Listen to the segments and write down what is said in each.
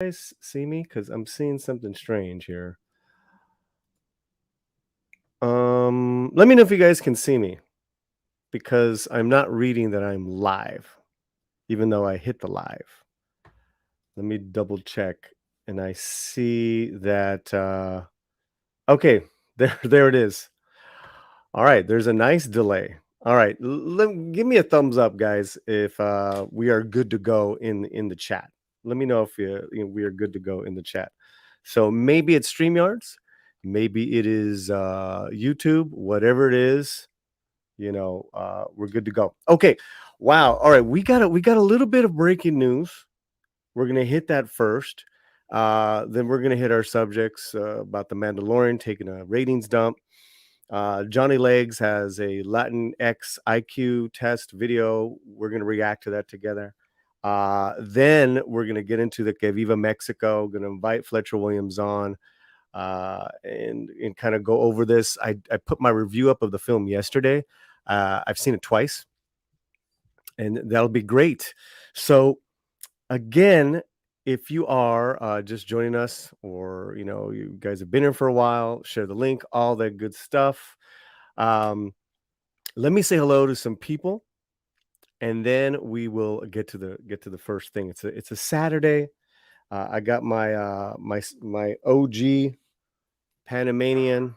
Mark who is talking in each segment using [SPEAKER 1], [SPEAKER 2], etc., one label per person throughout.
[SPEAKER 1] Guys see me? Because I'm seeing something strange here. Let me know if you guys can see me because I'm not reading that I'm live, even though I hit the live. Let me double check, and I see that. Okay, there it is. All right, there's a nice delay. All right, give me a thumbs up, guys, if we are good to go in the chat. Let me know if we are good to go in the chat. So maybe it's StreamYards, maybe it is YouTube, whatever it is. We're good to go. Okay, wow. All right, we got a little bit of breaking news. We're gonna hit that first. Then we're gonna hit our subjects about the Mandalorian taking a ratings dump. Johnny Legs has a LATINX IQ test video. We're going to react to that together. Then we're going to get into the Que Viva Mexico. Going to invite Fletcher Williams on and kind of go over this. I put my review up of the film yesterday. I've seen it twice, and that'll be great. So again, if you are just joining us, or you guys have been here for a while, share the link, all that good stuff. Let me say hello to some people, and then we will get to the first thing. It's a Saturday. I got my my OG Panamanian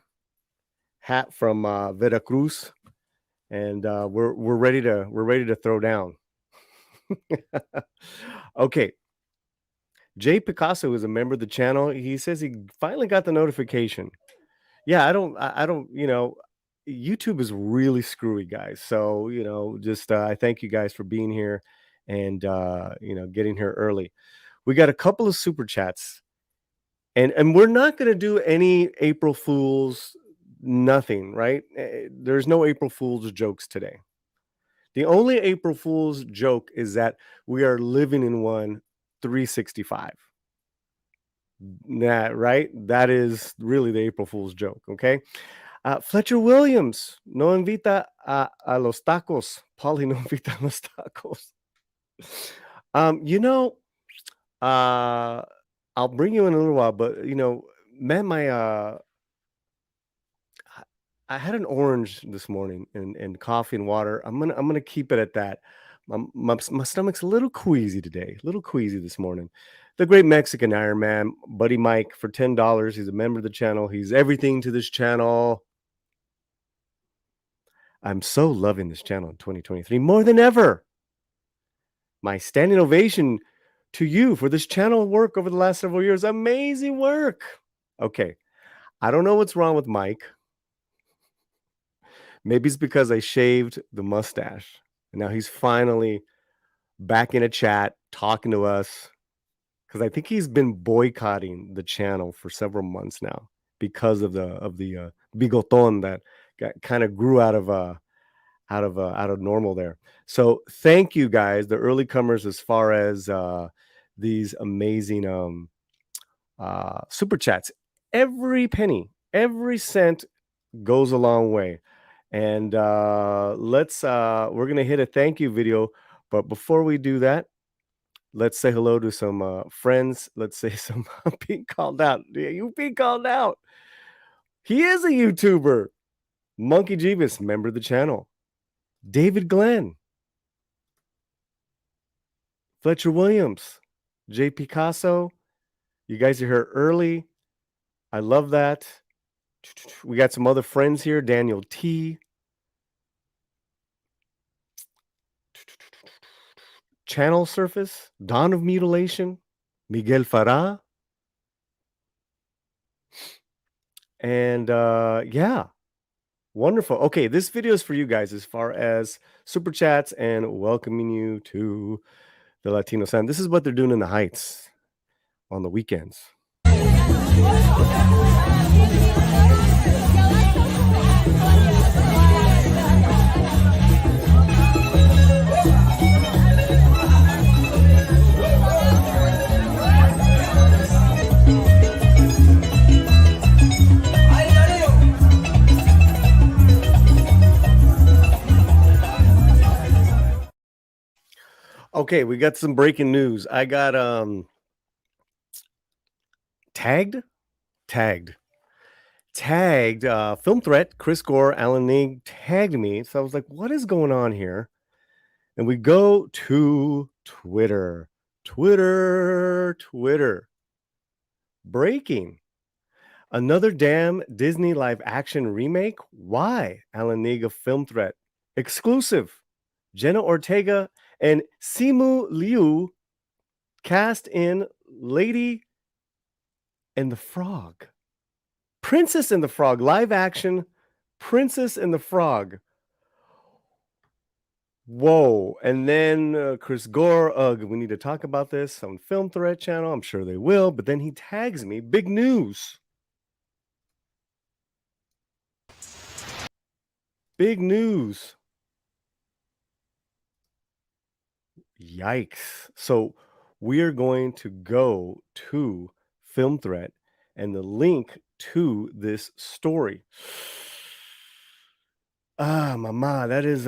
[SPEAKER 1] hat from Veracruz, and we're ready to throw down. Okay. Jay Picasso is a member of the channel. He says he finally got the notification. Yeah, I don't, YouTube is really screwy, guys. So, just I thank you guys for being here and getting here early. We got a couple of super chats. And we're not going to do any April Fools, nothing, right? There's no April Fools jokes today. The only April Fool's joke is that we are living in one 365. Nah, right? That is really the April Fool's joke, okay? Fletcher Williams, no invita a los tacos. Paulie no invita a los tacos. I'll bring you in a little while, but man, I had an orange this morning and coffee and water. I'm gonna keep it at that. My stomach's a little queasy today, a little queasy this morning. The great Mexican Iron Man, Buddy Mike, for $10. He's a member of the channel. He's everything to this channel. I'm so loving this channel in 2023 more than ever. My standing ovation to you for this channel work over the last several years. Amazing work. Okay. I don't know what's wrong with Mike. Maybe it's because I shaved the mustache. And now he's finally back in a chat talking to us, because I think he's been boycotting the channel for several months now because of the bigoton that kind of grew out of normal there. So thank you guys, the early comers, as far as these amazing super chats. Every penny, every cent goes a long way. And we're gonna hit a thank you video, but before we do that, let's say hello to some friends. Let's say some being called out. Yeah, you being called out. He is a YouTuber. Monkey Jeebus, member of the channel. David Glenn. Fletcher Williams. Jay Picasso. You guys are here early. I love that. We got some other friends here. Daniel T. Channel Surface. Dawn of Mutilation. Miguel Farah. And yeah, wonderful. Okay, this video is for you guys as far as super chats and welcoming you to the Latino Sound. This is what they're doing in the Heights on the weekends. Okay, we got some breaking news. I got tagged, tagged, film threat. Chris Gore, Alan Ning tagged me. So I was like, what is going on here? And we go to Twitter. Twitter. Breaking. Another damn Disney live action remake? Why? Alan Ning of Film Threat. Exclusive. Jenna Ortega and Simu Liu cast in Lady and the Frog. Princess and the Frog, live action Princess and the Frog. Whoa. And then Chris Gore, we need to talk about this on Film Threat channel. I'm sure they will. But then he tags me. Big news. Big news. Yikes. So we're going to go to Film Threat and the link to this story. Mama, that is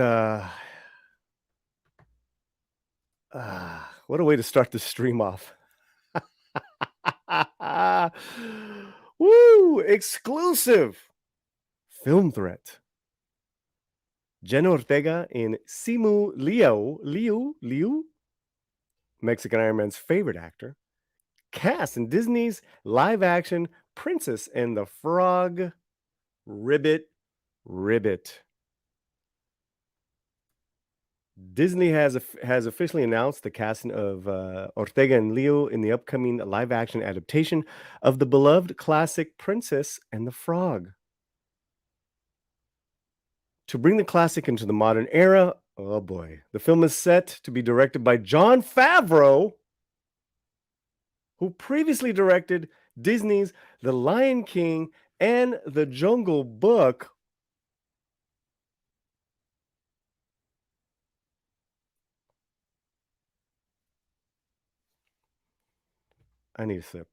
[SPEAKER 1] what a way to start the stream off. Woo! Exclusive Film Threat. Jenna Ortega in Simu Liu, Mexican Iron Man's favorite actor, cast in Disney's live-action Princess and the Frog. Ribbit. Disney has officially announced the casting of Ortega and Leo in the upcoming live-action adaptation of the beloved classic Princess and the Frog. To bring the classic into the modern era, oh boy, the film is set to be directed by Jon Favreau, who previously directed Disney's The Lion King and The Jungle Book. I need a sip.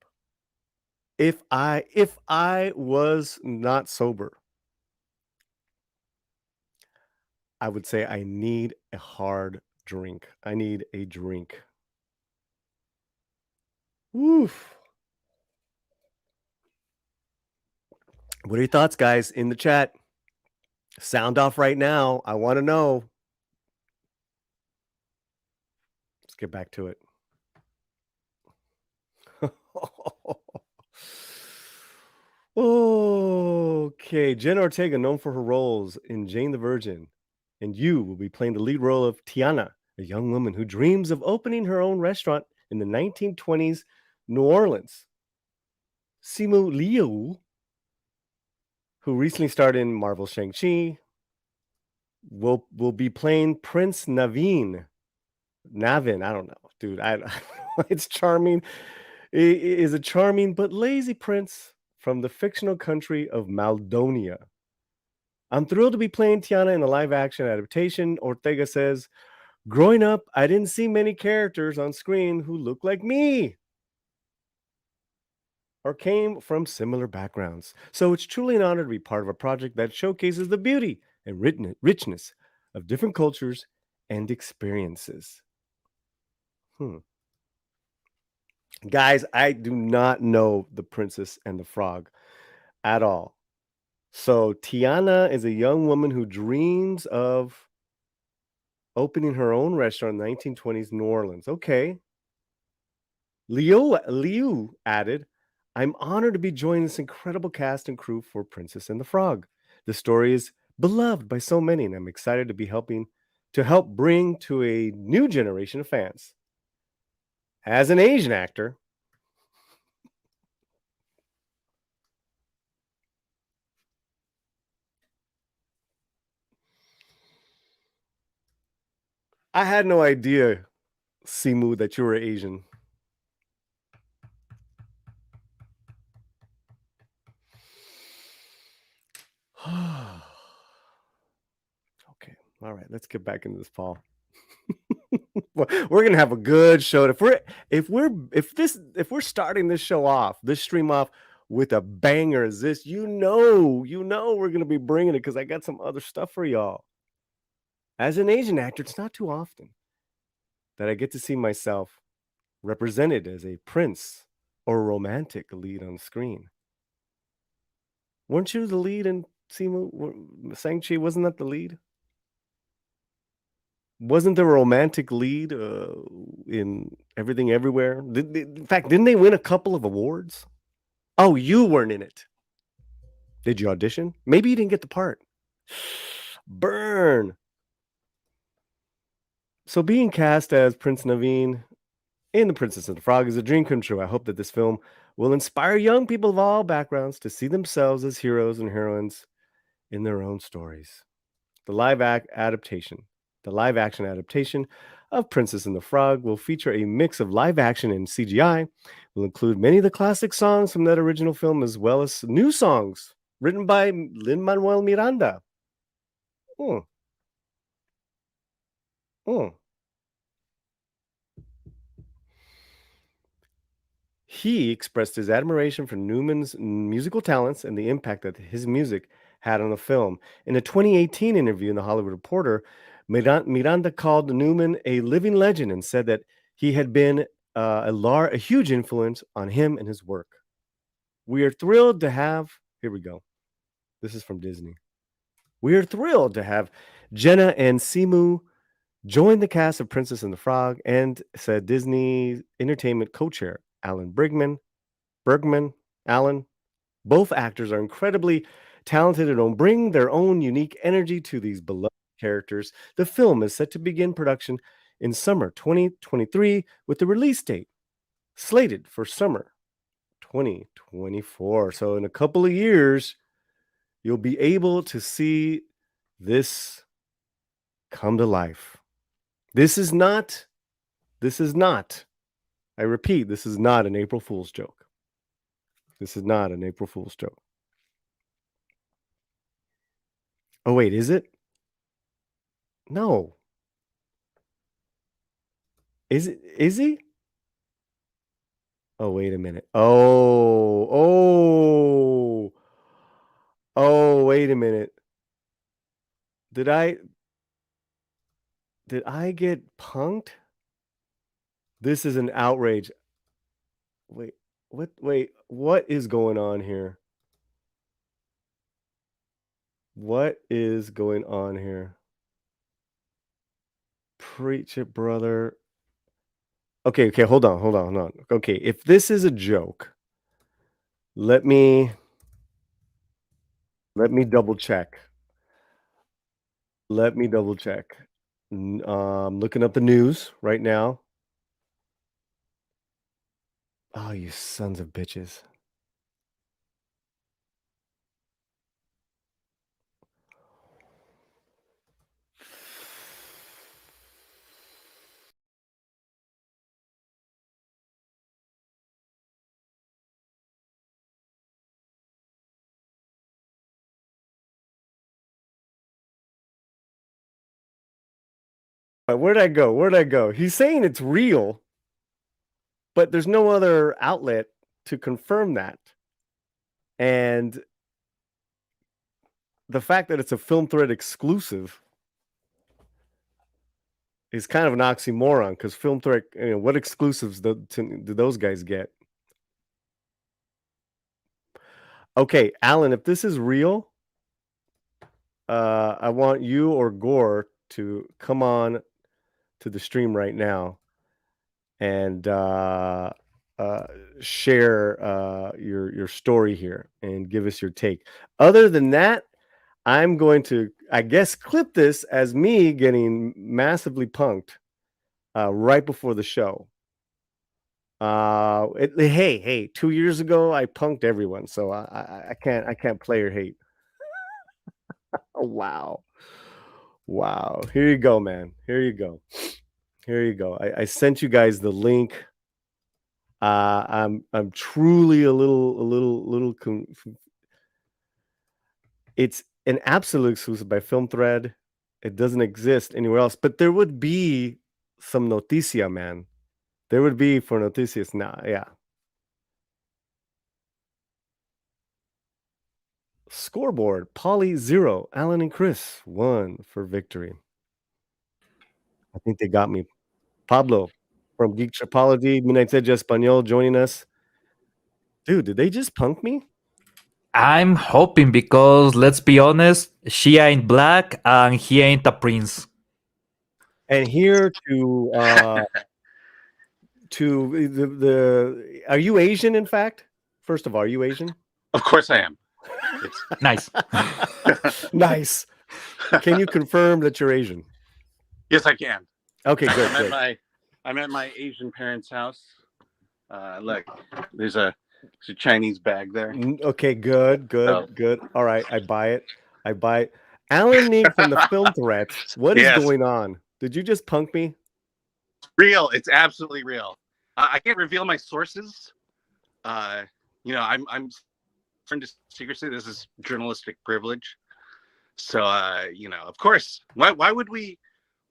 [SPEAKER 1] If I was not sober, I would say I need a hard drink. I need a drink. Oof. What are your thoughts, guys, in the chat? Sound off right now. I want to know. Let's get back to it. Okay, Jen Ortega, known for her roles in Jane the Virgin, and you will be playing the lead role of Tiana, a young woman who dreams of opening her own restaurant in the 1920s New Orleans. Simu Liu, who recently starred in Marvel's Shang-Chi, will be playing Prince Navin. I don't know, dude. It's charming. It is a charming but lazy prince from the fictional country of Maldonia. I'm thrilled to be playing Tiana in a live-action adaptation, Ortega says. Growing up, I didn't see many characters on screen who looked like me or came from similar backgrounds. So it's truly an honor to be part of a project that showcases the beauty and richness of different cultures and experiences. Guys, I do not know The Princess and the Frog at all. So Tiana is a young woman who dreams of opening her own restaurant in the 1920s New Orleans. Okay. Liu added, I'm honored to be joining this incredible cast and crew for Princess and the Frog. The story is beloved by so many, and I'm excited to be help bring to a new generation of fans. As an Asian actor, I had no idea, Simu, that you were Asian. Okay. All right. Let's get back into this, Paul. We're gonna have a good show. If we're starting this stream off with a banger as this, you know we're gonna be bringing it because I got some other stuff for y'all. As an Asian actor, it's not too often that I get to see myself represented as a prince or romantic lead on screen? Weren't you the lead in Shang-Chi? Wasn't that the lead? Wasn't there a romantic lead, in Everything Everywhere? In fact, didn't they win a couple of awards? Oh, you weren't in it. Did you audition? Maybe you didn't get the part. Burn. So being cast as Prince Naveen in The Princess and the Frog is a dream come true. I hope that this film will inspire young people of all backgrounds to see themselves as heroes and heroines in their own stories. The the live action adaptation of Princess and the Frog will feature a mix of live action and CGI. Will include many of the classic songs from that original film as well as new songs written by Lin-Manuel Miranda. Mm, mm. He expressed his admiration for Newman's musical talents and the impact that his music had on the film. In a 2018 interview in The Hollywood Reporter, Miranda called Newman a living legend and said that he had been a huge influence on him and his work. We are thrilled to have, here we go. This is from Disney. We are thrilled to have Jenna and Simu join the cast of Princess and the Frog, and said Disney Entertainment co-chair Alan Bergman, Alan. Both actors are incredibly talented and will bring their own unique energy to these beloved characters. The film is set to begin production in summer 2023 with the release date slated for summer 2024. So in a couple of years, you'll be able to see this come to life. This is not, I repeat, this is not an April Fool's joke. This is not an April Fool's joke. Oh, wait, is it? No. Is he? Oh, wait a minute. Oh, wait a minute. Did I get punked? This is an outrage. Wait, what is going on here? What is going on here? Preach it, brother. Okay, hold on. Okay, if this is a joke, let me double check. Let me double check. Looking up the news right now. Oh, you sons of bitches. Where'd I go? Where'd I go? He's saying it's real, but there's no other outlet to confirm that. And the fact that it's a Film Thread exclusive is kind of an oxymoron because Film Thread, what exclusives do those guys get? Okay, Alan, if this is real, I want you or Gore to come on to the stream right now and share your story here and give us your take. Other than that, I'm going to, I guess, clip this as me getting massively punked right before the show. Hey, 2 years ago I punked everyone, so I can't play or hate. Oh, wow. Here you go, man. Here you go. I sent you guys the link. I'm truly a little it's an absolute exclusive by Film Thread. It doesn't exist anywhere else, but there would be some noticia, man. There would be for noticias now, yeah. Scoreboard, Paulie 0, Alan and Chris 1 for victory. I think they got me. Pablo from Geek Tripology, Midnight Edge Espanol joining us. Dude, did they just punk me?
[SPEAKER 2] I'm hoping because let's be honest, she ain't black and he ain't a prince.
[SPEAKER 1] And here to the are you Asian, in fact? First of all, are you Asian?
[SPEAKER 3] Of course I am. It's
[SPEAKER 2] Nice.
[SPEAKER 1] Nice. Can you confirm that you're Asian?
[SPEAKER 3] yes, I can.
[SPEAKER 1] Okay, good, good.
[SPEAKER 3] I'm at my Asian parents' house. Look, there's a Chinese bag there.
[SPEAKER 1] Okay, good, good, good. All right, I buy it. I buy it. Alan Neek from the Film Threat. What is
[SPEAKER 3] Yes.
[SPEAKER 1] going on? Did you just punk me?
[SPEAKER 3] Real. It's absolutely real. I can't reveal my sources. You know, I'm trying to secrecy. This is journalistic privilege. So, you know, of course, why would we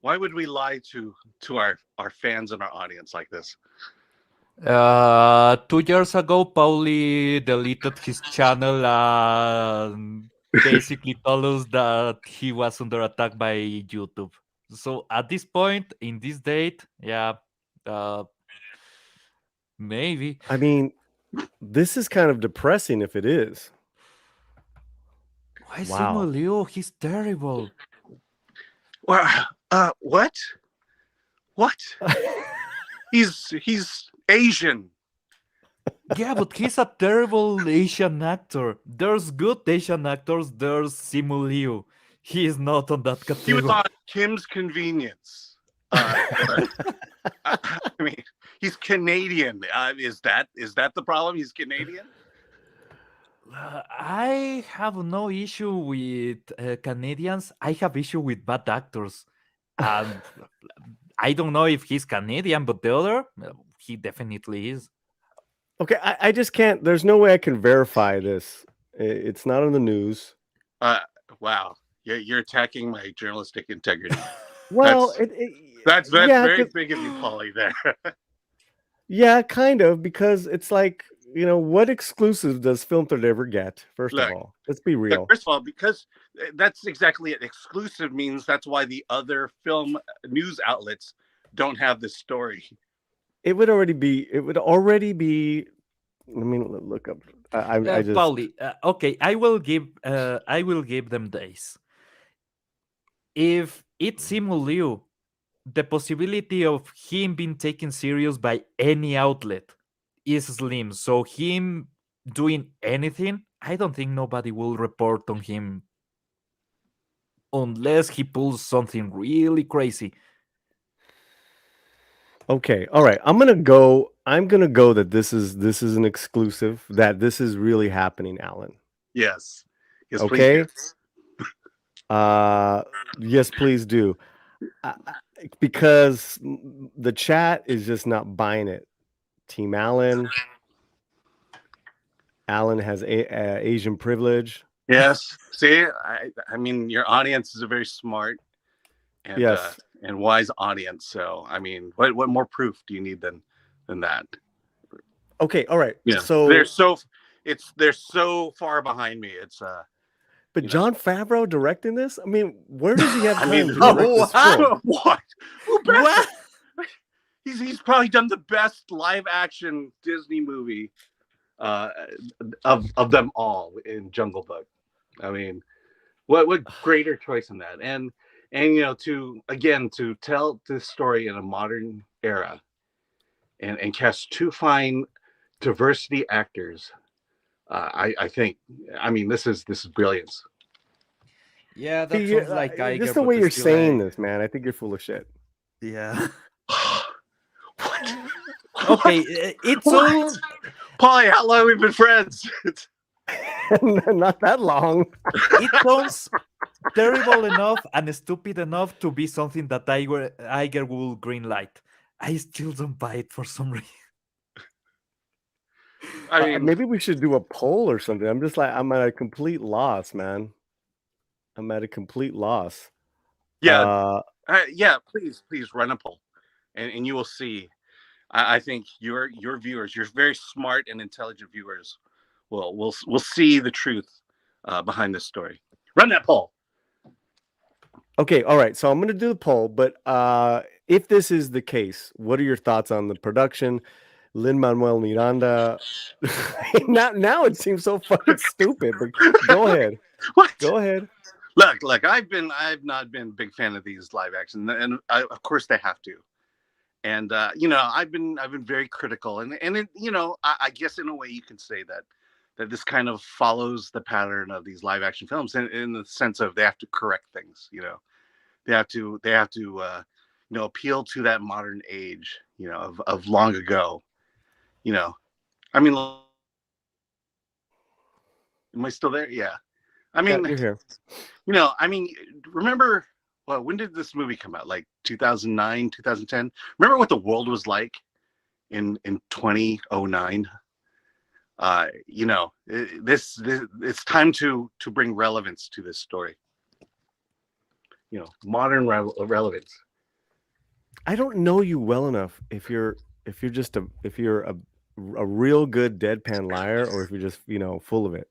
[SPEAKER 3] lie to our fans and our audience like this?
[SPEAKER 2] 2 years ago, Paulie deleted his channel and basically told us that he was under attack by YouTube. So at this point, in this date, yeah, maybe.
[SPEAKER 1] I mean, this is kind of depressing if it is.
[SPEAKER 2] Why
[SPEAKER 1] Wow.
[SPEAKER 2] Simu Liu? He's terrible.
[SPEAKER 3] Well, what? He's Asian.
[SPEAKER 2] Yeah, but he's a terrible Asian actor. There's good Asian actors. There's Simu Liu. He is not on that
[SPEAKER 3] He
[SPEAKER 2] category.
[SPEAKER 3] was on Kim's Convenience. I mean, he's Canadian. Is that the problem? He's Canadian.
[SPEAKER 2] I have no issue with Canadians. I have issue with bad actors. I don't know if he's Canadian, but the other, he definitely is.
[SPEAKER 1] Okay, I just can't. There's no way I can verify this. It's not on the news.
[SPEAKER 3] Wow, you're attacking my journalistic integrity.
[SPEAKER 1] Well,
[SPEAKER 3] that's
[SPEAKER 1] yeah,
[SPEAKER 3] very big of you, Paulie. There.
[SPEAKER 1] Yeah, kind of, because it's like, you know, what exclusive does Film Thread ever get? First of all, let's be real.
[SPEAKER 3] First of all, because that's exactly it. Exclusive means that's why the other film news outlets don't have this story.
[SPEAKER 1] It would already be. Let me look up. I just
[SPEAKER 2] Paulie, okay, I will give them days. If it's Simu Liu, the possibility of him being taken serious by any outlet is slim. So him doing anything, I don't think nobody will report on him unless he pulls something really crazy.
[SPEAKER 1] Okay, all right. I'm gonna go that this is an exclusive, that this is really happening, Alan.
[SPEAKER 3] Yes.
[SPEAKER 1] Okay.
[SPEAKER 3] Please.
[SPEAKER 1] Yes, please do. Because the chat is just not buying it. Team Alan has Asian privilege.
[SPEAKER 3] Yes. See, I mean, your audience is a very smart and and wise audience. So, I mean, what more proof do you need than that?
[SPEAKER 1] Okay, all right.
[SPEAKER 3] Yeah.
[SPEAKER 1] So
[SPEAKER 3] they're so far behind me. It's
[SPEAKER 1] But Jon Favreau directing this? I mean, where does he have time to
[SPEAKER 3] what?
[SPEAKER 1] direct this film?
[SPEAKER 3] What? He's probably done the best live action Disney movie of them all in Jungle Book. I mean, what greater choice than that? And you know, to tell this story in a modern era and cast two fine diversity actors, I think, I mean, this is brilliance.
[SPEAKER 2] Yeah, that sounds like Iger,
[SPEAKER 1] just the way you're saying this, man. I think you're full of shit.
[SPEAKER 2] Yeah.
[SPEAKER 3] What?
[SPEAKER 2] Okay, it's all.
[SPEAKER 3] Paulie, how long have we been friends?
[SPEAKER 1] Not that long.
[SPEAKER 2] It sounds terrible enough and stupid enough to be something that Iger will greenlight. I still don't buy it for some reason.
[SPEAKER 3] I mean,
[SPEAKER 1] maybe we should do a poll or something. I'm at a complete loss, man. I'm at a complete loss.
[SPEAKER 3] Yeah. Please run a poll, and you will see. I think your viewers, your very smart and intelligent viewers, will see the truth behind this story. Run that poll.
[SPEAKER 1] Okay, all right. So I'm going to do the poll, but if this is the case, what are your thoughts on the production? Lin-Manuel Miranda. now it seems so fucking stupid. But go ahead.
[SPEAKER 3] What?
[SPEAKER 1] Go ahead.
[SPEAKER 3] Look. I've not been a big fan of these live action, and of course they have to. And I've been very critical, and it, I guess in a way you can say that this kind of follows the pattern of these live action films in the sense of they have to correct things. They have to appeal to that modern age, of long ago. I mean, am I still there? Yeah. I mean,
[SPEAKER 1] you're here.
[SPEAKER 3] Remember, well, when did this movie come out? Like 2009, 2010? Remember what the world was like in 2009? This it's time to bring relevance to this story. Modern relevance.
[SPEAKER 1] I don't know you well enough if you're a real good deadpan liar or if you're just full of it.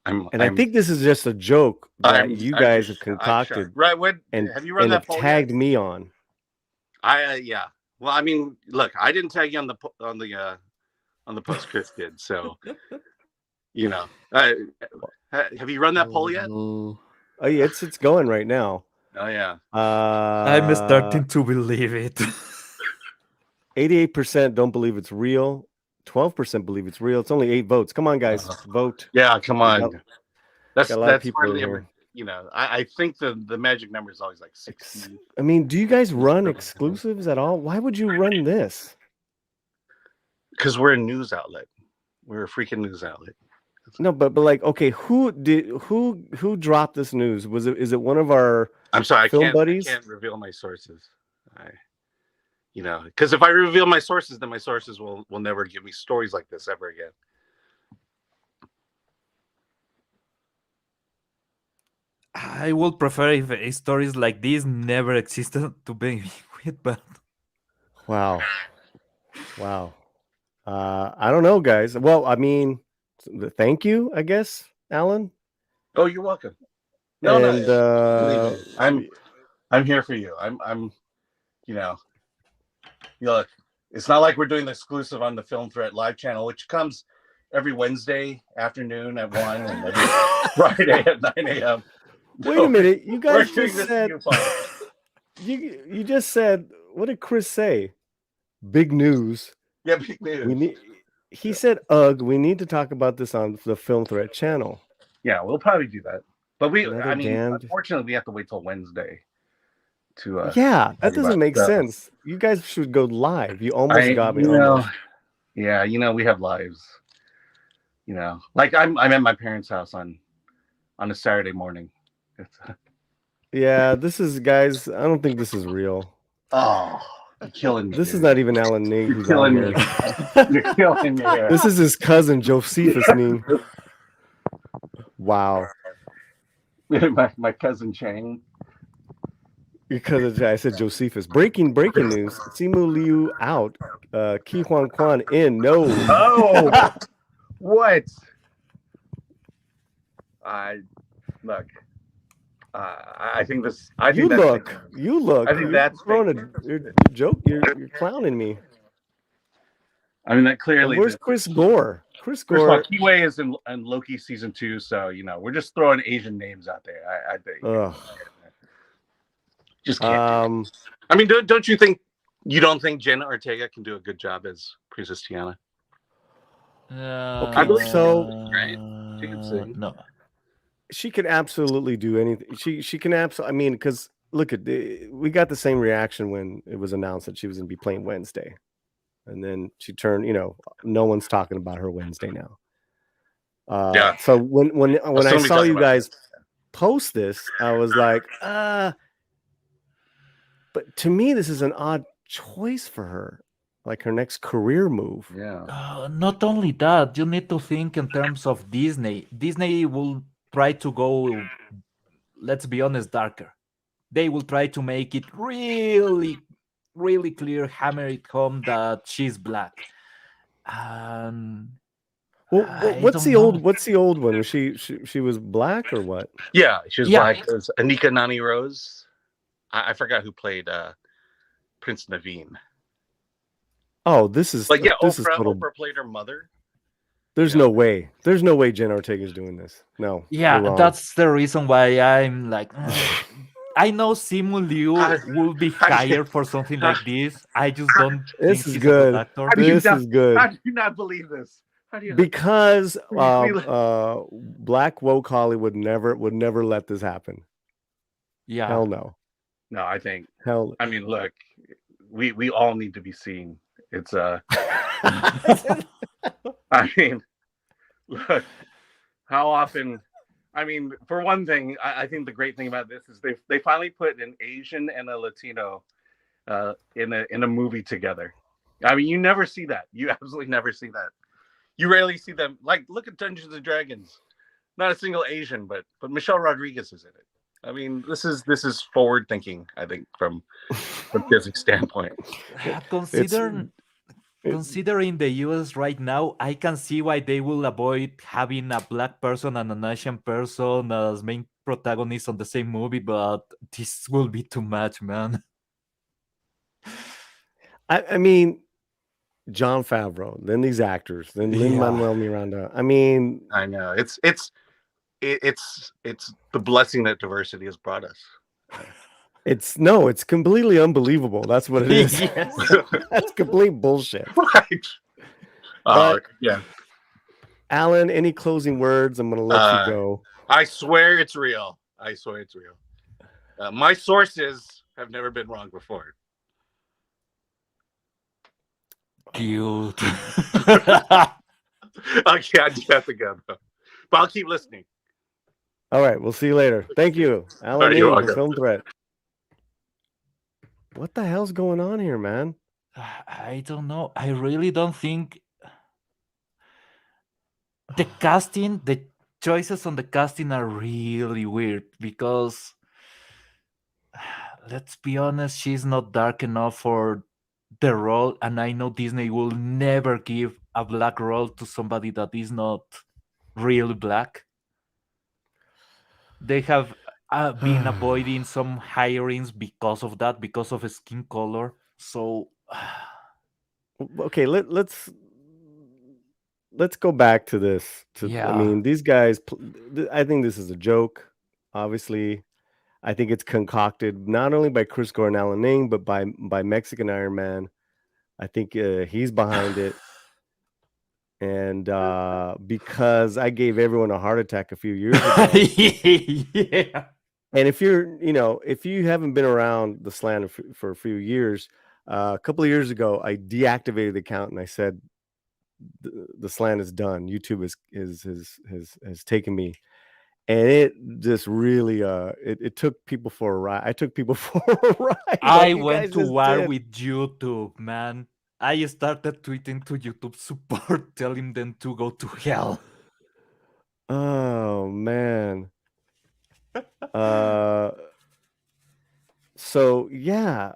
[SPEAKER 1] I think this is just a joke that you guys have concocted,
[SPEAKER 3] right?
[SPEAKER 1] And
[SPEAKER 3] have you run that poll
[SPEAKER 1] tagged
[SPEAKER 3] yet?
[SPEAKER 1] me on?
[SPEAKER 3] Yeah. Well, I mean, look, I didn't tag you on the post. Chris did, so have you run that poll yet?
[SPEAKER 1] Oh yeah, it's going right now.
[SPEAKER 3] Oh yeah.
[SPEAKER 2] I'm starting to believe it.
[SPEAKER 1] 88% don't believe it's real. 12% believe it's real. It's only 8 votes. Come on, guys, vote.
[SPEAKER 3] Yeah, come on.
[SPEAKER 1] That's a lot of people in
[SPEAKER 3] here. I think the magic number is always like 60.
[SPEAKER 1] I mean, do you guys run exclusives at all? Why would you run this?
[SPEAKER 3] Because we're a news outlet. We're a freaking news outlet.
[SPEAKER 1] No, but like, okay, who dropped this news? Is it one of our film buddies?
[SPEAKER 3] I can't reveal my sources. Because if I reveal my sources, then my sources will never give me stories like this ever again.
[SPEAKER 2] I would prefer if stories like this never existed to begin with, but
[SPEAKER 1] wow. I don't know, guys. Well, I mean, thank you, I guess, Alan.
[SPEAKER 3] Oh, you're welcome. No, I'm here for you. I'm look, it's not like we're doing the exclusive on the Film Threat live channel, which comes every Wednesday afternoon at 1 and every Friday at 9 a.m.
[SPEAKER 1] Wait a minute, you guys just said you just said, what did Chris say? Big news.
[SPEAKER 3] Yeah, big news.
[SPEAKER 1] He said, "Ugh, we need to talk about this on the Film Threat channel."
[SPEAKER 3] Yeah, we'll probably do that. But unfortunately, we have to wait till Wednesday to.
[SPEAKER 1] Yeah, that doesn't make sense. You guys should go live. You almost got me.
[SPEAKER 3] Yeah, we have lives. Like I'm at my parents' house on a Saturday morning.
[SPEAKER 1] Yeah, this is, guys. I don't think this is real.
[SPEAKER 3] Oh, you're killing me.
[SPEAKER 1] This is not even Alan Ning who's
[SPEAKER 3] killing
[SPEAKER 1] on
[SPEAKER 3] me.
[SPEAKER 1] here.
[SPEAKER 3] You're killing me. Here.
[SPEAKER 1] This is his cousin Josephus Ning. Wow.
[SPEAKER 3] my cousin Chang.
[SPEAKER 1] Because I said Josephus. Breaking news. Simu Liu out. Ki Huan Kwan in. No.
[SPEAKER 3] Oh. What? Look. I think this.
[SPEAKER 1] You look.
[SPEAKER 3] I think that's
[SPEAKER 1] throwing a joke. You're clowning me.
[SPEAKER 3] I mean, that clearly.
[SPEAKER 1] And where's Chris Gore? Chris Gore.
[SPEAKER 3] Kiwei is in Loki season 2, so we're just throwing Asian names out there. I think. Just can't. I mean, don't you think? You don't think Jenna Ortega can do a good job as Princess Tiana?
[SPEAKER 1] Okay, I believe so.
[SPEAKER 3] Right? She can sing.
[SPEAKER 2] No.
[SPEAKER 1] She could absolutely do anything. She can absolutely. I mean, because look we got the same reaction when it was announced that she was going to be playing Wednesday, and then she turned. No one's talking about her Wednesday now.
[SPEAKER 3] Yeah.
[SPEAKER 1] So when I saw you guys post this, I was like, but to me, this is an odd choice for her, like her next career move.
[SPEAKER 3] Yeah.
[SPEAKER 2] Not only that, you need to think in terms of Disney. Disney will try to go, let's be honest, darker. They will try to make it really, really clear, hammer it home that she's black.
[SPEAKER 1] What's the old one? Was she was black or what?
[SPEAKER 3] Yeah, she was black. It was Anika Nani Rose. I forgot who played Prince Naveen.
[SPEAKER 1] Oh, this is
[SPEAKER 3] Like, yeah,
[SPEAKER 1] this is
[SPEAKER 3] Oprah.
[SPEAKER 1] total.
[SPEAKER 3] Oprah played her mother.
[SPEAKER 1] There's
[SPEAKER 3] Yeah.
[SPEAKER 1] no way. There's no way Jen Ortega's doing this. No, you're
[SPEAKER 2] Yeah,
[SPEAKER 1] wrong.
[SPEAKER 2] that's the reason why I'm like, I know Simu Liu
[SPEAKER 3] I-
[SPEAKER 2] will be
[SPEAKER 3] I-
[SPEAKER 2] hired for something like this. I just don't
[SPEAKER 1] This
[SPEAKER 2] think
[SPEAKER 1] is
[SPEAKER 2] he's a good
[SPEAKER 1] good.
[SPEAKER 2] actor.
[SPEAKER 3] How do you
[SPEAKER 1] This
[SPEAKER 3] not,
[SPEAKER 1] is good.
[SPEAKER 3] How do you not believe this? How do you?
[SPEAKER 1] Because
[SPEAKER 3] We-
[SPEAKER 1] Black woke Hollywood would never let this happen.
[SPEAKER 2] Yeah.
[SPEAKER 1] Hell no.
[SPEAKER 3] No, I think.
[SPEAKER 1] Hell.
[SPEAKER 3] I mean, look, we all need to be seen. It's I mean, look, how often? I mean, for one thing, I think the great thing about this is they finally put an Asian and a Latino in a movie together. I mean, you never see that. You absolutely never see that. You rarely see them. Like, look at Dungeons and Dragons. Not a single Asian, but Michelle Rodriguez is in it. I mean, this is forward thinking. I think from Disney's standpoint.
[SPEAKER 2] Considering the US right now, I can see why they will avoid having a black person and an Asian person as main protagonists on the same movie, but this will be too much, man.
[SPEAKER 1] I mean, Jon Favreau, then these actors, then Lin-Manuel Miranda. I mean,
[SPEAKER 3] I know it's the blessing that diversity has brought us.
[SPEAKER 1] it's completely unbelievable. That's what it is.
[SPEAKER 2] Yes.
[SPEAKER 1] That's complete bullshit.
[SPEAKER 3] Right.
[SPEAKER 1] But-
[SPEAKER 3] Yeah.
[SPEAKER 1] Alan, any closing words? I'm gonna let you go.
[SPEAKER 3] I swear it's real. I swear it's real. My sources have never been wrong before.
[SPEAKER 2] Cute.
[SPEAKER 3] Okay, I do have to go though. But I'll keep listening.
[SPEAKER 1] All right, we'll see you later. Thank you, Alan.
[SPEAKER 3] You're
[SPEAKER 1] Lee,
[SPEAKER 3] welcome.
[SPEAKER 1] Film Threat. What the hell's going on here, man?
[SPEAKER 2] I don't know. I really don't think the casting, the choices on the casting are really weird because let's be honest, she's not dark enough for the role, and I know Disney will never give a black role to somebody that is not really black. They have been avoiding some hirings because of that, because of skin color. So
[SPEAKER 1] Okay, let's go back to this. I
[SPEAKER 2] Yeah.
[SPEAKER 1] mean, these guys. I think this is a joke. Obviously, I think it's concocted not only by Chris Gore and Alan Ning, but by Mexican Iron Man. I think he's behind it. And because I gave everyone a heart attack a few years ago.
[SPEAKER 2] yeah.
[SPEAKER 1] And if you haven't been around the slant for a few years, a couple of years ago, I deactivated the account and I said the slant is done. YouTube has taken me, and it just really it took people for a ride. I took people for a ride.
[SPEAKER 2] I
[SPEAKER 1] like you
[SPEAKER 2] went
[SPEAKER 1] guys
[SPEAKER 2] to
[SPEAKER 1] just
[SPEAKER 2] war
[SPEAKER 1] did.
[SPEAKER 2] with YouTube, man. I started tweeting to YouTube support, telling them to go to hell.
[SPEAKER 1] Oh man. So yeah,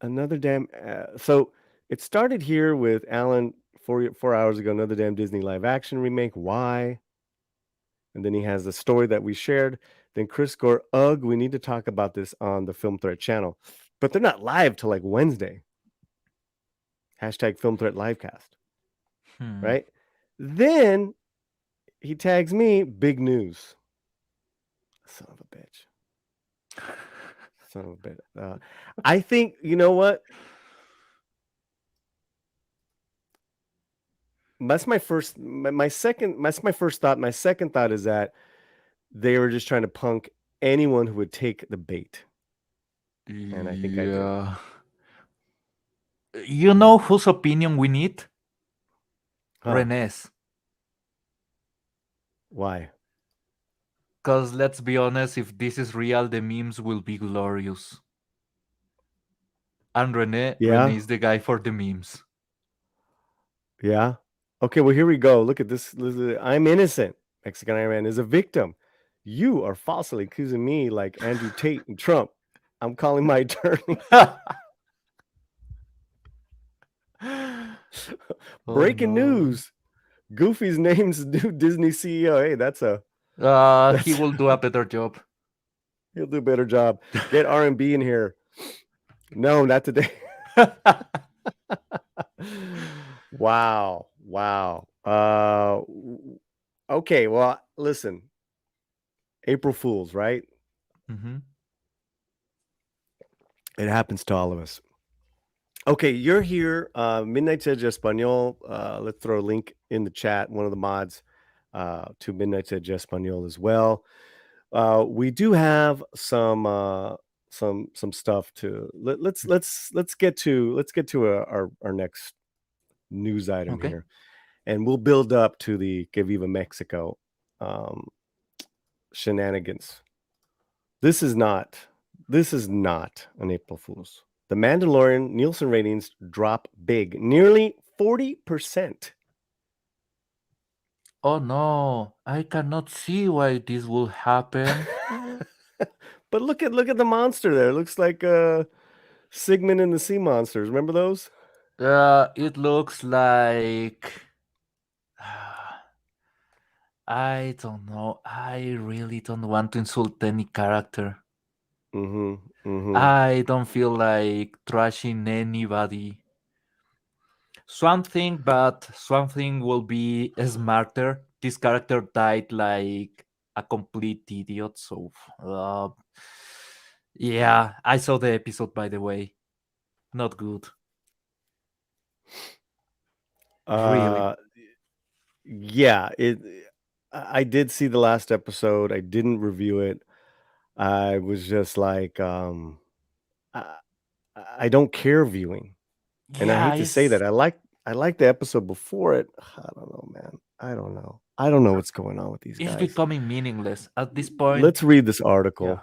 [SPEAKER 1] another damn. So it started here with Alan 4 hours ago. Another damn Disney live action remake. Why? And then he has the story that we shared. Then Chris Gore, ugh, we need to talk about this on the Film Threat channel, but they're not live till like Wednesday. Hashtag Film Threat Livecast. Right? Then he tags me, big news. Son of a bitch. Son of a bitch. I think, you know what? That's my first thought. My second thought is that they were just trying to punk anyone who would take the bait. And I think I did.
[SPEAKER 2] You know whose opinion we need?
[SPEAKER 1] Huh.
[SPEAKER 2] René's.
[SPEAKER 1] Why?
[SPEAKER 2] Because let's be honest, if this is real, the memes will be glorious. And René is the guy for the memes.
[SPEAKER 1] Yeah. Okay, well, here we go. Look at this. I'm innocent. Mexican Iron Man is a victim. You are falsely accusing me like Andrew Tate and Trump. I'm calling my attorney. Breaking news. Goofy's name's new Disney CEO. Hey,
[SPEAKER 2] he will do a better job.
[SPEAKER 1] He'll do a better job. Get R&B in here. No, not today. Wow. Wow. Okay, well, listen. April Fools, right?
[SPEAKER 2] Hmm.
[SPEAKER 1] It happens to all of us. Okay, you're here. Midnight Edge Espanol. Let's throw a link in the chat. One of the mods to Midnight Edge Espanol as well. We do have some stuff to let's get to our next news item
[SPEAKER 2] Okay.
[SPEAKER 1] here, and we'll build up to the Que Viva Mexico um, shenanigans. This is not an April Fool's. The Mandalorian Nielsen ratings drop big, nearly 40%.
[SPEAKER 2] Oh no, I cannot see why this will happen.
[SPEAKER 1] But look at the monster there. It looks like Sigmund and the Sea Monsters. Remember those?
[SPEAKER 2] It looks like I don't know. I really don't want to insult any character.
[SPEAKER 1] Mm-hmm. Mm-hmm.
[SPEAKER 2] I don't feel like trashing anybody. Swamp Thing, but Swamp Thing will be smarter. This character died like a complete idiot, so yeah, I saw the episode by the way. Not good. Really.
[SPEAKER 1] Uh yeah, I did see the last episode. I didn't review it. I was just like I, I don't care viewing. And I
[SPEAKER 2] Yeah,
[SPEAKER 1] hate to say that. I like the episode before it. I don't know, man. I don't know. I don't know what's going on with these
[SPEAKER 2] it's
[SPEAKER 1] guys.
[SPEAKER 2] becoming meaningless at this point.
[SPEAKER 1] Let's read this
[SPEAKER 2] Yeah.
[SPEAKER 1] article.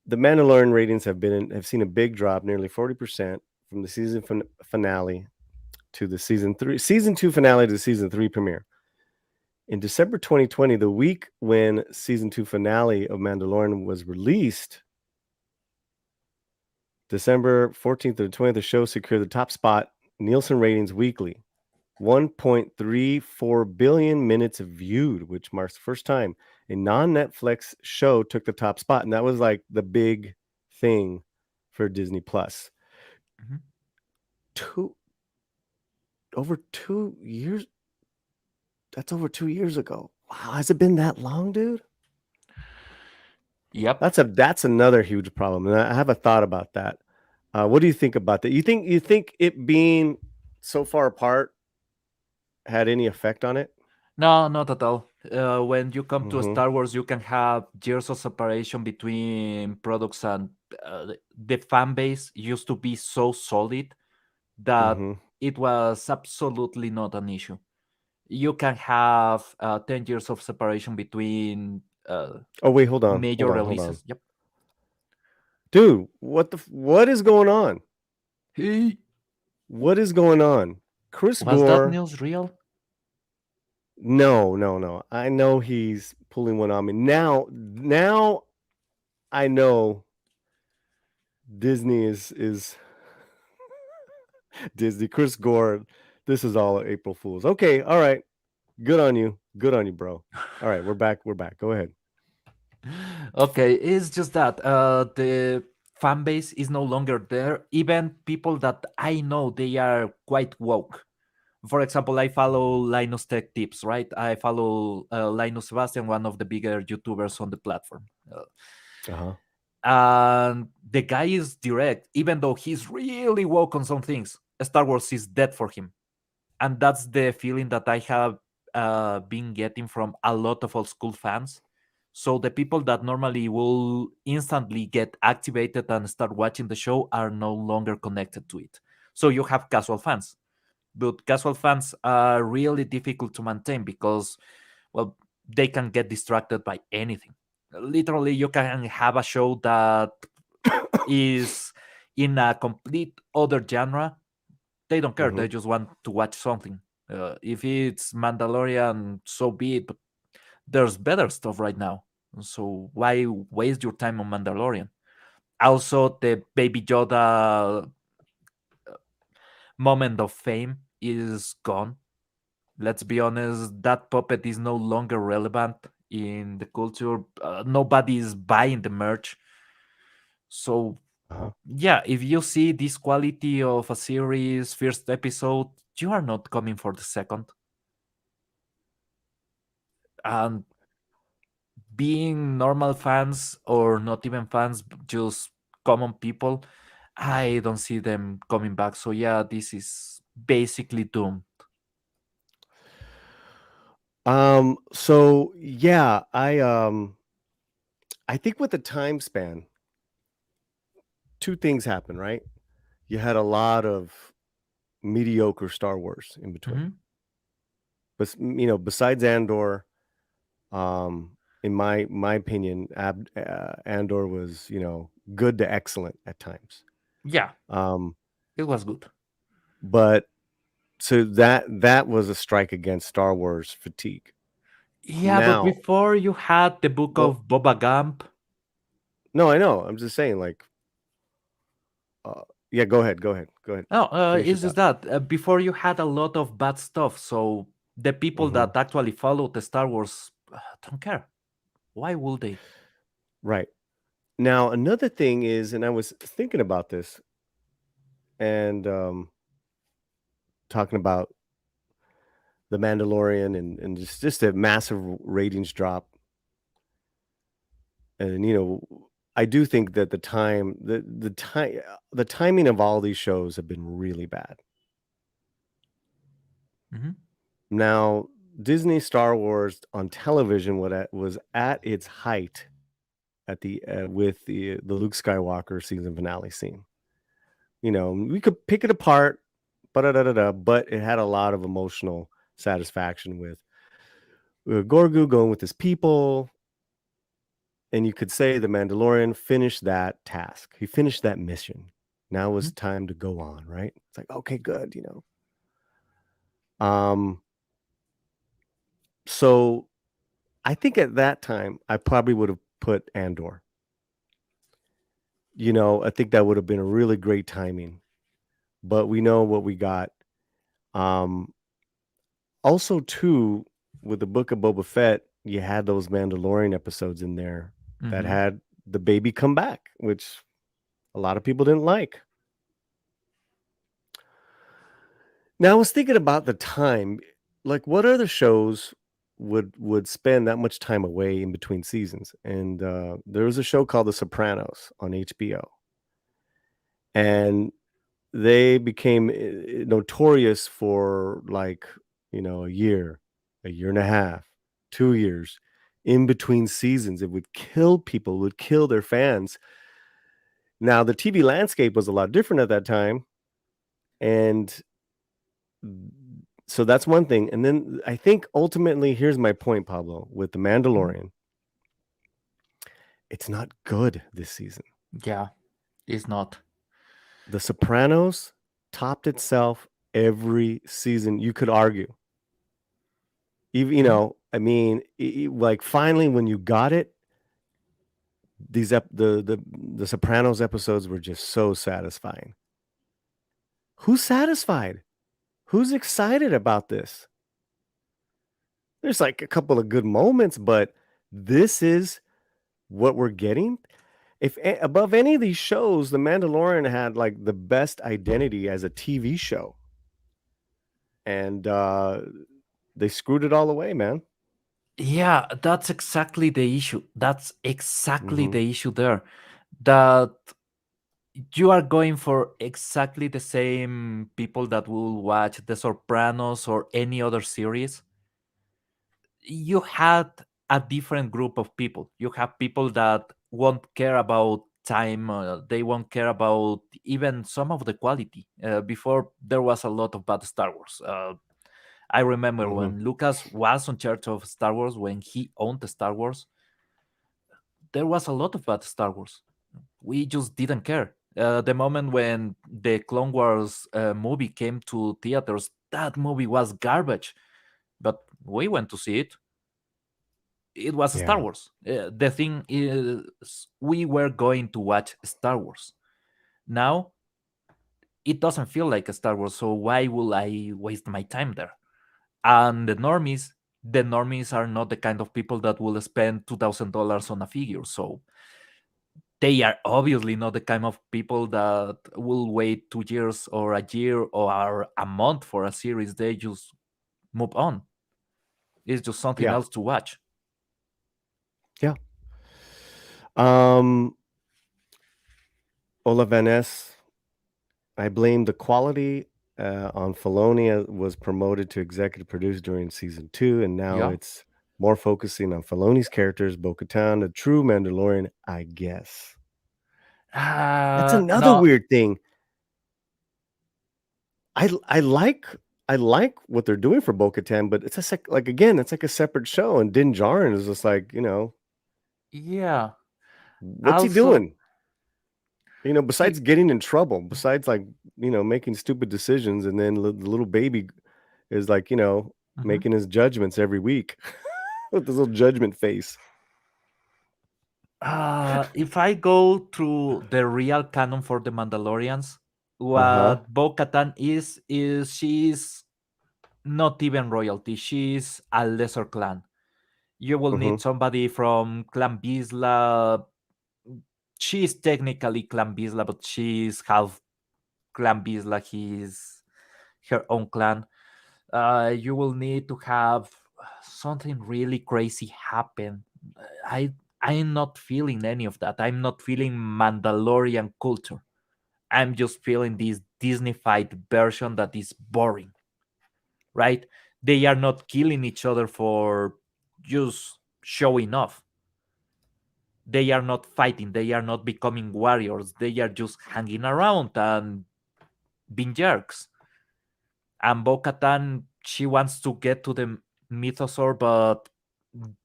[SPEAKER 1] The Mandalorian ratings have seen a big drop, nearly 40% from the finale to the season 2 finale to the season 3 premiere. In December 2020, the week when season 2 finale of Mandalorian was released, December 14th to the 20th, the show secured the top spot Nielsen ratings weekly. 1.34 billion minutes viewed, which marks the first time a non-Netflix show took the top spot. And that was like the big thing for Disney Plus.
[SPEAKER 2] Mhm.
[SPEAKER 1] Over 2 years. That's over 2 years ago. Wow, has it been that long, dude?
[SPEAKER 2] Yep.
[SPEAKER 1] That's another huge problem. And I have a thought about that. What do you think about that? You think it being so far apart had any effect on it?
[SPEAKER 2] No, not at all. When you come to
[SPEAKER 1] Mm-hmm.
[SPEAKER 2] Star Wars, you can have years of separation between products, and the fan base used to be so solid that
[SPEAKER 1] Mm-hmm.
[SPEAKER 2] it was absolutely not an issue. You can have 10 years of separation between
[SPEAKER 1] Oh wait, hold on,
[SPEAKER 2] major
[SPEAKER 1] hold on, hold on,
[SPEAKER 2] releases. Yep.
[SPEAKER 1] dude. What is going on?
[SPEAKER 2] Hey,
[SPEAKER 1] What is going on? Chris
[SPEAKER 2] was that
[SPEAKER 1] Gore?
[SPEAKER 2] news real?
[SPEAKER 1] No, no, no. I know he's pulling one on me now. I know Disney is Disney. Chris Gore. This is all April Fools. Okay, all right. Good on you. Good on you, bro. All right, we're back. We're back. Go ahead.
[SPEAKER 2] Okay, it's just that the fan base is no longer there. Even people that I know, they are quite woke. For example, I follow Linus Tech Tips, right? I follow Linus Sebastian, one of the bigger YouTubers on the platform.
[SPEAKER 1] Uh-huh.
[SPEAKER 2] And the guy is direct, even though he's really woke on some things. Star Wars is dead for him. And that's the feeling that I have been getting from a lot of old school fans. So the people that normally will instantly get activated and start watching the show are no longer connected to it. So you have casual fans, but casual fans are really difficult to maintain because, well, they can get distracted by anything. Literally, you can have a show that is in a complete other genre. They don't care.
[SPEAKER 1] Mm-hmm.
[SPEAKER 2] They just want to watch something. If it's Mandalorian, so be it. But there's better stuff right now. So why waste your time on Mandalorian? Also, the Baby Yoda moment of fame is gone. Let's be honest, that puppet is no longer relevant in the culture. Nobody is buying the merch. So
[SPEAKER 1] Uh-huh.
[SPEAKER 2] Yeah, if you see this quality of a series first episode, you are not coming for the second. And being normal fans or not even fans, just common people, I don't see them coming back. So yeah, this is basically doomed.
[SPEAKER 1] So yeah, I think with the time span, two things happen, right? You had a lot of mediocre Star Wars in between.
[SPEAKER 2] Mhm.
[SPEAKER 1] But besides Andor, um, in my opinion, Andor was good to excellent at times.
[SPEAKER 2] Yeah,
[SPEAKER 1] Um,
[SPEAKER 2] it was good.
[SPEAKER 1] but so that was a strike against Star Wars fatigue.
[SPEAKER 2] Yeah, but
[SPEAKER 1] Now,
[SPEAKER 2] before you had the book
[SPEAKER 1] well,
[SPEAKER 2] of Boba Gump.
[SPEAKER 1] no, I know. I'm just saying, like, yeah. Go ahead.
[SPEAKER 2] No,
[SPEAKER 1] Finish your
[SPEAKER 2] it's just
[SPEAKER 1] thought.
[SPEAKER 2] that before you had a lot of bad stuff. So the people
[SPEAKER 1] Hmm.
[SPEAKER 2] that actually follow the Star Wars don't care. Why would they?
[SPEAKER 1] Right. Now, another thing is, and I was thinking about this and talking about the Mandalorian and just a massive ratings drop. And I do think that the timing of all these shows have been really bad.
[SPEAKER 2] Mhm.
[SPEAKER 1] Now, Disney Star Wars on television was at its height at the with the Luke Skywalker season finale scene. We could pick it apart, but it had a lot of emotional satisfaction with Gorgu going with his people, and you could say the Mandalorian finished that task. He finished that mission. Now
[SPEAKER 2] Mhm.
[SPEAKER 1] it's time to go on, right? It's like, okay, good. Um, so I think at that time I probably would have put Andor. I think that would have been a really great timing. But we know what we got. Um, Also, too, with the Book of Boba Fett, you had those Mandalorian episodes in there that
[SPEAKER 2] Mhm.
[SPEAKER 1] had the baby come back, which a lot of people didn't like. Now, I was thinking about the time, like what other shows would spend that much time away in between seasons? And there was a show called The Sopranos on HBO, and they became notorious for like a year and a half, 2 years in between seasons. It would kill people, would kill their fans. Now the TV landscape was a lot different at that time, and so that's one thing. And then I think ultimately, here's my point, Pablo, with the
[SPEAKER 2] Mhm.
[SPEAKER 1] Mandalorian, it's not good this season.
[SPEAKER 2] Yeah, it's not.
[SPEAKER 1] The Sopranos topped itself every season, you could argue. Even,
[SPEAKER 2] Mhm.
[SPEAKER 1] I mean, like finally when you got it, the Sopranos episodes were just so satisfying. Who's satisfied? Who's excited about this? There's like a couple of good moments, but this is what we're getting. If above any of these shows, The Mandalorian had like the best identity as a TV show, and they screwed it all away, man.
[SPEAKER 2] Yeah, that's exactly the issue. That's exactly
[SPEAKER 1] Hmm.
[SPEAKER 2] the issue there. That you are going for exactly the same people that will watch The Sopranos or any other series. You had a different group of people. You have people that won't care about time, they won't care about even some of the quality. Before, there was a lot of bad Star Wars. I remember
[SPEAKER 1] Hmm.
[SPEAKER 2] when Lucas was in charge of Star Wars, when he owned the Star Wars, there was a lot of bad Star Wars. We just didn't care. The moment when the Clone Wars movie came to theaters, that movie was garbage, but we went to see it. It was Star
[SPEAKER 1] Yeah.
[SPEAKER 2] Wars. The thing is, we were going to watch Star Wars. Now, it doesn't feel like a Star Wars, so why will I waste my time there? And the normies are not the kind of people that will spend $2,000 on a figure. So They are obviously not the kind of people that will wait 2 years or a year or a month for a series. They just move on. It's just something
[SPEAKER 1] Yeah.
[SPEAKER 2] else to watch.
[SPEAKER 1] Yeah. Um, Ola Van Ness, I blame the quality on Filoni was promoted to executive producer during season 2, and now
[SPEAKER 2] Yeah.
[SPEAKER 1] it's more focusing on Filoni's characters, Bo-Katan, a true Mandalorian, I guess. That's another
[SPEAKER 2] No.
[SPEAKER 1] weird thing. I like I like what they're doing for Bo-Katan, but it's like again, it's like a separate show, and Din Djarin is just like,
[SPEAKER 2] Yeah.
[SPEAKER 1] what's he
[SPEAKER 2] Also,
[SPEAKER 1] doing? Besides
[SPEAKER 2] he.
[SPEAKER 1] getting in trouble, besides like, making stupid decisions, and then the little baby is like,
[SPEAKER 2] Mhm.
[SPEAKER 1] making his judgments every week with this little judgment face.
[SPEAKER 2] If I go through the real canon for the Mandalorians,
[SPEAKER 1] Uh-huh.
[SPEAKER 2] what Bo Katan is she's not even royalty. She's a lesser clan. You will
[SPEAKER 1] Mm-hmm.
[SPEAKER 2] need somebody from Clan Bisla. She's technically Clan Bisla, but she's half Clan Bisla. He's her own clan. You will need to have something really crazy happen. I I'm not feeling any of that. I'm not feeling Mandalorian culture. I'm just feeling this Disneyfied version that is boring, right? They are not killing each other for just showing off. They are not fighting. They are not becoming warriors. They are just hanging around and being jerks. And Bo-Katan, she wants to get to the mythosaur, but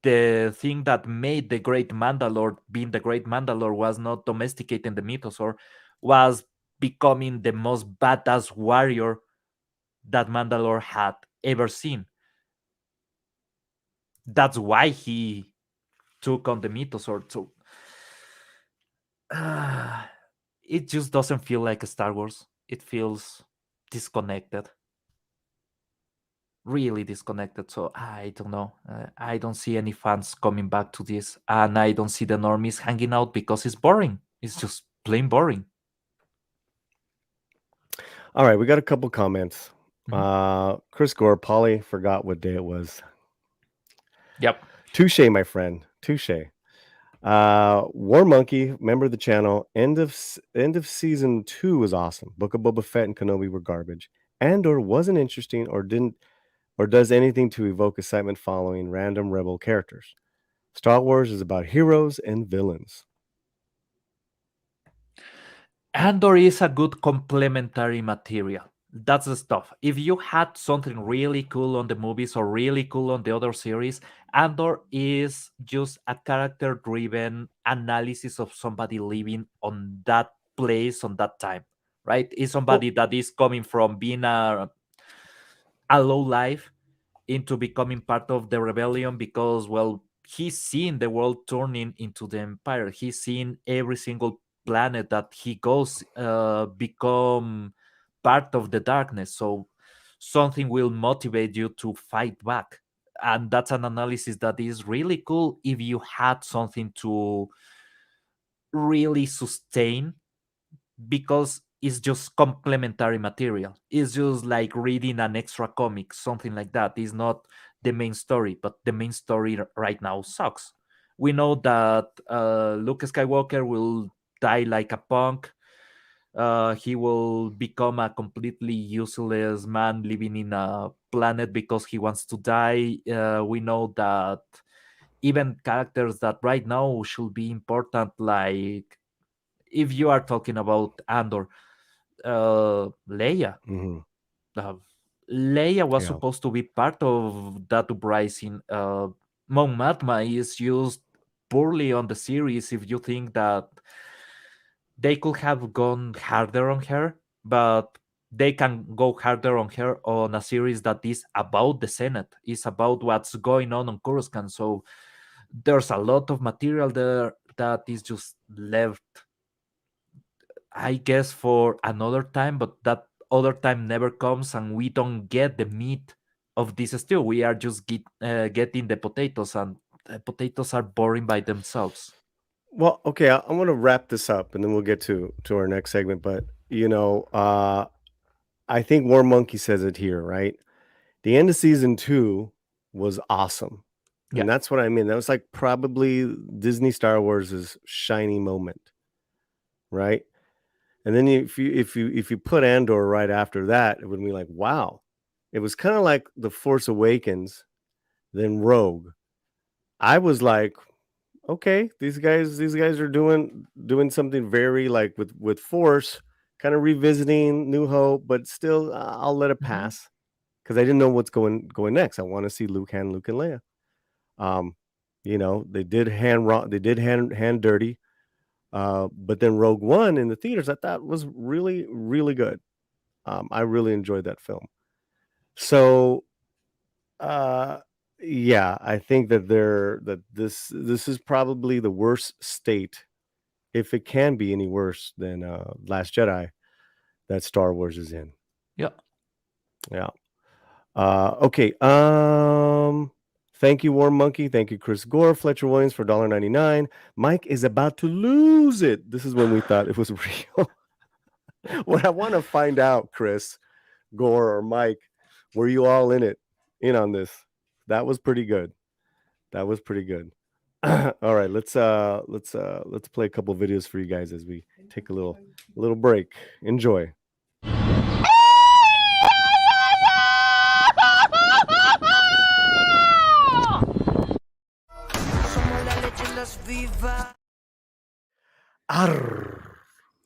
[SPEAKER 2] the thing that made the Great Mandalore being the Great Mandalore was not domesticating the mythosaur, was becoming the most badass warrior that Mandalore had ever seen. That's why he took on the mythosaur. So it just doesn't feel like a Star Wars. It feels disconnected, really disconnected. So I don't know. I don't see any fans coming back to this, and I don't see the normies hanging out because it's boring. It's just plain boring.
[SPEAKER 1] All right, we got a couple comments.
[SPEAKER 2] Mhm.
[SPEAKER 1] Chris Gore, Paulie forgot what day it was.
[SPEAKER 2] Yep.
[SPEAKER 1] Touche, my friend. Touche. War Monkey, member of the channel. End of season 2 was awesome. Book of Boba Fett and Kenobi were garbage. Andor wasn't interesting or didn't or does anything to evoke excitement following random rebel characters. Star Wars is about heroes and villains.
[SPEAKER 2] Andor is a good complementary material. That's the stuff. If you had something really cool on the movies or really cool on the other series, Andor is just a character driven analysis of somebody living on that place on that time, right? Is
[SPEAKER 1] Well,
[SPEAKER 2] somebody that is coming from being a low life into becoming part of the rebellion because, well, he's seen the world turning into the empire. He's seen every single planet that he goes become part of the darkness. So something will motivate you to fight back. And that's an analysis that is really cool if you had something to really sustain, because it's just complementary material. It's just like reading an extra comic, something like that. It's not the main story, but the main story right now sucks. We know that Luke Skywalker will die like a punk. He will become a completely useless man living in a planet because he wants to die. We know that even characters that right now should be important, like if you are talking about Andor, Leia.
[SPEAKER 1] mm-hmm.
[SPEAKER 2] Uh, Leia was
[SPEAKER 1] Yeah.
[SPEAKER 2] supposed to be part of that uprising. Mon Mothma is used poorly on the series. If you think that they could have gone harder on her, but they can go harder on her on a series that is about the Senate, is about what's going on Coruscant. So there's a lot of material there that is just left, I guess, for another time, but that other time never comes, and we don't get the meat of this stew. We are just getting the potatoes, and the potatoes are boring by themselves.
[SPEAKER 1] Well, okay, I want to wrap this up, and then we'll get to our next segment. But I think War Monkey says it here, right? The end of season 2 was awesome,
[SPEAKER 2] Yeah.
[SPEAKER 1] and that's what I mean. That was like probably Disney Star Wars' shining moment, right? And then if you put Andor right after that, it would be like, wow. It was kind of like The Force Awakens, then Rogue. I was like, okay, these guys are doing something very like with Force, kind of revisiting New Hope, but still I'll let it pass because I didn't know what's going next. I want to see Luke and Leia. They did hand dirty. But then Rogue One in the theaters, I thought was really, really good. I really enjoyed that film. So, yeah, I think that this is probably the worst state, if it can be any worse than Last Jedi, that Star Wars is in.
[SPEAKER 2] Yeah.
[SPEAKER 1] Yeah. Okay. Thank you, Warm Monkey. Thank you, Chris Gore, Fletcher Williams for $1.99. Mike is about to lose it. This is when we thought it was real. What I want to find out, Chris Gore or Mike, were you all in on this? That was pretty good. All right, let's play a couple videos for you guys as we take a little break. Enjoy. Arr.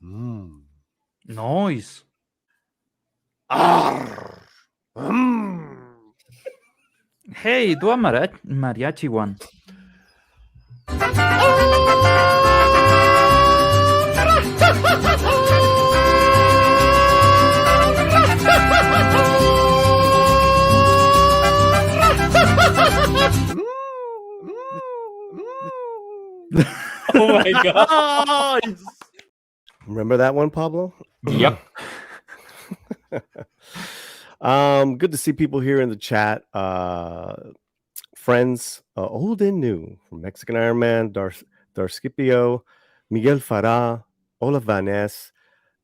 [SPEAKER 1] Mm.
[SPEAKER 2] Noise.
[SPEAKER 1] Arr. Mm.
[SPEAKER 2] Hey, do a mariachi one. Oh my god.
[SPEAKER 1] Remember that one, Pablo?
[SPEAKER 2] Yep.
[SPEAKER 1] Good to see people here in the chat. Friends, old and new, from Mexican Iron Man, Darskipio, Miguel Farah, Olaf Van Ness,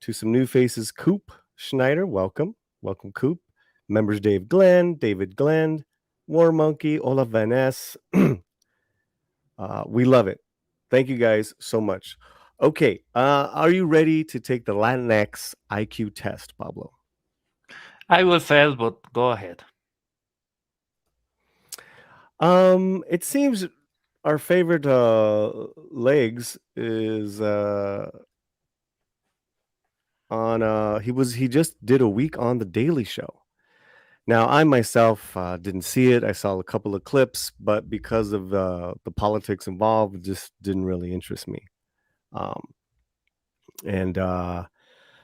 [SPEAKER 1] to some new faces, Coop Schneider, welcome, Coop. Members David Glenn, War Monkey, Olaf Van Ness. We love it. Thank you guys so much. Okay, are you ready to take the LATINX IQ test, Pablo?
[SPEAKER 2] I will fail, but go ahead.
[SPEAKER 1] It seems our favorite legs is on he just did a week on the Daily Show. Now, I myself didn't see it. I saw a couple of clips, but because of the politics involved, it just didn't really interest me. And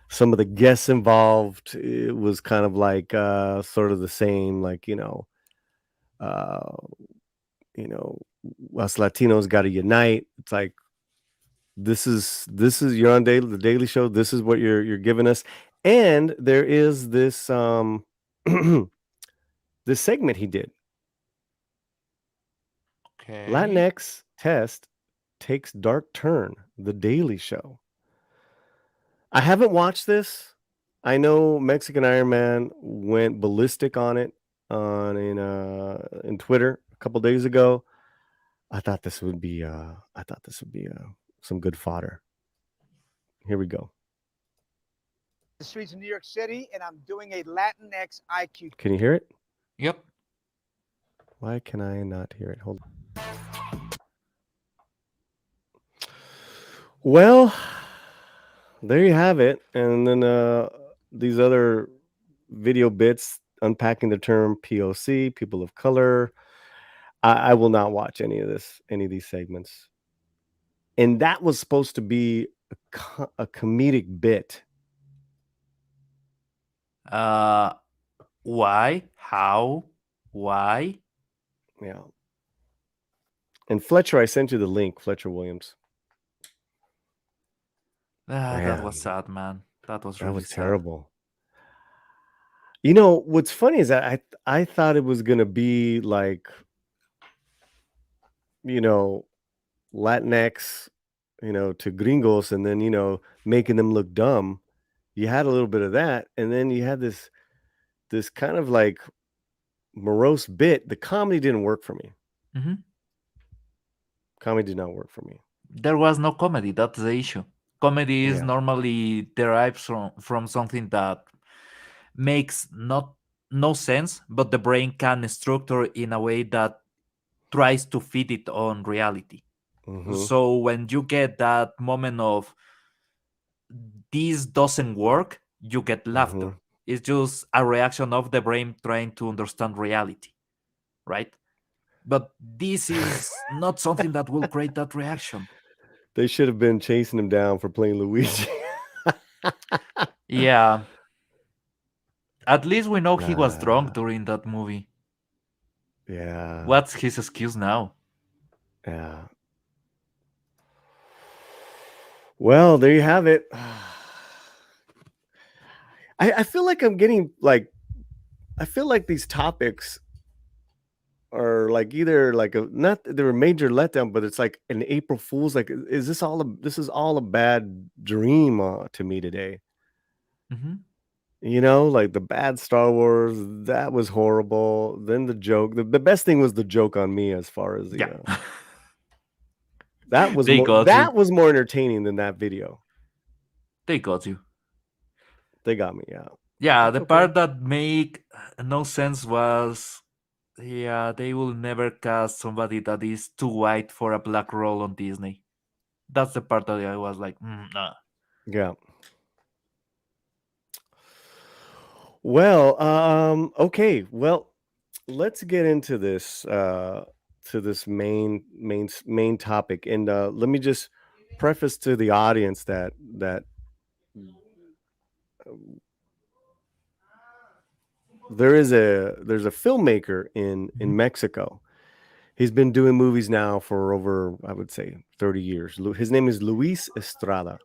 [SPEAKER 1] some of the guests involved, it was kind of like sort of the same, like us Latinos got to unite. It's like this is you're on the Daily Show. This is what you're giving us, and there is this this segment he did.
[SPEAKER 2] Okay.
[SPEAKER 1] Latinx test takes dark turn. The Daily Show. I haven't watched this. I know Mexican Iron Man went ballistic on it in Twitter a couple days ago. I thought this would be some good fodder. Here we go.
[SPEAKER 4] The streets of New York City, and I'm doing a Latinx IQ.
[SPEAKER 1] Can you hear it?
[SPEAKER 2] Yep.
[SPEAKER 1] Why can I not hear it? Hold on. Well, there you have it. And then these other video bits unpacking the term POC, people of color. I will not watch any of these segments. And that was supposed to be a comedic bit.
[SPEAKER 2] Why? How? Why?
[SPEAKER 1] Yeah. And Fletcher, I sent you the link, Fletcher Williams.
[SPEAKER 2] That was sad, man. That was really sad.
[SPEAKER 1] Terrible. You know, what's funny is that I thought it was gonna be like, Latinx to gringos, and then making them look dumb. You had a little bit of that, and then you had this kind of like morose bit. The comedy didn't work for me.
[SPEAKER 2] Mhm.
[SPEAKER 1] Comedy did not work for me.
[SPEAKER 2] There was no comedy. That's the issue. Comedy is
[SPEAKER 1] Yeah.
[SPEAKER 2] normally derives from something that makes not no sense, but the brain can structure in a way that tries to fit it on reality.
[SPEAKER 1] Mm-hmm.
[SPEAKER 2] So when you get that moment of this doesn't work, you get laughter.
[SPEAKER 1] Mm-hmm.
[SPEAKER 2] It's just a reaction of the brain trying to understand reality, right? But this is not something that will create that reaction.
[SPEAKER 1] They should have been chasing him down for playing Luigi.
[SPEAKER 2] Yeah. At least we know he was drunk
[SPEAKER 1] Ah,
[SPEAKER 2] during that movie.
[SPEAKER 1] yeah.
[SPEAKER 2] What's his excuse now?
[SPEAKER 1] Yeah. Well, there you have it. I feel like I'm getting I feel like these topics are like either like not they're a major letdown, but it's like an April Fool's. Like, is this is all a bad dream to me today?
[SPEAKER 2] Hmm.
[SPEAKER 1] Like the bad Star Wars, that was horrible. Then the joke, the best thing was the joke on me, as far as
[SPEAKER 2] Yeah. They got you.
[SPEAKER 1] that was more entertaining than that video.
[SPEAKER 2] They got you.
[SPEAKER 1] They got me, yeah.
[SPEAKER 2] Yeah,
[SPEAKER 1] That's
[SPEAKER 2] the
[SPEAKER 1] okay.
[SPEAKER 2] part that make no sense was, yeah, they will never cast somebody that is too white for a black role on Disney. That's the part that I was like, nah.
[SPEAKER 1] Yeah. Well, okay. Well, let's get into this to this main topic, and let me just preface to the audience that there's a filmmaker in
[SPEAKER 2] Mhm.
[SPEAKER 1] Mexico. He's been doing movies now for over, I would say, 30 years. His name is Luis Estrada,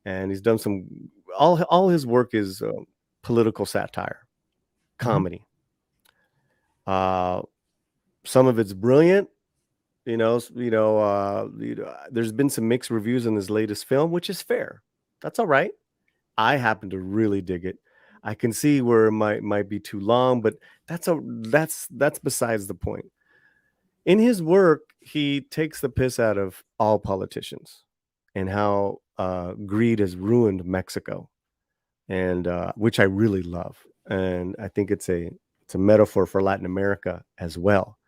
[SPEAKER 1] and he's done some all his work is political satire,
[SPEAKER 2] Mhm.
[SPEAKER 1] comedy. Uh, some of it's brilliant. There's been some mixed reviews on his latest film, which is fair. That's all right. I happen to really dig it. I can see where it might be too long, but that's besides the point. In his work, he takes the piss out of all politicians and how greed has ruined Mexico, and which I really love. And I think it's a metaphor for Latin America as well,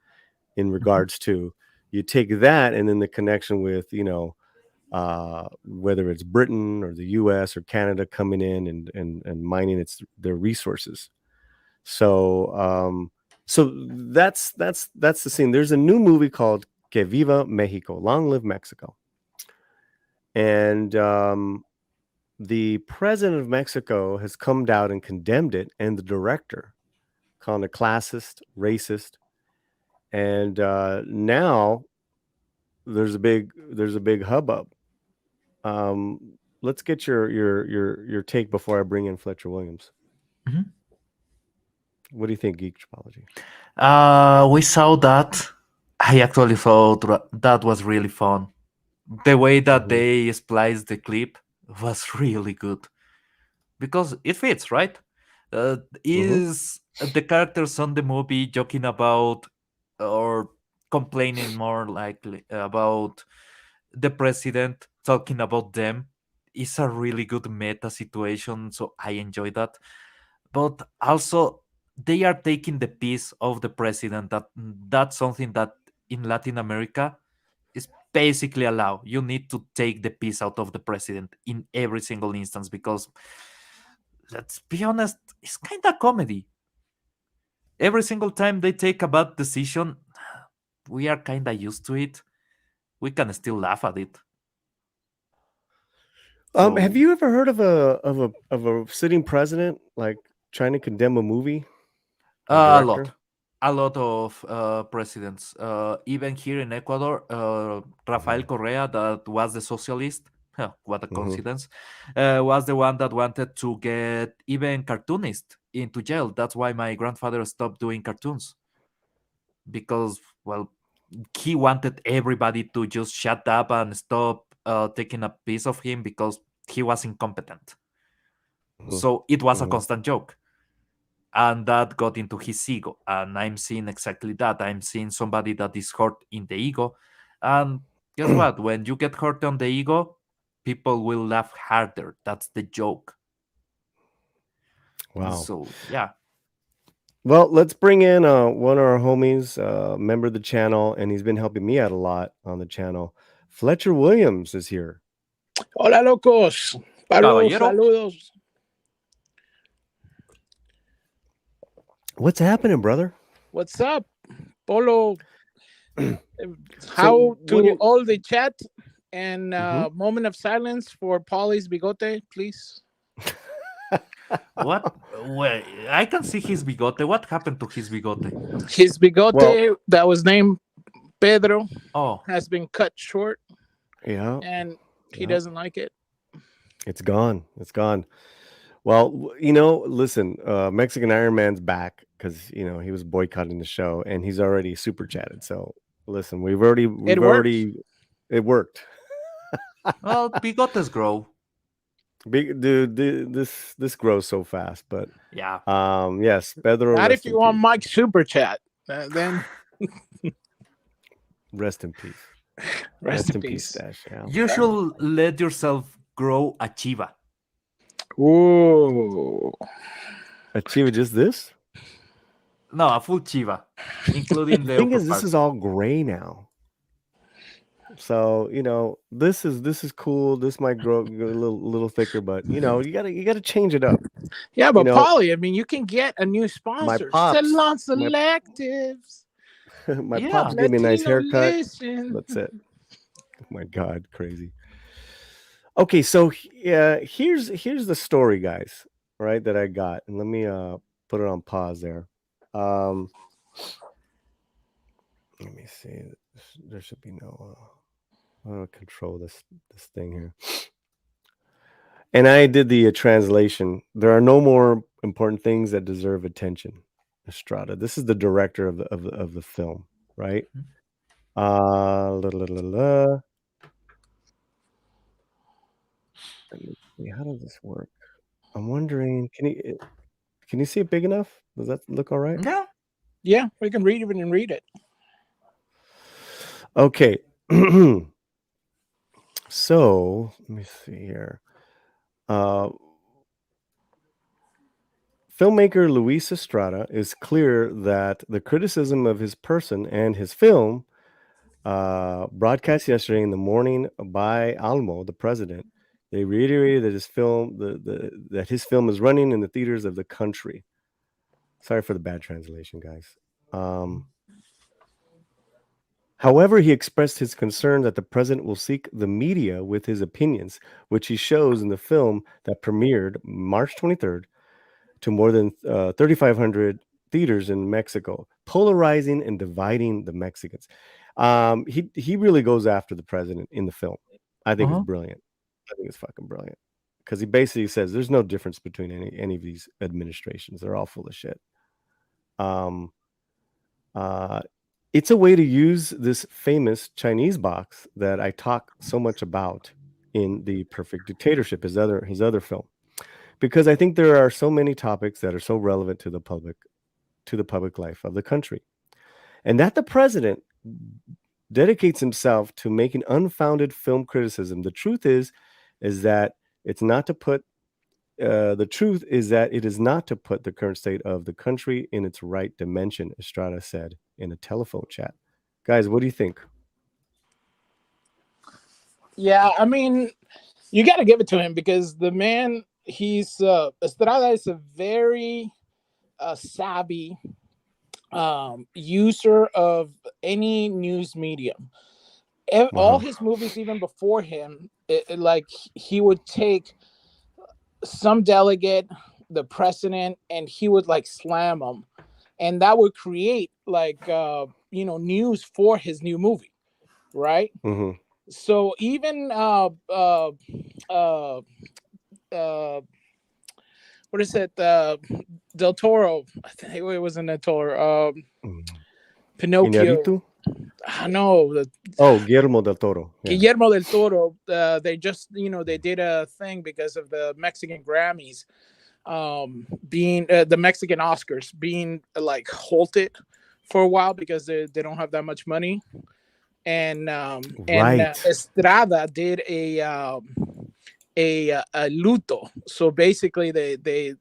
[SPEAKER 1] in
[SPEAKER 2] Mhm.
[SPEAKER 1] regards to you take that and then the connection with whether it's Britain or the U.S. or Canada coming in and mining their resources. So that's the scene. There's a new movie called Que Viva Mexico, Long Live Mexico, and the president of Mexico has come out and condemned it, and the director, calling it classist, racist, and now there's a big hubbub. Let's get your take before I bring in Fletcher Williams.
[SPEAKER 2] Mhm.
[SPEAKER 1] What do you think, Geek Topology?
[SPEAKER 2] We saw that. I actually thought that was really fun. The way that
[SPEAKER 1] Mhm.
[SPEAKER 2] they spliced the clip was really good because it fits, right?
[SPEAKER 1] Mhm.
[SPEAKER 2] Is the characters on the movie joking about or complaining more likely about the president talking about them? Is a really good meta situation, so I enjoy that. But also, they are taking the piece of the president. That's something that in Latin America is basically allowed. You need to take the piece out of the president in every single instance because, let's be honest, it's kind of comedy. Every single time they take a bad decision, we are kind of used to it. We can still laugh at it.
[SPEAKER 1] Have
[SPEAKER 2] So
[SPEAKER 1] you ever heard of a sitting president like trying to condemn a movie or
[SPEAKER 2] a
[SPEAKER 1] director?
[SPEAKER 2] lot. A lot of presidents. Even here in Ecuador, Rafael
[SPEAKER 1] Mhm.
[SPEAKER 2] Correa, that was the socialist, what a
[SPEAKER 1] Mhm.
[SPEAKER 2] coincidence, was the one that wanted to get even cartoonists into jail. That's why my grandfather stopped doing cartoons because, well, he wanted everybody to just shut up and stop taking a piece of him because he was incompetent.
[SPEAKER 1] Mhm.
[SPEAKER 2] So it was a
[SPEAKER 1] Mhm.
[SPEAKER 2] constant joke. And that got into his ego. And I'm seeing exactly that. I'm seeing somebody that is hurt in the ego. And guess what? When you get hurt on the ego, people will laugh harder. That's the joke.
[SPEAKER 1] Wow.
[SPEAKER 2] So, yeah.
[SPEAKER 1] Well, let's bring in one of our homies, member of the channel, and he's been helping me out a lot on the channel. Fletcher Williams is here.
[SPEAKER 5] Hola, locos. Saludos,
[SPEAKER 2] Caballero.
[SPEAKER 5] saludos.
[SPEAKER 1] What's happening, brother?
[SPEAKER 5] What's up, Polo? How
[SPEAKER 1] So, what
[SPEAKER 5] to
[SPEAKER 1] do you-
[SPEAKER 5] all the chat and
[SPEAKER 1] Mhm.
[SPEAKER 5] moment of silence for Paulie's bigote, please.
[SPEAKER 2] What? Well, I can see his bigote. What happened to his bigote?
[SPEAKER 5] His bigote
[SPEAKER 1] Well-
[SPEAKER 5] that was named Pedro
[SPEAKER 2] Oh,
[SPEAKER 5] has been cut short
[SPEAKER 1] Yeah,
[SPEAKER 5] and he
[SPEAKER 1] Yeah.
[SPEAKER 5] doesn't like it.
[SPEAKER 1] it's gone. It's gone. Well, you know, listen, Mexican Iron Man's back because he was boycotting the show, and he's already super chatted. So, listen, we've already it worked.
[SPEAKER 2] well, bigotes grow.
[SPEAKER 1] Big dude, this grows so fast, but
[SPEAKER 2] Yeah.
[SPEAKER 1] yes, Pedro.
[SPEAKER 5] Not
[SPEAKER 1] rest
[SPEAKER 5] if
[SPEAKER 1] in
[SPEAKER 5] you want
[SPEAKER 1] peace.
[SPEAKER 5] Mike's super chat. Then
[SPEAKER 1] Rest in peace.
[SPEAKER 5] rest in peace.
[SPEAKER 1] Stash. Yeah.
[SPEAKER 2] You should let yourself grow a chiva.
[SPEAKER 5] Ooh.
[SPEAKER 1] Achieve just this?
[SPEAKER 2] No, a full chiva, including
[SPEAKER 1] The
[SPEAKER 2] the
[SPEAKER 1] thing
[SPEAKER 2] upper
[SPEAKER 1] is, this
[SPEAKER 2] part.
[SPEAKER 1] is all gray now. So this is cool. This might grow a little thicker, but you gotta change it up.
[SPEAKER 5] Yeah, but
[SPEAKER 1] You know,
[SPEAKER 5] Paulie, I mean, you can get a new sponsor.
[SPEAKER 1] pops-
[SPEAKER 5] Salon
[SPEAKER 1] my-
[SPEAKER 5] Selectives.
[SPEAKER 1] My
[SPEAKER 2] Yeah.
[SPEAKER 1] pops gave me a nice
[SPEAKER 5] Latino
[SPEAKER 1] haircut.
[SPEAKER 5] Listen.
[SPEAKER 1] That's it. Oh my God, crazy. Okay, so here's the story, guys. Right, that I got, and let me put it on pause there. Let me see. There should be no. How do I control this thing here? And I did the translation. There are no more important things that deserve attention. Estrada. This is the director of the film, right? Let me see. How does this work? I'm wondering. Can you see it big enough? Does that look all right?
[SPEAKER 2] Yeah.
[SPEAKER 5] Yeah, we can read it.
[SPEAKER 1] Okay. So let me see here. Filmmaker Luis Estrada is clear that the criticism of his person and his film, broadcast yesterday in the morning by Almo, the president, they reiterated that his film, that his film is running in the theaters of the country. Sorry for the bad translation, guys. However, he expressed his concern that the president will seek the media with his opinions, which he shows in the film that premiered March 23rd to more than 3,500 theaters in Mexico, polarizing and dividing the Mexicans. He really goes after the president in the film. I think it's brilliant. I think it's fucking brilliant because he basically says there's no difference between any of these administrations. They're all full of shit. It's a way to use this famous Chinese box that I talk so much about in The Perfect Dictatorship, his other film, because I think there are so many topics that are so relevant to the public life of the country, and that the president dedicates himself to making unfounded film criticism. The truth is that it's not to put it is not to put the current state of the country in its right dimension, Estrada said in a telephone chat. Guys, what do you think?
[SPEAKER 5] Yeah, I mean, you got to give it to him because the man, Estrada is a very savvy user of any news medium. All his movies, even before him, like he would take some delegate, the president, and he would like slam them, and that would create like news for his new movie, right?
[SPEAKER 1] Mm-hmm.
[SPEAKER 5] So even what is it? Del Toro. I think it wasn't Del Toro. Pinocchio.
[SPEAKER 1] Iñárritu?
[SPEAKER 5] no,
[SPEAKER 1] Oh, Guillermo del Toro. Yeah.
[SPEAKER 5] Guillermo del Toro. They just, they did a thing because of the Mexican Grammys, being the Mexican Oscars being like halted for a while because they don't have that much money. And
[SPEAKER 1] Right.
[SPEAKER 5] Estrada did a luto. So basically, they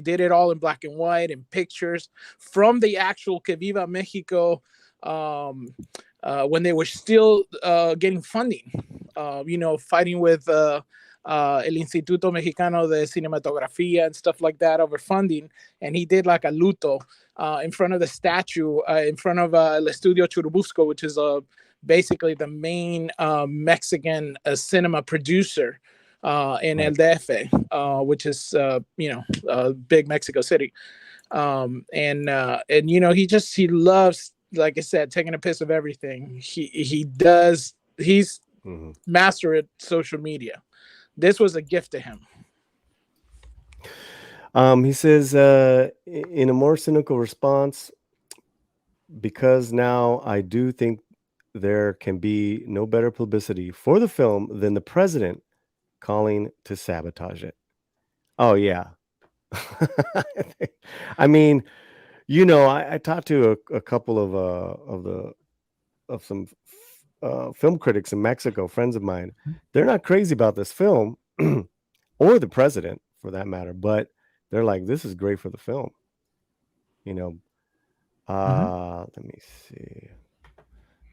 [SPEAKER 5] did it all in black and white and pictures from the actual Que Viva Mexico, when they were still getting funding. Fighting with El Instituto Mexicano de Cinematografía and stuff like that over funding, and he did like a luto in front of the statue, in front of El Estudio Churubusco, which is basically the main Mexican cinema producer in El DF, which is big Mexico City, and he loves, like I said, taking a piss of everything. He's mastered social media. This was a gift to him.
[SPEAKER 1] He says, in a more cynical response, because now I do think there can be no better publicity for the film than the president calling to sabotage it. Oh, yeah. I mean, I talked to a couple of some film critics in Mexico, friends of mine. They're not crazy about this film or the president for that matter, but they're like, this is great for the film. Let me see.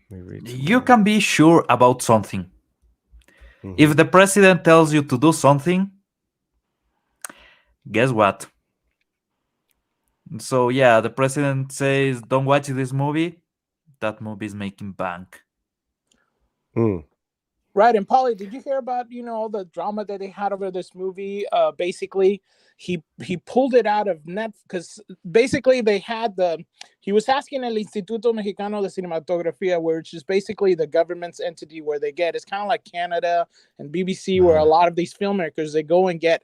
[SPEAKER 1] Let me read
[SPEAKER 2] You
[SPEAKER 1] more.
[SPEAKER 2] can be sure about something. If the president tells you to do something, guess what? So yeah, the president says, don't watch this movie. That movie is making bank.
[SPEAKER 5] Right. And Paulie, did you hear about, all the drama that they had over this movie? Basically, he pulled it out of net because basically he was asking El Instituto Mexicano de Cinematografía, which is basically the government's entity where they get, it's kind of like Canada and BBC, where a lot of these filmmakers, they go and get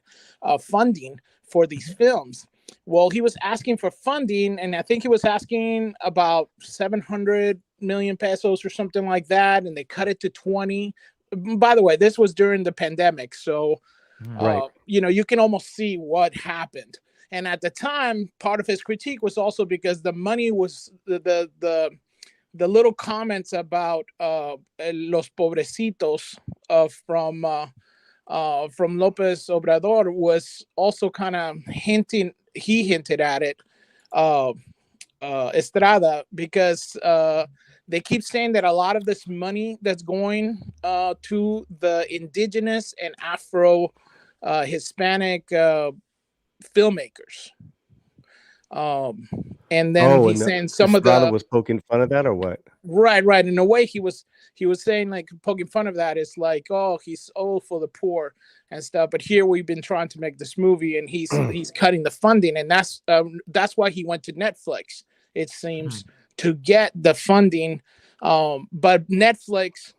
[SPEAKER 5] funding for these films. Well, he was asking for funding, and I think he was asking about 700 million pesos or something like that, and they cut it to 20. By the way, this was during the pandemic, so you can almost see what happened. And at the time, part of his critique was also because the money was the little comments about los pobrecitos from Lopez Obrador was also kind of hinting. He hinted at it, Estrada, because they keep saying that a lot of this money that's going to the indigenous and Afro Hispanic filmmakers. And then he's saying some of the
[SPEAKER 1] was poking fun of that or what?
[SPEAKER 5] Right. In a way, he was saying, like, poking fun of that. It's like, oh, he's all for the poor and stuff. But here we've been trying to make this movie, and he's cutting the funding, and that's why he went to Netflix, it seems, to get the funding. But Netflix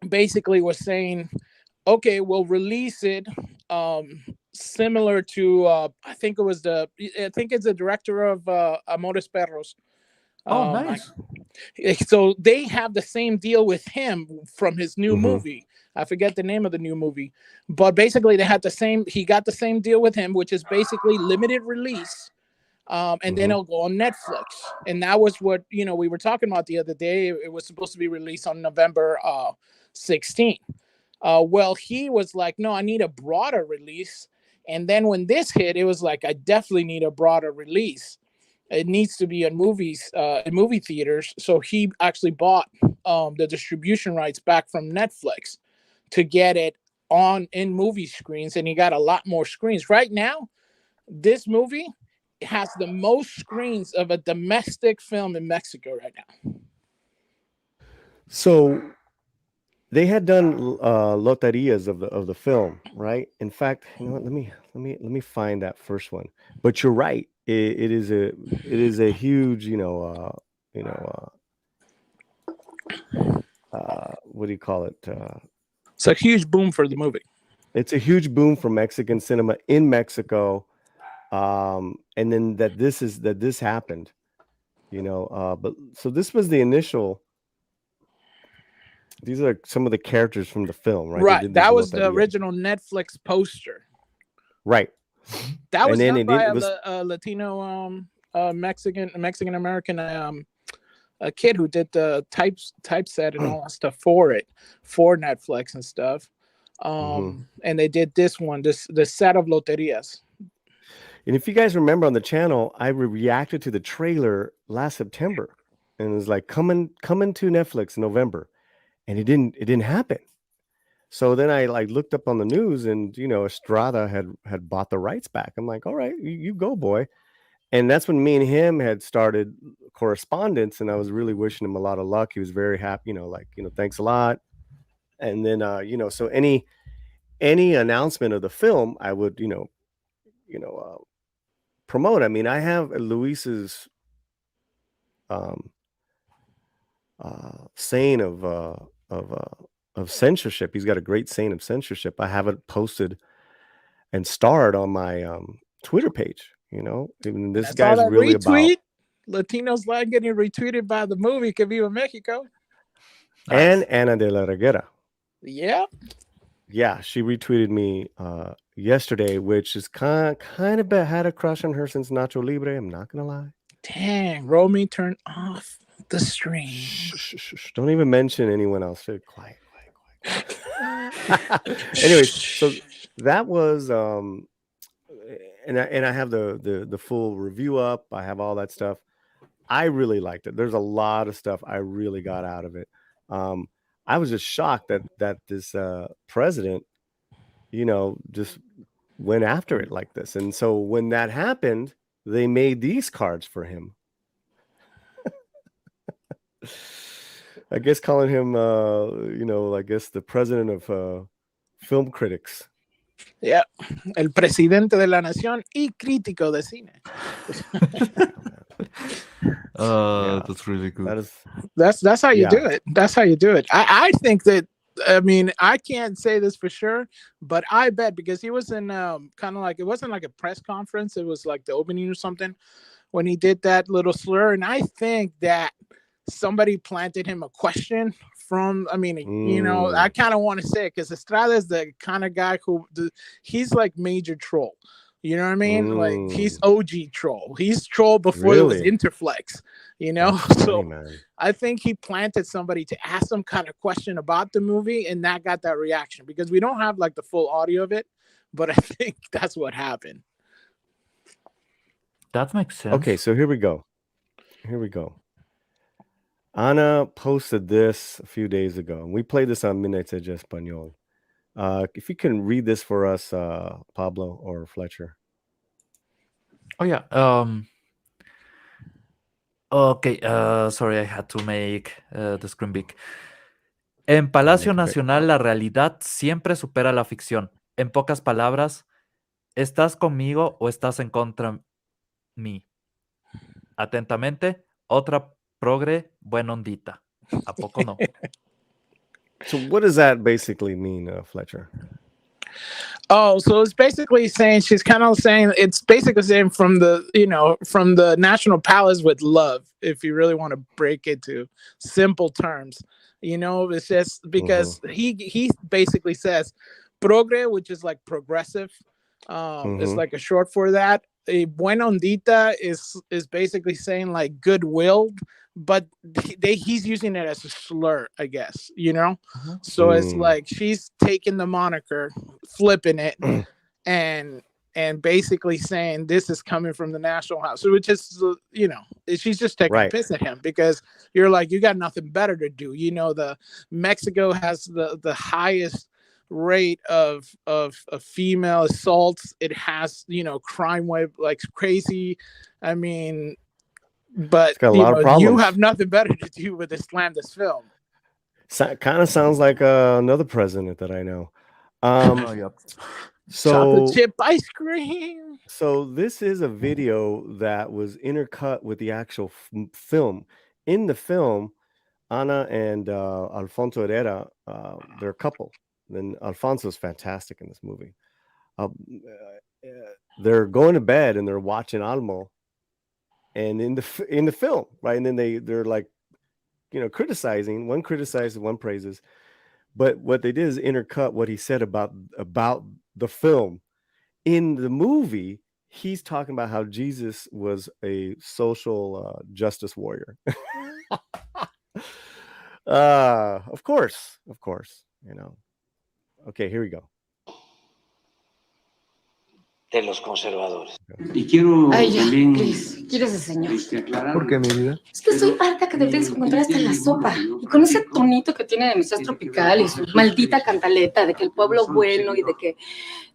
[SPEAKER 5] basically was saying, okay, we'll release it. Similar to I think it's the director of Amores Perros.
[SPEAKER 2] Oh, nice.
[SPEAKER 5] So they have the same deal with him from his new movie. I forget the name of the new movie, but basically he got the same deal with him, which is basically limited release. And then it'll go on Netflix. And that was what, we were talking about the other day. It was supposed to be released on November 16th. Well, he was like, no, I need a broader release. And then when this hit, it was like, I definitely need a broader release. It needs to be in movies, in movie theaters. So he actually bought the distribution rights back from Netflix to get it in movie screens. And he got a lot more screens. Right now, this movie has the most screens of a domestic film in Mexico right now.
[SPEAKER 1] So they had done loterias of the film, right? In fact, you know what? Let me find that first one. But you're right. It is a huge, what do you call it?
[SPEAKER 5] It's a huge boom for the movie.
[SPEAKER 1] It's a huge boom for Mexican cinema in Mexico. And then that this happened. But so this was the initial. These are some of the characters from the film, right? They
[SPEAKER 5] Right.
[SPEAKER 1] did
[SPEAKER 5] That
[SPEAKER 1] these
[SPEAKER 5] was the
[SPEAKER 1] notarías.
[SPEAKER 5] original Netflix poster.
[SPEAKER 1] Right.
[SPEAKER 5] That
[SPEAKER 1] And
[SPEAKER 5] was
[SPEAKER 1] then
[SPEAKER 5] done
[SPEAKER 1] it
[SPEAKER 5] by
[SPEAKER 1] was
[SPEAKER 5] a Latino Mexican American a kid who did the typeset and all that stuff for Netflix and stuff. And they did this one, the set of loterias.
[SPEAKER 1] And if you guys remember on the channel, I reacted to the trailer last September, and it was like coming to Netflix in November, and it didn't happen. So then I like looked up on the news, and Estrada had bought the rights back. I'm like, all right, you go, boy. And that's when me and him had started correspondence, and I was really wishing him a lot of luck. He was very happy, thanks a lot. And then so any announcement of the film, I would promote. I mean, I have Luis's saying of censorship. He's got a great saying of censorship. I have it posted and starred on my Twitter page. Even this guy's really
[SPEAKER 5] retweet. Latinos like getting retweeted by the movie Que Viva Mexico.
[SPEAKER 1] Nice. And Ana de la Reguera.
[SPEAKER 5] Yeah.
[SPEAKER 1] Yeah, she retweeted me yesterday, which is kind of had a crush on her since Nacho Libre. I'm not gonna lie.
[SPEAKER 5] Dang, Romy, turn off the stream.
[SPEAKER 1] Shh. Don't even mention anyone else. Quiet. Anyways, so that was and I have the full review up. I have all that stuff. I really liked it. There's a lot of stuff I really got out of it. I was just shocked that this president, just went after it like this. And so when that happened, they made these cards for him. I guess calling him, I guess the president of film critics.
[SPEAKER 5] Yeah, el presidente de la nación y crítico de cine.
[SPEAKER 2] That's really good.
[SPEAKER 5] That's how you do it. That's how you do it. I think that, I mean, I can't say this for sure, but I bet, because he was in kind of like, it wasn't like a press conference, it was like the opening or something when he did that little slur, and I think that somebody planted him a question from, I mean, I kind of want to say it because Estrada is the kind of guy who he's like major troll. You know what I mean? Like, he's OG troll. He's troll before there was Interflex, So funny, I think he planted somebody to ask some kind of question about the movie, and that got that reaction, because we don't have like the full audio of it, but I think that's what happened.
[SPEAKER 2] That makes sense.
[SPEAKER 1] Okay, so here we go. Ana posted this a few days ago, and we played this on Midnight Edge Espanol. If you can read this for us, Pablo or Fletcher.
[SPEAKER 2] Oh yeah. Okay. Sorry, I had to make the screen big. En Palacio Nacional la realidad siempre supera la ficción. En pocas palabras, ¿estás conmigo o estás en contra mí? Atentamente, otra progre buena ondita. ¿A poco no?
[SPEAKER 1] So what does that basically mean, Fletcher?
[SPEAKER 5] Oh, so it's basically saying, she's kind of saying, it's basically saying from the National Palace with love, if you really want to break it to simple terms. It's just because he basically says progre, which is like progressive. It's like a short for that. A buena ondita is basically saying like goodwill, but he's using it as a slur, I guess, So it's like she's taking the moniker, flipping it, and basically saying this is coming from the National House, which is, she's just taking a piss at him, because you're like, you got nothing better to do. The Mexico has the highest rate of female assaults. It has, crime wave like crazy. I mean, but
[SPEAKER 1] got a lot of problems.
[SPEAKER 5] You have nothing better to do but to slam this film.
[SPEAKER 1] Kind of sounds like another president that I know. So
[SPEAKER 5] chocolate chip ice cream.
[SPEAKER 1] So this is a video that was intercut with the actual film. In the film, Ana and Alfonso Herrera, they're a couple. Then Alfonso's fantastic in this movie. They're going to bed and they're watching Almo, and in the film, right? And then they're like, criticizing. One criticizes, one praises. But what they did is intercut what he said about the film. In the movie, he's talking about how Jesus was a social justice warrior. Of course. Okay, here we go.
[SPEAKER 6] De los conservadores.
[SPEAKER 7] Y quiero
[SPEAKER 8] Ay, ya,
[SPEAKER 7] también
[SPEAKER 8] please, quítese, señor.
[SPEAKER 7] aclarar.
[SPEAKER 9] ¿Por qué, mi vida?
[SPEAKER 8] Es que estoy harta que te tienes que encontrar hasta en la sopa. Y con ese tonito que tiene de Mesías Tropical y su maldita cantaleta de que el pueblo bueno y de que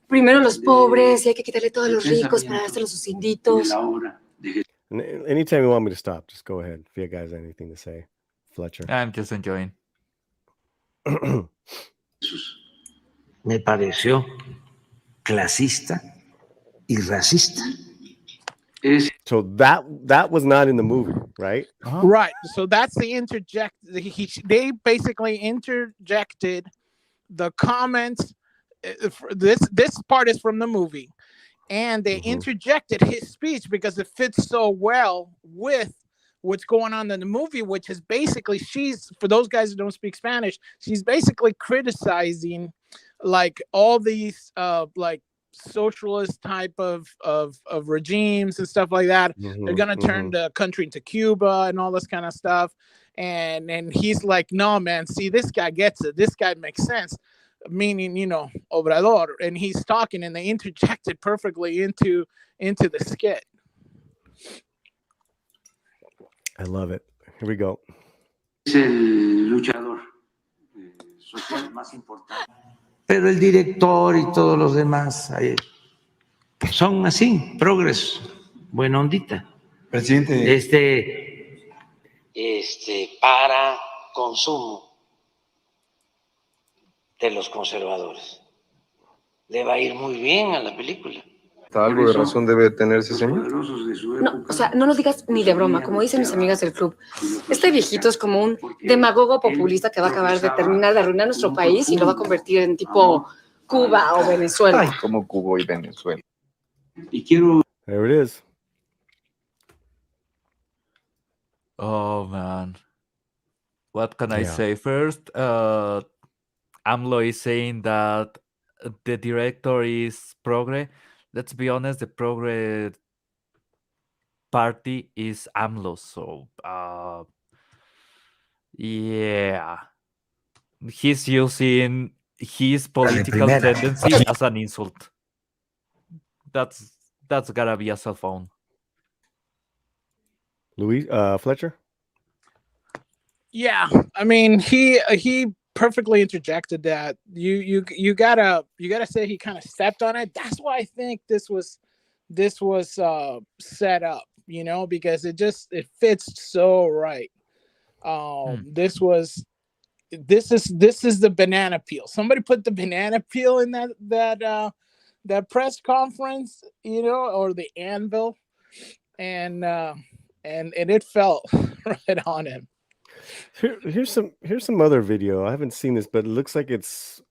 [SPEAKER 8] primero los pobres y hay que quitarle todo a los ricos para dárselo a sus inditos.
[SPEAKER 1] Anytime you want me to stop, just go ahead. If you guys have anything to say, Fletcher.
[SPEAKER 2] I'm just enjoying.
[SPEAKER 6] Me pareció clasista y racista.
[SPEAKER 1] So that was not in the movie, right?
[SPEAKER 5] Right. So that's the interject. They basically interjected the comments. This part is from the movie, and they interjected his speech because it fits so well with what's going on in the movie, which is basically, she's, for those guys who don't speak Spanish, she's basically criticizing like all these like socialist type of regimes and stuff like that. They're gonna turn the country into Cuba and all this kind of stuff. And he's like, no, man, see, this guy gets it. This guy makes sense. Meaning, Obrador. And he's talking, and they interjected perfectly into the skit.
[SPEAKER 1] I love it. Here we go.
[SPEAKER 7] Es el luchador social más importante.
[SPEAKER 6] Pero el director y todos los demás son así, progres, buena ondita.
[SPEAKER 9] Presidente.
[SPEAKER 6] Para consumo de los conservadores. Le va a ir muy bien a la película.
[SPEAKER 9] Algo de razón debe tener ese señor.
[SPEAKER 8] No, o sea, no lo digas ni de broma, como dicen mis amigas del club. Este viejito es como un demagogo populista que va a acabar de terminar de arruinar nuestro país y lo va a convertir en tipo Cuba o Venezuela.
[SPEAKER 9] Ay, como Cuba y Venezuela.
[SPEAKER 7] Y quiero.
[SPEAKER 1] There it is.
[SPEAKER 2] Oh man, what can I
[SPEAKER 1] Yeah.
[SPEAKER 2] say? First, AMLO is saying that the director is progre. Let's be honest, the progre party is AMLO. So, yeah, he's using his political
[SPEAKER 6] primera.
[SPEAKER 2] tendency as an insult. That's gotta be a cell phone.
[SPEAKER 1] Fletcher?
[SPEAKER 5] Yeah, I mean, he perfectly interjected that. You gotta say he kind of stepped on it. That's why I think this was set up, because it fits so right. This is the banana peel. Somebody put the banana peel in that press conference, or the anvil, and it fell right on him.
[SPEAKER 1] Here's some other video. I haven't seen this, but it looks like it's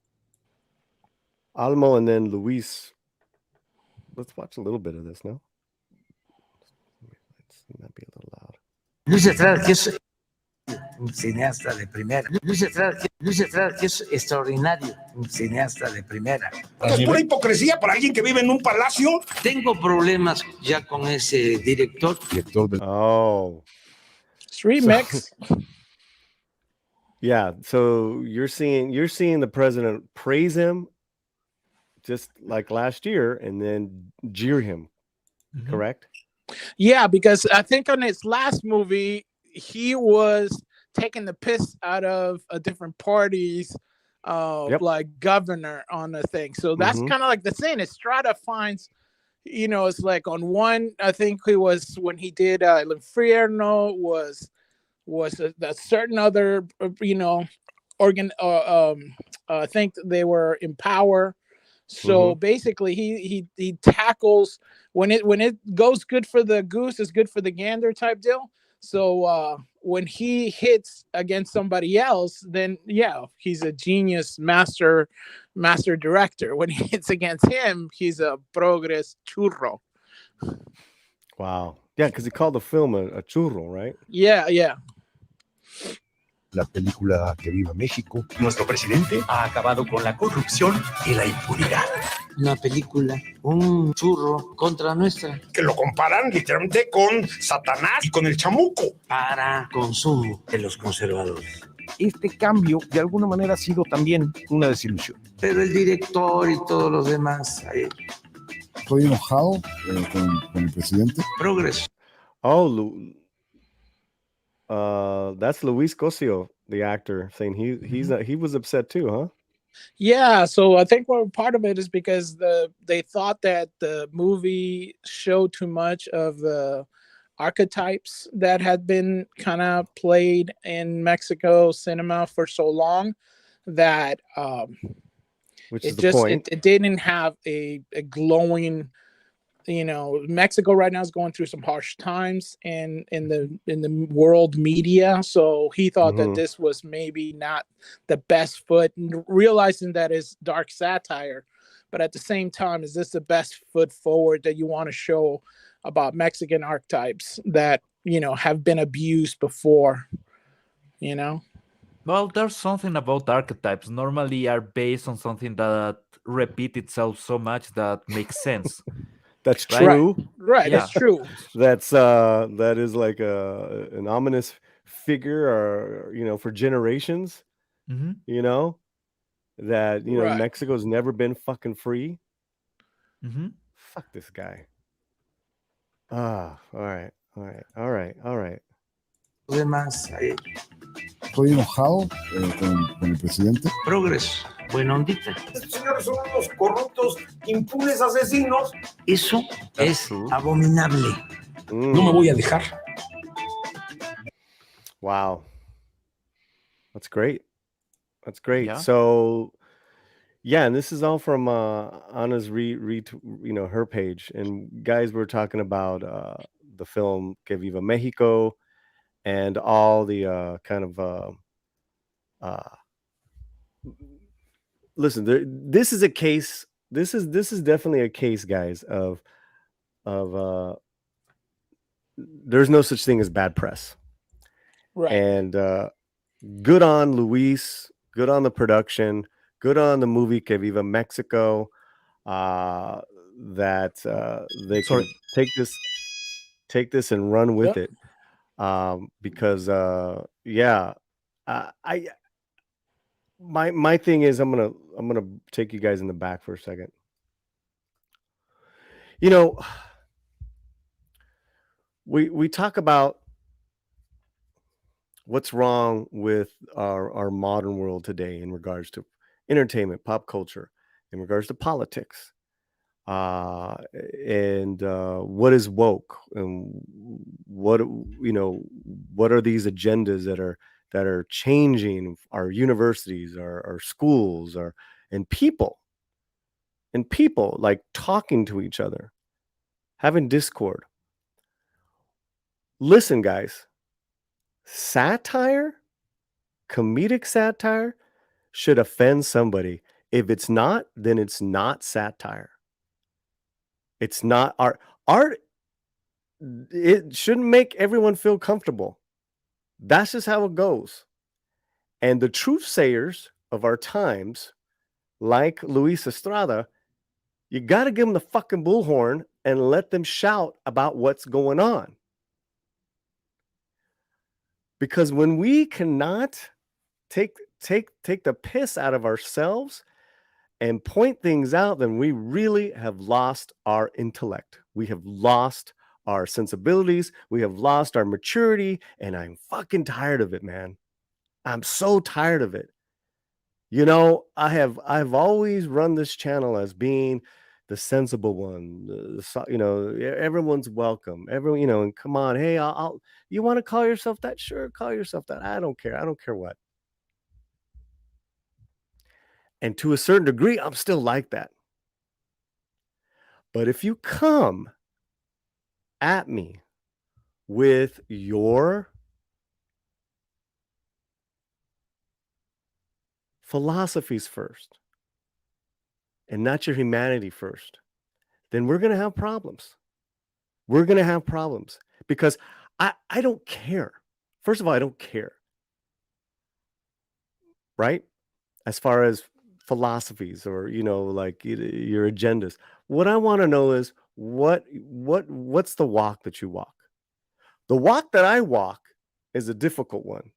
[SPEAKER 1] Almo and then Luis. Let's watch a little bit of this, no? It might be a little loud.
[SPEAKER 6] Luis Estrada, que es un cineasta de primera. Luis Estrada, que es extraordinario, un cineasta de primera.
[SPEAKER 10] Es pura hipocresía para alguien que vive en un palacio.
[SPEAKER 6] Tengo problemas ya con ese director.
[SPEAKER 1] Oh.
[SPEAKER 5] Street mix.
[SPEAKER 1] Yeah, so you're seeing the president praise him just like last year and then jeer him, correct?
[SPEAKER 5] Yeah, because I think on his last movie, he was taking the piss out of a different party's like governor on the thing. So that's kind of like the thing. Estrada finds, it's like on one, I think it was when he did El Infierno was a certain other, I think they were in power. So basically he tackles when it goes good for the goose is good for the gander type deal. So when he hits against somebody else, then he's a genius master director. When he hits against him, he's a progress churro.
[SPEAKER 1] Wow. Yeah, because he called the film a churro, right?
[SPEAKER 5] Yeah, yeah.
[SPEAKER 10] La película Que Viva México. Nuestro presidente ha acabado con la corrupción y la impunidad.
[SPEAKER 6] Una película, un churro contra nuestra.
[SPEAKER 10] Que lo comparan literalmente con Satanás y con el chamuco.
[SPEAKER 6] Para consumo de los conservadores.
[SPEAKER 10] Este cambio de alguna manera ha sido también una desilusión.
[SPEAKER 6] Pero el director y todos los demás,
[SPEAKER 11] Estoy enojado con el presidente.
[SPEAKER 6] progreso.
[SPEAKER 1] Oh, that's Luis Cosio, the actor, saying he was upset too, huh?
[SPEAKER 5] Yeah, so I think part of it is because they thought that the movie showed too much of the archetypes that had been kind of played in Mexico cinema for so long that
[SPEAKER 1] Which
[SPEAKER 5] it
[SPEAKER 1] is the
[SPEAKER 5] just
[SPEAKER 1] point.
[SPEAKER 5] it didn't have a glowing. You know, Mexico right now is going through some harsh times in the world media. So he thought that this was maybe not the best foot, realizing that it's dark satire. But at the same time, is this the best foot forward that you want to show about Mexican archetypes that, you know, have been abused before, you know?
[SPEAKER 2] Well, there's something about archetypes normally are based on something that repeat itself so much that makes sense.
[SPEAKER 1] That's
[SPEAKER 2] Right?
[SPEAKER 1] true.
[SPEAKER 5] Right,
[SPEAKER 2] Yeah.
[SPEAKER 5] that's true.
[SPEAKER 1] That is like an ominous figure, or you know, for generations.
[SPEAKER 2] Mhm.
[SPEAKER 1] You know that
[SPEAKER 5] Right.
[SPEAKER 1] Mexico's never been fucking free.
[SPEAKER 2] Mhm.
[SPEAKER 1] Fuck this guy. All right.
[SPEAKER 6] Demás,
[SPEAKER 11] Estoy enojado con el presidente.
[SPEAKER 6] progreso. Buena ondita.
[SPEAKER 10] Estos señores son unos corruptos, impunes asesinos.
[SPEAKER 6] Eso es
[SPEAKER 2] true.
[SPEAKER 6] abominable.
[SPEAKER 10] No me voy a dejar.
[SPEAKER 1] Wow. That's great.
[SPEAKER 2] Yeah.
[SPEAKER 1] So, yeah, and this is all from Anna's her page. And guys, we're talking about the film Que Viva Mexico and all the kind of listen. This is a case. This is definitely a case, guys, of there's no such thing as bad press.
[SPEAKER 5] Right.
[SPEAKER 1] And good on Luis, good on the production, good on the movie Que Viva Mexico, that they
[SPEAKER 2] Sorry.
[SPEAKER 1] can take this and run with
[SPEAKER 5] Yep.
[SPEAKER 1] it, because I my thing is I'm gonna take you guys in the back for a second. You know, we talk about what's wrong with our modern world today in regards to entertainment, pop culture, in regards to politics, and what is woke, and what are these agendas that are changing our universities, our schools, and people like talking to each other, having discord. Listen, guys, satire, comedic satire should offend somebody. If it's not, then it's not satire. It's not art. Art, it shouldn't make everyone feel comfortable. That's just how it goes. And the truth sayers of our times, like Luis Estrada, you got to give them the fucking bullhorn and let them shout about what's going on. Because when we cannot take the piss out of ourselves and point things out, then we really have lost our intellect. We have lost our sensibilities. We have lost our maturity. And I'm fucking tired of it, man. I'm so tired of it. You know, I've always run this channel as being the sensible one. Everyone's welcome. Everyone, and come on, hey, I'll you want to call yourself that? Sure, call yourself that. I don't care. I don't care what. And to a certain degree, I'm still like that. But if you come at me with your philosophies first and not your humanity first, then we're going to have problems. We're going to have problems because I don't care. First of all, I don't care. Right? As far as philosophies or, like your agendas. What I want to know is what's the walk that you walk? The walk that I walk is a difficult one.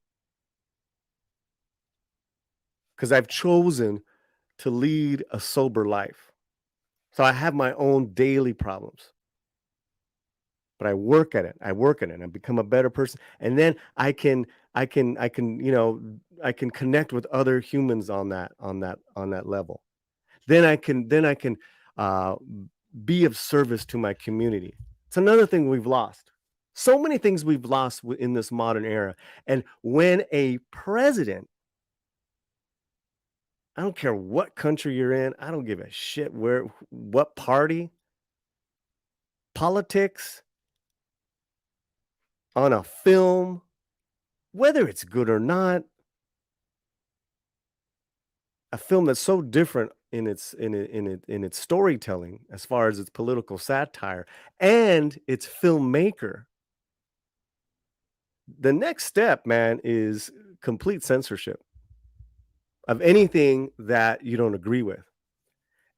[SPEAKER 1] Because I've chosen to lead a sober life. So I have my own daily problems. But I work at it. And I become a better person. And then I can connect with other humans on that level. Then I can be of service to my community. It's another thing we've lost. So many things we've lost in this modern era. And when a president, I don't care what country you're in, I don't give a shit what party, politics, on a film, whether it's good or not, a film that's so different in its storytelling as far as its political satire and its filmmaker. The next step, man, is complete censorship of anything that you don't agree with.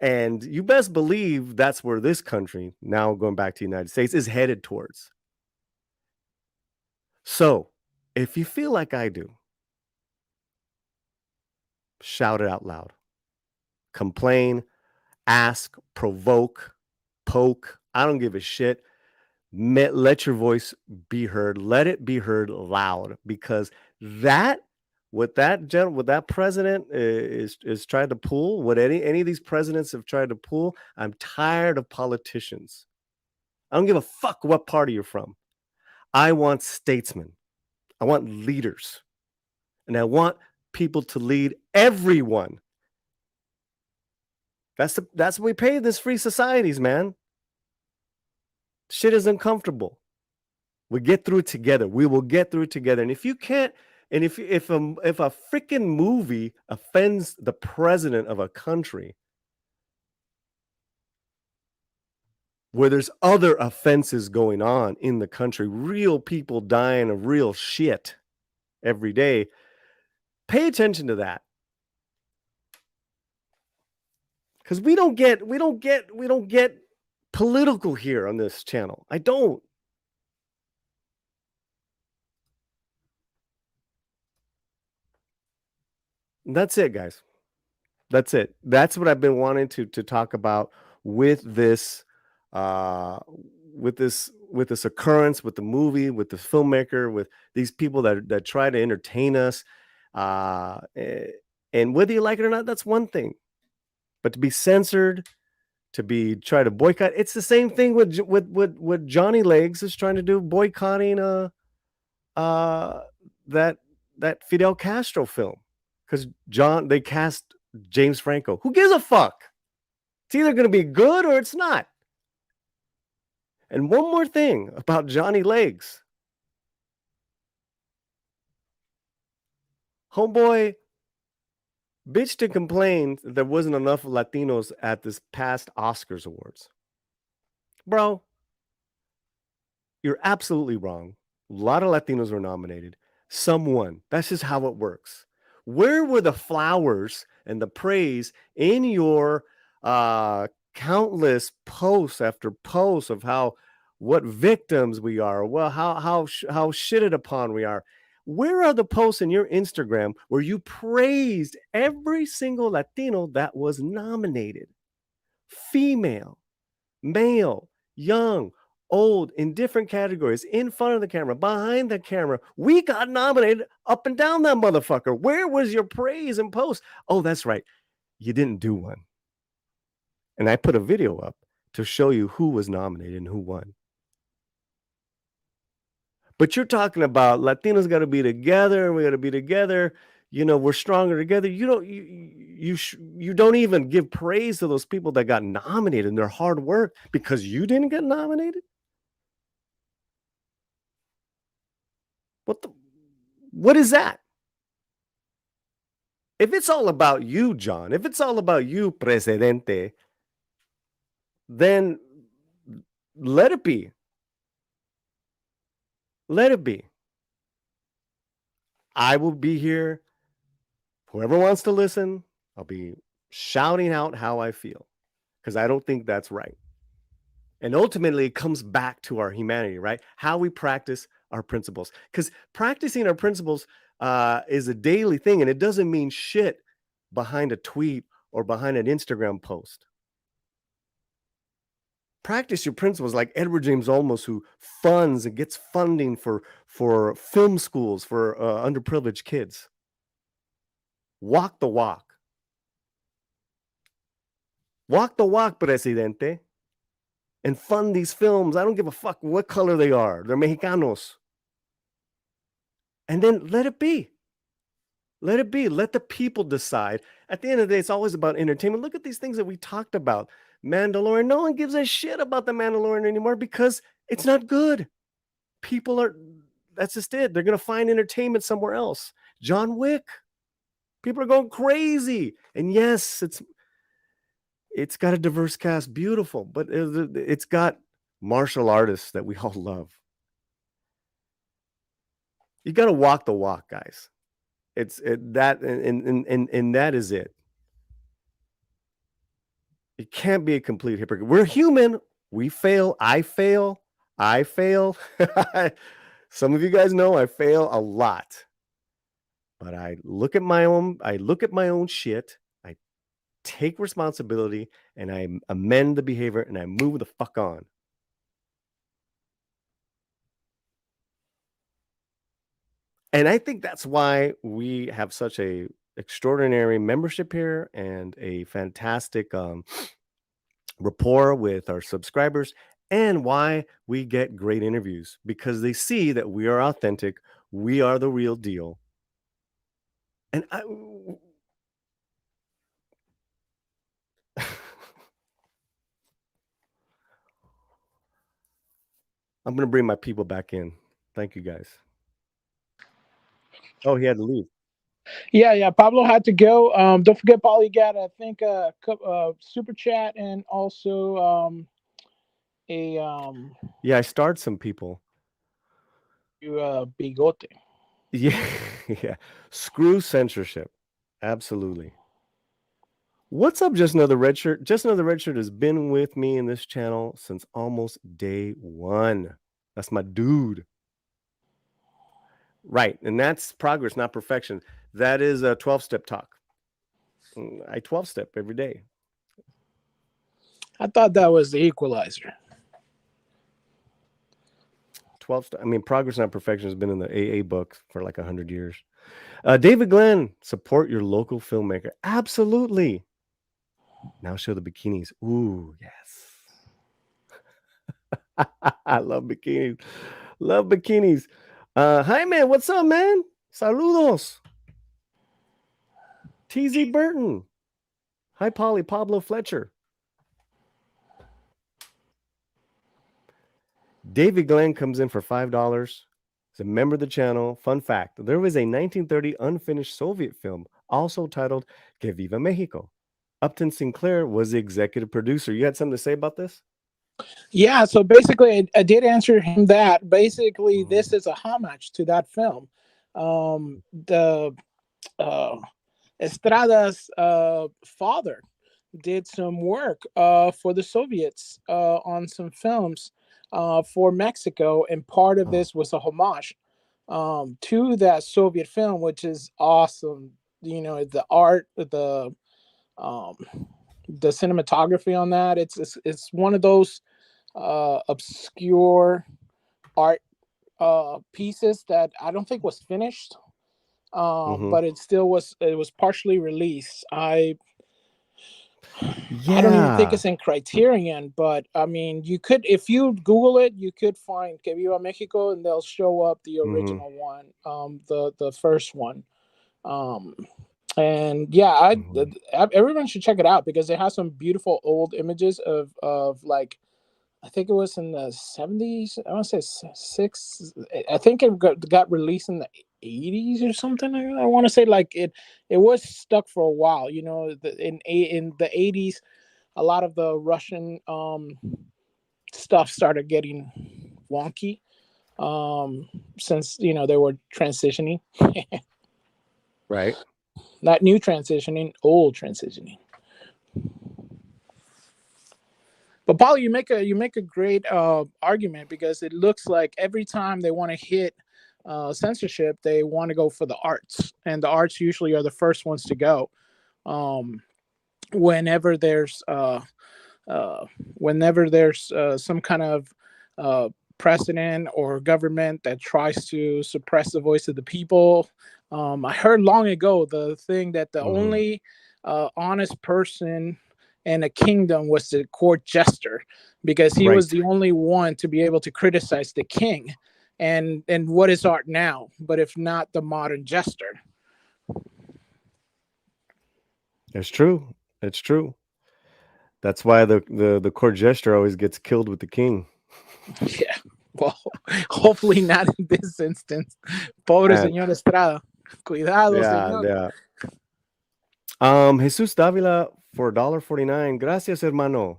[SPEAKER 1] And you best believe that's where this country, now going back to the United States, is headed towards. So, if you feel like I do, shout it out loud. Complain, ask, provoke, poke. I don't give a shit. Let your voice be heard. Let it be heard loud, because what that president is trying to pull, what any of these presidents have tried to pull, I'm tired of politicians. I don't give a fuck what party you're from. I want statesmen. I want leaders. And I want people to lead everyone. That's what we pay this free societies, man. Shit is uncomfortable. We get through it together. We will get through it together. And if you can't, and if a freaking movie offends the president of a country, where there's other offenses going on in the country, real people dying of real shit every day, pay attention to that. Because we don't get political here on this channel. I don't. That's it, guys. That's it. That's what I've been wanting to talk about with this occurrence, with the movie, with the filmmaker, with these people that try to entertain us. And whether you like it or not, that's one thing. But to be censored, to try to boycott, it's the same thing with Johnny Legs is trying to do, boycotting that Fidel Castro film, because they cast James Franco. Who gives a fuck? It's either going to be good or it's not. And one more thing about Johnny Legs. Homeboy bitched and complained that there wasn't enough Latinos at this past Oscars awards. Bro, you're absolutely wrong. A lot of Latinos were nominated. Some won. That's just how it works. Where were the flowers and the praise in your countless posts after posts of what victims we are, well, how shitted upon we are? Where are the posts in your Instagram where you praised every single Latino that was nominated? Female, male, young, old, in different categories, in front of the camera, behind the camera. We got nominated up and down that motherfucker. Where was your praise and post? Oh, that's right. You didn't do one. And I put a video up to show you who was nominated and who won. But you're talking about Latinos got to be together. We got to be together. We're stronger together. You don't even give praise to those people that got nominated and their hard work because you didn't get nominated. What is that? If it's all about you, John, if it's all about you, Presidente, then let it be. Let it be. I will be here. Whoever wants to listen, I'll be shouting out how I feel because I don't think that's right. And ultimately, it comes back to our humanity, right? How we practice our principles. Because practicing our principles is a daily thing, and it doesn't mean shit behind a tweet or behind an Instagram post. Practice your principles like Edward James Olmos, who funds and gets funding for film schools for underprivileged kids. Walk the walk. Walk the walk, presidente. And fund these films. I don't give a fuck what color they are. They're Mexicanos. And then let it be. Let it be. Let the people decide. At the end of the day, it's always about entertainment. Look at these things that we talked about. Mandalorian. No one gives a shit about the Mandalorian anymore because it's not good. People are, that's just it. They're going to find entertainment somewhere else. John Wick. People are going crazy. And yes, it's got a diverse cast, beautiful, but it's got martial artists that we all love. You got to walk the walk, guys. That and that is it. It can't be a complete hypocrite. We're human. We fail. I fail. Some of you guys know I fail a lot. But I look at my own shit. I take responsibility and I amend the behavior and I move the fuck on. And I think that's why we have such a extraordinary membership here and a fantastic rapport with our subscribers, and why we get great interviews, because they see that we are authentic, we are the real deal. And I'm going to bring my people back in. Thank you, guys. Oh, he had to leave.
[SPEAKER 5] Yeah. Pablo had to go. Don't forget, Paulie got, I think, a super chat and also
[SPEAKER 1] yeah, I starred some people.
[SPEAKER 5] Bigote.
[SPEAKER 1] Yeah. Screw censorship. Absolutely. What's up, Just Another Red Shirt? Just Another Red Shirt has been with me in this channel since almost day one. That's my dude. Right. And that's progress, not perfection. That is a 12-step talk. I 12-step every day.
[SPEAKER 5] I thought that was the equalizer.
[SPEAKER 1] 12-step. I mean, progress, not perfection has been in the AA book for like 100 years. David Glenn, support your local filmmaker. Absolutely. Now show the bikinis. Ooh, yes. I love bikinis. Love bikinis. Hi, man. What's up, man? Saludos. TZ Burton. Hi, Paulie. Pablo Fletcher. David Glenn comes in for $5. He's a member of the channel. Fun fact, there was a 1930 unfinished Soviet film also titled Que Viva Mexico. Upton Sinclair was the executive producer. You had something to say about this?
[SPEAKER 5] Yeah, so basically, I did answer him that. Basically, this is a homage to that film. The Estrada's father did some work for the Soviets on some films for Mexico, and part of this was a homage to that Soviet film, which is awesome. You know, the art, the cinematography on that. It's one of those obscure art pieces that I don't think was finished, but it was partially released. I don't even think it's in Criterion, but I mean, you could, if you Google it, you could find Que Viva Mexico, and they'll show up the original one, the first one. And yeah, everyone should check it out because it has some beautiful old images of like, I think it was in the 70s. I want to say six. I think it got released in the 80s or something. I want to say like it was stuck for a while. You know, in the 80s, a lot of the Russian stuff started getting wonky. since they were transitioning.
[SPEAKER 1] Right.
[SPEAKER 5] Not new transitioning, old transitioning. But Paulie, you make a great argument, because it looks like every time they want to hit censorship, they want to go for the arts, and the arts usually are the first ones to go. Whenever there's some kind of precedent or government that tries to suppress the voice of the people. I heard long ago the thing that the only honest person in a kingdom was the court jester, because he was the only one to be able to criticize the king. And what is art now, but if not the modern jester?
[SPEAKER 1] It's true. It's true. That's why the court jester always gets killed with the king.
[SPEAKER 5] Yeah. Well, hopefully not in this instance. Pobre señor Estrada. Cuidado, señor.
[SPEAKER 1] Yeah. Jesus Davila for $1.49. Gracias, hermano.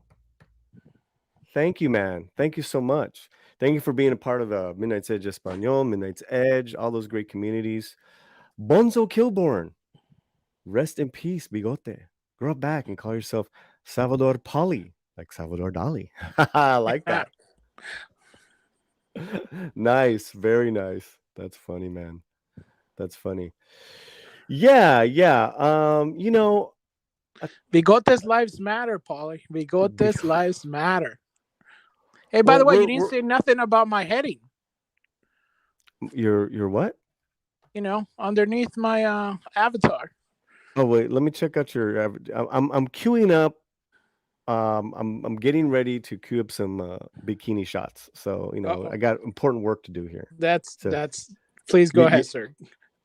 [SPEAKER 1] Thank you, man. Thank you so much. Thank you for being a part of the Midnight's Edge Espanol, Midnight's Edge, all those great communities. Bonzo Kilborn. Rest in peace, bigote. Grow up back and call yourself Salvador Paulie, like Salvador Dali. I like that. Nice. Very nice. That's funny, man. That's funny. Yeah.
[SPEAKER 5] Bigotes lives matter, Paulie. Bigotes lives matter. Hey, by the way, you didn't say nothing about my heading.
[SPEAKER 1] Your what?
[SPEAKER 5] Underneath my avatar.
[SPEAKER 1] Oh wait, let me check out your. I'm queuing up. I'm getting ready to queue up some bikini shots. So I got important work to do here.
[SPEAKER 5] That's. Please go ahead, sir.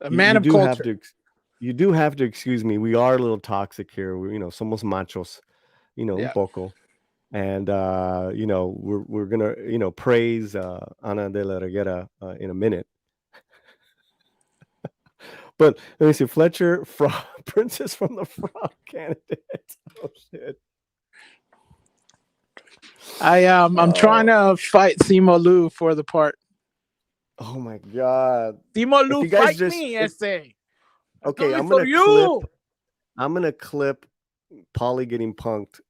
[SPEAKER 5] A man of culture.
[SPEAKER 1] You do have to excuse me. We are a little toxic here. Somos machos. Un poco. And we're gonna praise Ana de la Reguera in a minute. But let me see, Fletcher, Princess from the Frog candidate. Oh shit!
[SPEAKER 5] I'm trying to fight Simo Lu for the part.
[SPEAKER 1] Oh my god!
[SPEAKER 5] Simo Lu, fight me, essay.
[SPEAKER 1] Okay, I'm gonna clip Paulie getting punked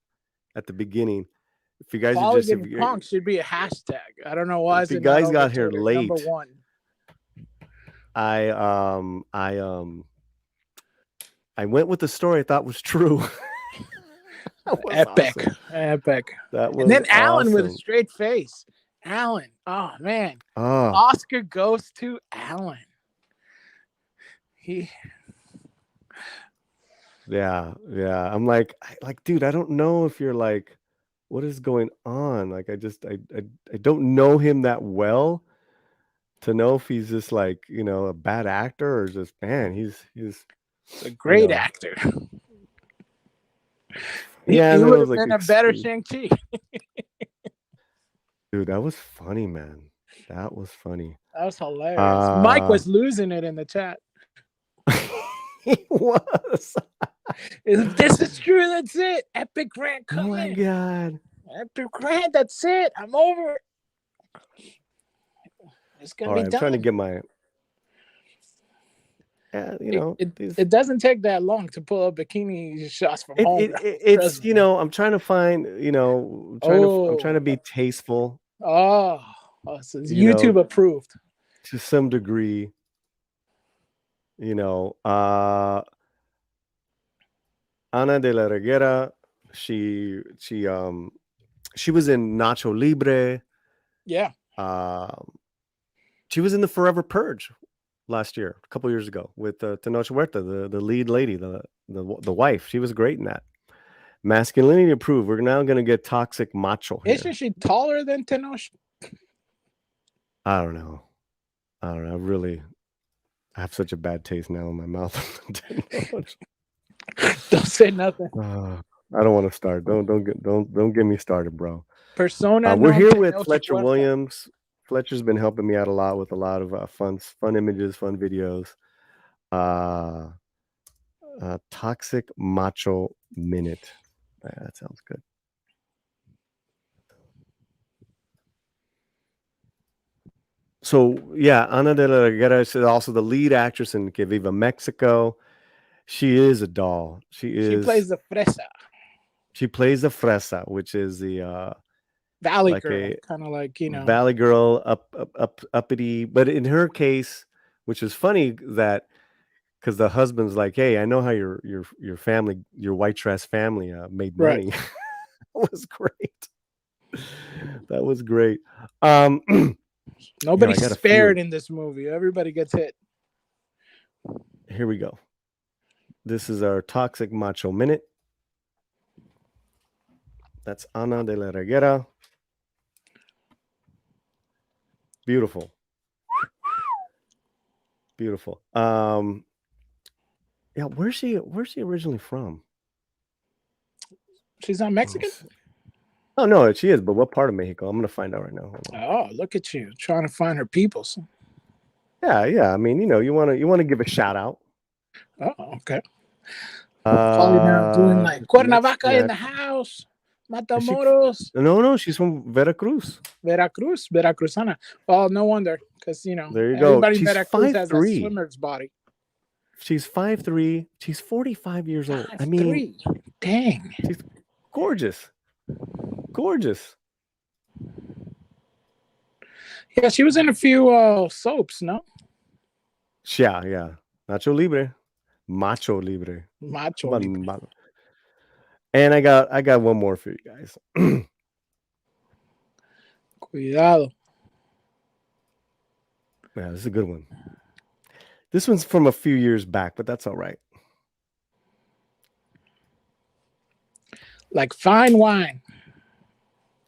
[SPEAKER 1] at the beginning. If you guys
[SPEAKER 5] Paulie getting punked should be a hashtag. I don't know why.
[SPEAKER 1] If you guys got here late,
[SPEAKER 5] number one.
[SPEAKER 1] I went with the story I thought was true.
[SPEAKER 5] Epic.
[SPEAKER 1] Awesome.
[SPEAKER 5] Epic.
[SPEAKER 1] That was
[SPEAKER 5] and then Alan
[SPEAKER 1] awesome.
[SPEAKER 5] with a straight face. Alan. Oh man. Oscar goes to Alan.
[SPEAKER 1] Yeah. I'm like, dude, I don't know if you're like, what is going on? Like, I don't know him that well to know if he's just like, a bad actor or just, man, he's
[SPEAKER 5] a great actor.
[SPEAKER 1] Yeah,
[SPEAKER 5] he would have been a better Shang-Chi.
[SPEAKER 1] Dude, that was funny, man. That was funny.
[SPEAKER 5] That was hilarious. Mike was losing it in the chat.
[SPEAKER 1] He was.
[SPEAKER 5] If this is true, that's it. Epic rant coming.
[SPEAKER 1] Oh my god.
[SPEAKER 5] Epic rant, that's it. I'm over it. It's gonna be done.
[SPEAKER 1] I'm trying to get my.
[SPEAKER 5] It doesn't take that long to pull up bikini shots from home.
[SPEAKER 1] It's I'm trying to find I'm trying to be tasteful.
[SPEAKER 5] So it's YouTube approved
[SPEAKER 1] to some degree. Ana de la Reguera, she was in Nacho Libre.
[SPEAKER 5] Yeah.
[SPEAKER 1] She was in the Forever Purge last year, a couple years ago, with Tenoch Huerta, the lead lady, the wife. She was great in that. Masculinity approved. We're now going to get toxic macho here.
[SPEAKER 5] Isn't she taller than Tenoch?
[SPEAKER 1] I don't know. I have such a bad taste now in my mouth.
[SPEAKER 5] Don't say nothing.
[SPEAKER 1] I don't want to start. Don't get me started, bro.
[SPEAKER 5] Persona.
[SPEAKER 1] We're here with Fletcher Williams. Fletcher's been helping me out a lot with a lot of fun images, fun videos. Toxic Macho Minute. That sounds good. So yeah, Ana de la Reguera is also the lead actress in Que Viva Mexico. She is a doll.
[SPEAKER 5] She plays the fresa,
[SPEAKER 1] She plays the fresa, which is the
[SPEAKER 5] valley
[SPEAKER 1] like
[SPEAKER 5] girl,
[SPEAKER 1] a
[SPEAKER 5] kind of like
[SPEAKER 1] valley girl, uppity. But in her case, which is funny that because the husband's like, "Hey, I know how your family, your white trash family, made
[SPEAKER 5] Right.
[SPEAKER 1] money." That was great. That was great. Nobody's
[SPEAKER 5] Nobody's spared in this movie. Everybody gets hit.
[SPEAKER 1] Here we go. This is our Toxic Macho Minute. That's Ana de la Reguera. Beautiful. Beautiful. Yeah, where's she originally from?
[SPEAKER 5] She's not Mexican?
[SPEAKER 1] Oh no, she is, but what part of Mexico? I'm gonna find out right now.
[SPEAKER 5] Oh, look at you trying to find her peoples.
[SPEAKER 1] Yeah. I mean, you want to give a shout out.
[SPEAKER 5] Oh, okay. Paulie now doing like Cuernavaca
[SPEAKER 1] Mexican
[SPEAKER 5] in the house. Matamoros.
[SPEAKER 1] No, she's from Veracruz.
[SPEAKER 5] Veracruzana. Well, no wonder, because
[SPEAKER 1] There you go.
[SPEAKER 5] everybody in
[SPEAKER 1] She's
[SPEAKER 5] Veracruz has a
[SPEAKER 1] 5'3".
[SPEAKER 5] swimmer's body.
[SPEAKER 1] She's 5'3". She's 45 years old. I mean,
[SPEAKER 5] 5'3". Dang.
[SPEAKER 1] She's gorgeous. Gorgeous.
[SPEAKER 5] Yeah, she was in a few soaps, no?
[SPEAKER 1] Yeah. Macho Libre.
[SPEAKER 5] Macho
[SPEAKER 1] Libre.
[SPEAKER 5] And
[SPEAKER 1] I got one more for you guys.
[SPEAKER 5] Cuidado.
[SPEAKER 1] Yeah, this is a good one. This one's from a few years back, but that's all right.
[SPEAKER 5] Like fine wine.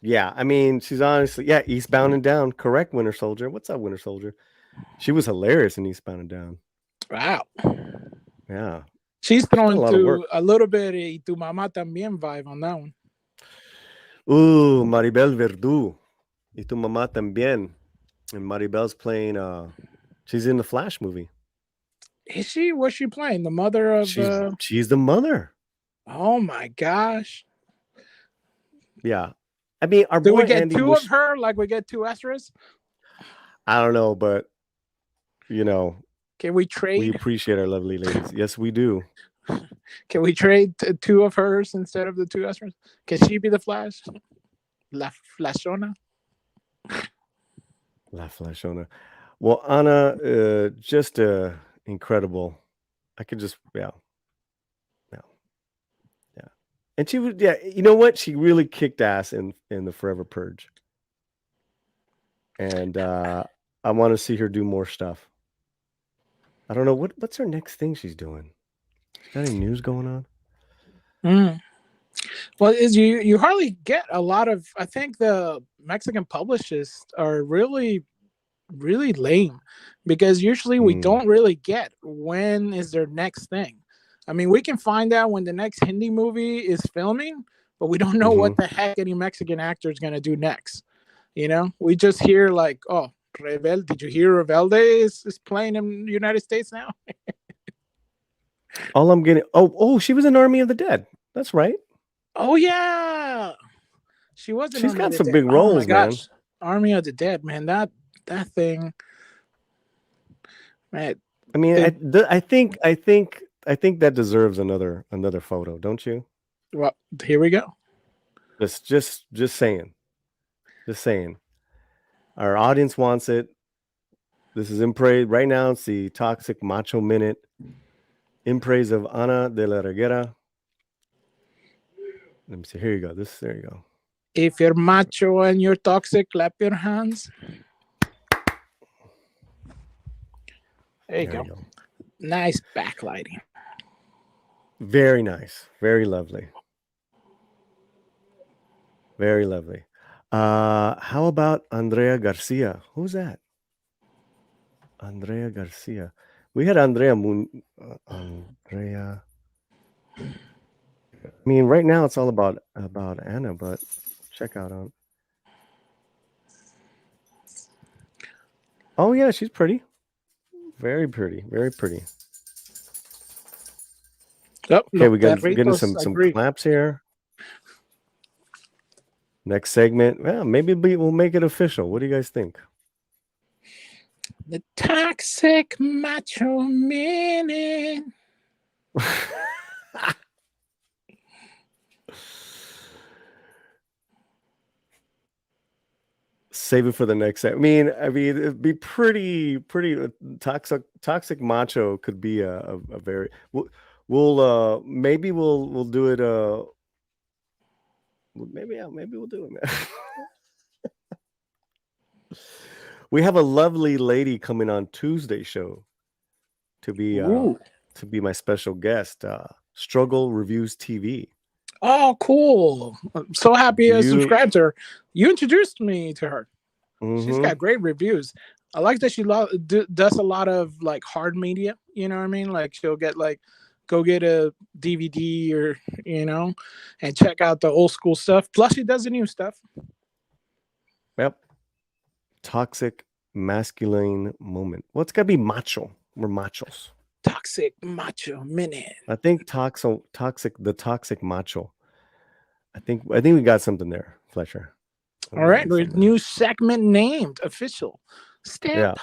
[SPEAKER 1] Yeah, I mean, she's honestly, Eastbound and Down. Correct, Winter Soldier. What's up, Winter Soldier? She was hilarious in Eastbound and Down.
[SPEAKER 5] Wow.
[SPEAKER 1] Yeah.
[SPEAKER 5] She's throwing a little bit of Tu Mamá También vibe on that one.
[SPEAKER 1] Ooh, Maribel Verdú. Y Tu Mamá También. And Maribel's playing, she's in the Flash movie.
[SPEAKER 5] Is she? What's she playing? The mother of...
[SPEAKER 1] She's the mother.
[SPEAKER 5] Oh, my gosh.
[SPEAKER 1] Yeah. I mean,
[SPEAKER 5] do we get Andy two of her like we get two Estras?
[SPEAKER 1] I don't know, but,
[SPEAKER 5] Can we trade?
[SPEAKER 1] We appreciate our lovely ladies. Yes, we do.
[SPEAKER 5] Can we trade two of hers instead of the two Estras? Can she be the Flash? La Flashona?
[SPEAKER 1] La Flashona. Well, Ana, just incredible. I could just, yeah. And she would, you know what? She really kicked ass in the Forever Purge. And I want to see her do more stuff. I don't know what's her next thing she's doing. She's got any news going on?
[SPEAKER 5] Well, you hardly get a lot of. I think the Mexican publishers are really, really lame, because usually we don't really get when is their next thing. I mean, we can find out when the next Hindi movie is filming, but we don't know what the heck any Mexican actor is gonna do next. We just hear like, oh, Rebelde. Did you hear Rebelde is playing in the United States now?
[SPEAKER 1] All I'm getting. Oh, she was in Army of the Dead. That's right.
[SPEAKER 5] Oh yeah, she was.
[SPEAKER 1] She's got some big roles, man.
[SPEAKER 5] Army of the Dead, man. That thing, man.
[SPEAKER 1] I mean, I think that deserves another photo, don't you?
[SPEAKER 5] Well, here we go.
[SPEAKER 1] Just saying. Just saying. Our audience wants it. This is in praise. Right now, it's the Toxic Macho Minute in praise of Ana de la Reguera. Let me see. Here you go. There you go.
[SPEAKER 5] If you're macho and you're toxic, clap your hands. There you go. Nice backlighting.
[SPEAKER 1] Very nice. Very lovely. Very lovely. How about Andrea Garcia? Who's that? Andrea Garcia. We had Andrea. I mean, right now it's all about Anna, but check out on. Oh yeah, she's pretty. Very pretty. Very pretty.
[SPEAKER 5] Oh,
[SPEAKER 1] okay, we got getting some claps here. Next segment. Well, maybe we'll make it official. What do you guys think?
[SPEAKER 5] The Toxic Macho Minute.
[SPEAKER 1] Save it for the next. I mean, it'd be pretty toxic macho could be a very. We'll maybe we'll do it. Maybe we'll do it, man. We have a lovely lady coming on Tuesday show to be my special guest. Struggle Reviews TV.
[SPEAKER 5] Oh, cool! I'm so happy I subscribed to her. You introduced me to her. She's got great reviews. I like that she does a lot of like hard media. You know what I mean? Like she'll get like go get a DVD or and check out the old school stuff. Plus she does the new stuff.
[SPEAKER 1] Yep. Toxic masculine moment. Well, it's gotta be macho. We're machos.
[SPEAKER 5] Toxic Macho Minute.
[SPEAKER 1] I think the toxic macho. I think we got something there, Fletcher.
[SPEAKER 5] All right, new segment named official stamp.
[SPEAKER 1] Yeah.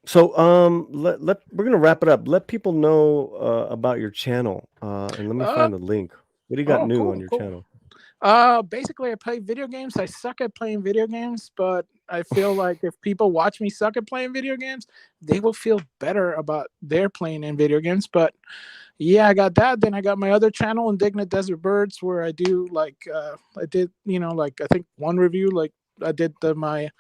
[SPEAKER 1] So we're gonna wrap it up. Let people know about your channel. And let me find the link. What do you got new on your channel?
[SPEAKER 5] Basically, I play video games. I suck at playing video games, but I feel like if people watch me suck at playing video games, they will feel better about their playing in video games. But yeah, I got that. Then I got my other channel, Indignant Desert Birds, where I do like I did, like I think one review, like I did my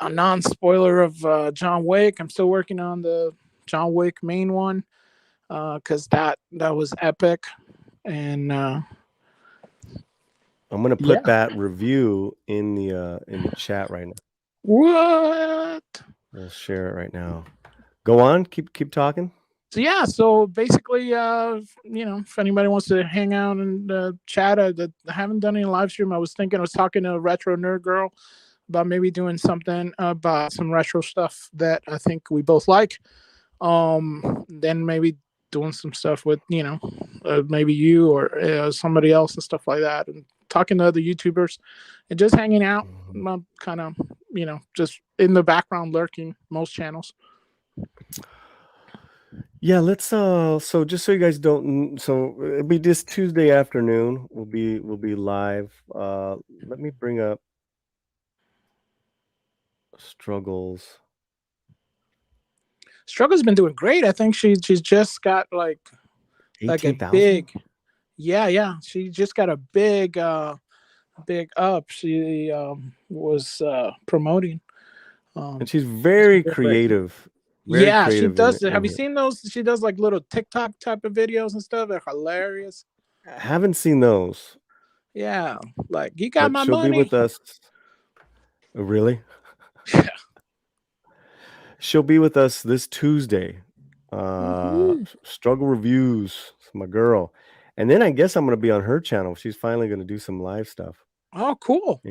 [SPEAKER 5] non-spoiler of John Wick. I'm still working on the John Wick main one because that was epic. And
[SPEAKER 1] I'm gonna put that review in the chat right now.
[SPEAKER 5] What?
[SPEAKER 1] We'll share it right now. Go on, keep talking.
[SPEAKER 5] So yeah, so basically, if anybody wants to hang out and chat, I haven't done any live stream. I was talking to a Retro Nerd Girl about maybe doing something about some retro stuff that I think we both like. Then maybe doing some stuff with maybe you or somebody else and stuff like that, and talking to other YouTubers and just hanging out, kind of just in the background lurking most channels.
[SPEAKER 1] Yeah, let's so just so you guys don't, so it'll be this Tuesday afternoon. We'll be live. Let me bring up Struggles.
[SPEAKER 5] Struggle's been doing great. I think she's just got like a
[SPEAKER 1] 18,000?
[SPEAKER 5] big, yeah. She just got a big up. She was promoting.
[SPEAKER 1] And she's very creative.
[SPEAKER 5] She does. Have you seen those? She does like little TikTok type of videos and stuff. They're hilarious.
[SPEAKER 1] I haven't seen those.
[SPEAKER 5] Yeah, like you got my
[SPEAKER 1] she'll
[SPEAKER 5] money.
[SPEAKER 1] be with us. Oh, really? Yeah. She'll be with us this Tuesday. Struggle Reviews, my girl. And then I guess I'm going to be on her channel. She's finally going to do some live stuff.
[SPEAKER 5] Oh, cool.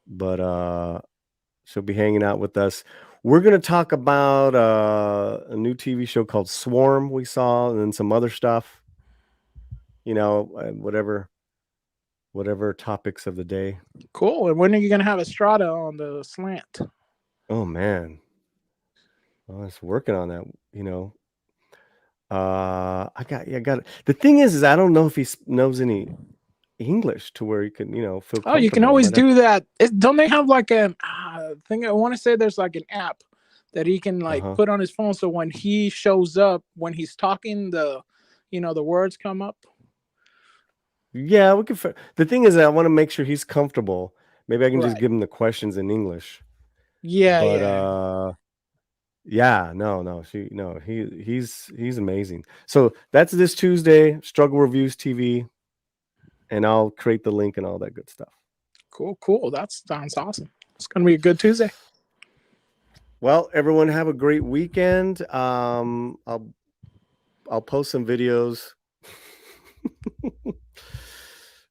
[SPEAKER 1] But she'll be hanging out with us. We're going to talk about a new TV show called Swarm we saw, and then some other stuff. Whatever topics of the day.
[SPEAKER 5] Cool. And when are you going to have Estrada on the slant?
[SPEAKER 1] Oh, man. I was working on that, I got it. The thing is I don't know if he knows any English to where he can, feel comfortable.
[SPEAKER 5] Oh, you can always do that. Don't they have like a thing? I want to say there's like an app that he can like put on his phone, so when he shows up, when he's talking, the words come up.
[SPEAKER 1] Yeah, we can. The thing is, I want to make sure he's comfortable. Maybe I can just give him the questions in English.
[SPEAKER 5] Yeah,
[SPEAKER 1] he's amazing. So that's this Tuesday, Struggle Reviews TV, and I'll create the link and all that good stuff.
[SPEAKER 5] Cool. That sounds awesome. It's gonna be a good Tuesday.
[SPEAKER 1] Well, everyone have a great weekend. I'll post some videos.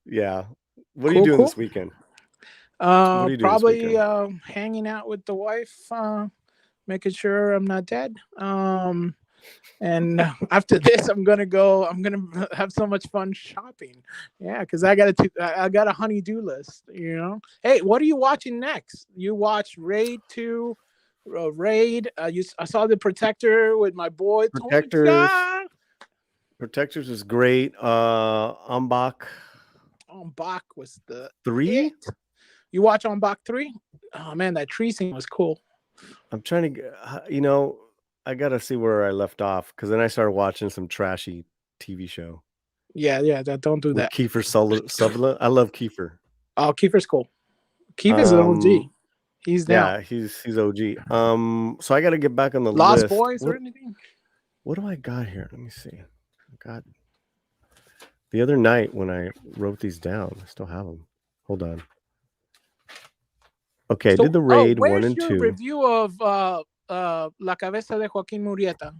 [SPEAKER 1] Yeah. What are you doing this weekend?
[SPEAKER 5] Probably hanging out with the wife, making sure I'm not dead. And after this, I'm gonna have so much fun shopping. Yeah, because I got a honey-do list. Hey, what are you watching next? You watch Raid 2, Raid. I saw The Protector with my boy Tony
[SPEAKER 1] Protectors.
[SPEAKER 5] Jaa.
[SPEAKER 1] Protectors is great. Ambach
[SPEAKER 5] Bach was the
[SPEAKER 1] 3.
[SPEAKER 5] it. You watch on Bach 3? Oh man, that tree scene was cool.
[SPEAKER 1] I'm trying to, I gotta see where I left off because then I started watching some trashy TV show.
[SPEAKER 5] Yeah, don't do
[SPEAKER 1] With
[SPEAKER 5] that.
[SPEAKER 1] Kiefer Sutherland. I love Kiefer.
[SPEAKER 5] Oh, Kiefer's cool. Kiefer's an OG. He's down.
[SPEAKER 1] Yeah, he's OG. So I got to get back on the
[SPEAKER 5] Lost
[SPEAKER 1] list.
[SPEAKER 5] Boys or anything?
[SPEAKER 1] What do I got here? Let me see. I got the other night when I wrote these down. I still have them. Hold on. Okay,
[SPEAKER 5] So,
[SPEAKER 1] I did the Raid 1
[SPEAKER 5] where's
[SPEAKER 1] and
[SPEAKER 5] your
[SPEAKER 1] 2.
[SPEAKER 5] review of La Cabeza de Joaquín Murrieta?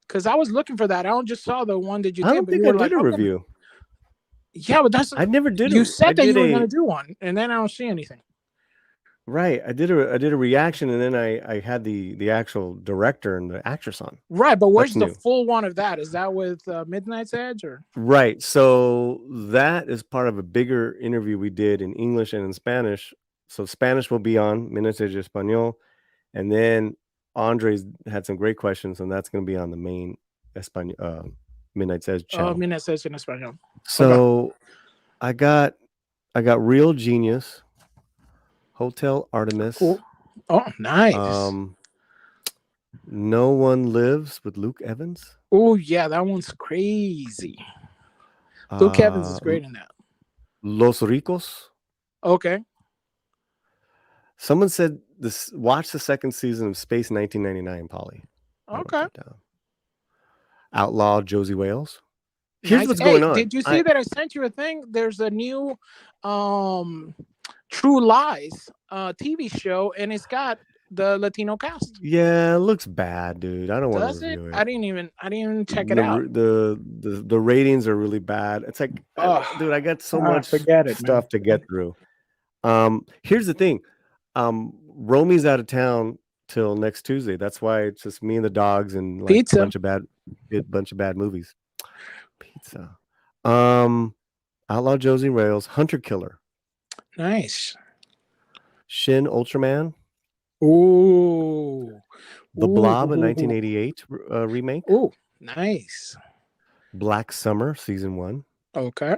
[SPEAKER 5] Because I was looking for that. I just saw the one that you did.
[SPEAKER 1] I don't think I did a review.
[SPEAKER 5] Yeah, but that's
[SPEAKER 1] I never did.
[SPEAKER 5] You said that you were going to do one, and then I don't see anything.
[SPEAKER 1] Right, I did a reaction, and then I had the actual director and the actress on.
[SPEAKER 5] Right, but where's
[SPEAKER 1] That's
[SPEAKER 5] the
[SPEAKER 1] new.
[SPEAKER 5] full one of that? Is that with Midnight's Edge or?
[SPEAKER 1] Right, so that is part of a bigger interview we did in English and in Spanish. So Spanish will be on Minutos de Español, and then Andre's had some great questions, and that's going to be on the main Midnight's Edge channel.
[SPEAKER 5] Oh, Midnight's Edge in Español.
[SPEAKER 1] So
[SPEAKER 5] Okay.
[SPEAKER 1] I got Real Genius, Hotel Artemis.
[SPEAKER 5] Cool. Oh, nice.
[SPEAKER 1] No One Lives with Luke Evans.
[SPEAKER 5] Oh yeah, that one's crazy. Luke Evans is great in that.
[SPEAKER 1] Los Ricos.
[SPEAKER 5] Okay.
[SPEAKER 1] Someone said this. Watch the second season of Space 1999, Paulie.
[SPEAKER 5] Okay.
[SPEAKER 1] Outlaw Josie Wales. Here's
[SPEAKER 5] Nice.
[SPEAKER 1] what's going on.
[SPEAKER 5] Did you see that I sent you a thing? There's a new True Lies TV show, and it's got the Latino cast.
[SPEAKER 1] Yeah, it looks bad, dude. I don't want
[SPEAKER 5] Does
[SPEAKER 1] to
[SPEAKER 5] it?
[SPEAKER 1] review it.
[SPEAKER 5] I didn't even check it out.
[SPEAKER 1] The ratings are really bad. It's like, dude, I got so much stuff to get through. Here's the thing. Romy's out of town till next Tuesday. That's why it's just me and the dogs and like
[SPEAKER 5] Pizza.
[SPEAKER 1] a bunch of bad movies. Pizza. Outlaw Josie Wales, Hunter Killer.
[SPEAKER 5] Nice.
[SPEAKER 1] Shin Ultraman.
[SPEAKER 5] Ooh.
[SPEAKER 1] The Blob, a 1988 remake.
[SPEAKER 5] Ooh, nice.
[SPEAKER 1] Black Summer, season 1.
[SPEAKER 5] Okay.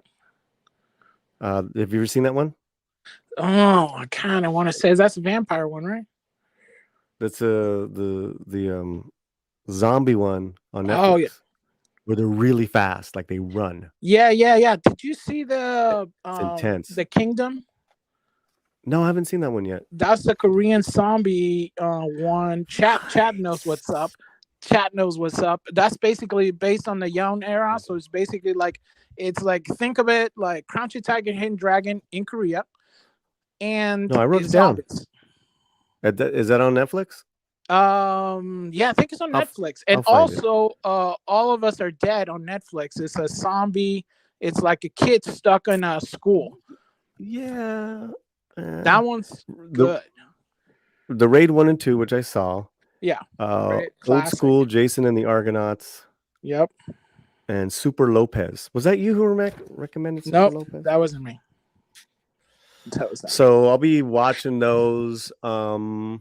[SPEAKER 1] Have you ever seen that one?
[SPEAKER 5] Oh, I kind of want to say that's a vampire one, right?
[SPEAKER 1] That's the zombie one on Netflix.
[SPEAKER 5] Oh yeah.
[SPEAKER 1] Where they're really fast, like they run.
[SPEAKER 5] Yeah. Did you see the
[SPEAKER 1] intense.
[SPEAKER 5] The Kingdom?
[SPEAKER 1] No, I haven't seen that one yet.
[SPEAKER 5] That's the Korean zombie one. Chat knows what's up. Chat knows what's up. That's basically based on the Young era. So it's basically like think of it like Crouching Tiger, Hidden Dragon in Korea. And
[SPEAKER 1] no, I wrote it down. Is that on Netflix?
[SPEAKER 5] Yeah, I think it's on Netflix. And also All of Us Are Dead on Netflix. It's a zombie. It's like a kid stuck in a school.
[SPEAKER 1] Yeah.
[SPEAKER 5] That one's good.
[SPEAKER 1] The Raid 1 and 2, which I saw.
[SPEAKER 5] Yeah.
[SPEAKER 1] Old School, Jason and the Argonauts.
[SPEAKER 5] Yep.
[SPEAKER 1] And Super Lopez. Was that you who recommended Super Lopez?
[SPEAKER 5] That wasn't me. That was not
[SPEAKER 1] so I'll be watching those. I don't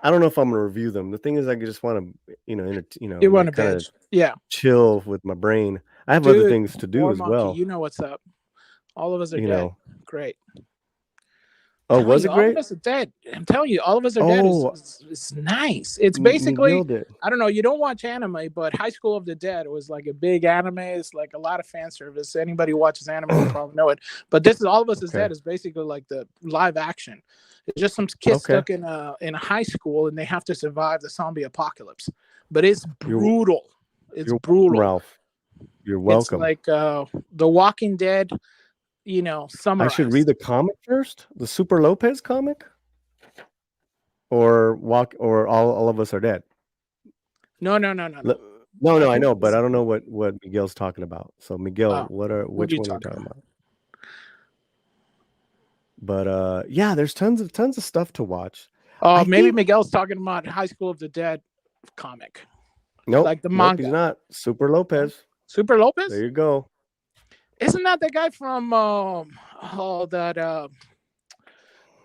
[SPEAKER 1] know if I'm gonna review them. The thing is, I just want to,
[SPEAKER 5] you want to binge,
[SPEAKER 1] chill with my brain. I have other things to do as well.
[SPEAKER 5] You know what's up. All of Us Are Dead. Great.
[SPEAKER 1] Oh, was it great?
[SPEAKER 5] All of Us Are Dead. I'm telling you, All of Us Are Dead is nice. It's basically, I don't know, you don't watch anime, but High School of the Dead was like a big anime. It's like a lot of fan service. Anybody who watches anime will probably know it. But this is All of Us Is Dead is basically like the live action. It's just some kids stuck in a high school and they have to survive the zombie apocalypse. But it's brutal. It's brutal.
[SPEAKER 1] Ralph, you're welcome.
[SPEAKER 5] It's like The Walking Dead. Summarized.
[SPEAKER 1] I should read the comic first, the Super Lopez comic, or All of Us Are Dead.
[SPEAKER 5] No.
[SPEAKER 1] No, I know, but I don't know what Miguel's talking about. So Miguel, which one are you talking about? But yeah, there's tons of stuff to watch.
[SPEAKER 5] Maybe Miguel's talking about High School of the Dead comic.
[SPEAKER 1] Nope,
[SPEAKER 5] like the manga.
[SPEAKER 1] He's not. Super Lopez.
[SPEAKER 5] Super Lopez.
[SPEAKER 1] There you go.
[SPEAKER 5] Isn't that the guy from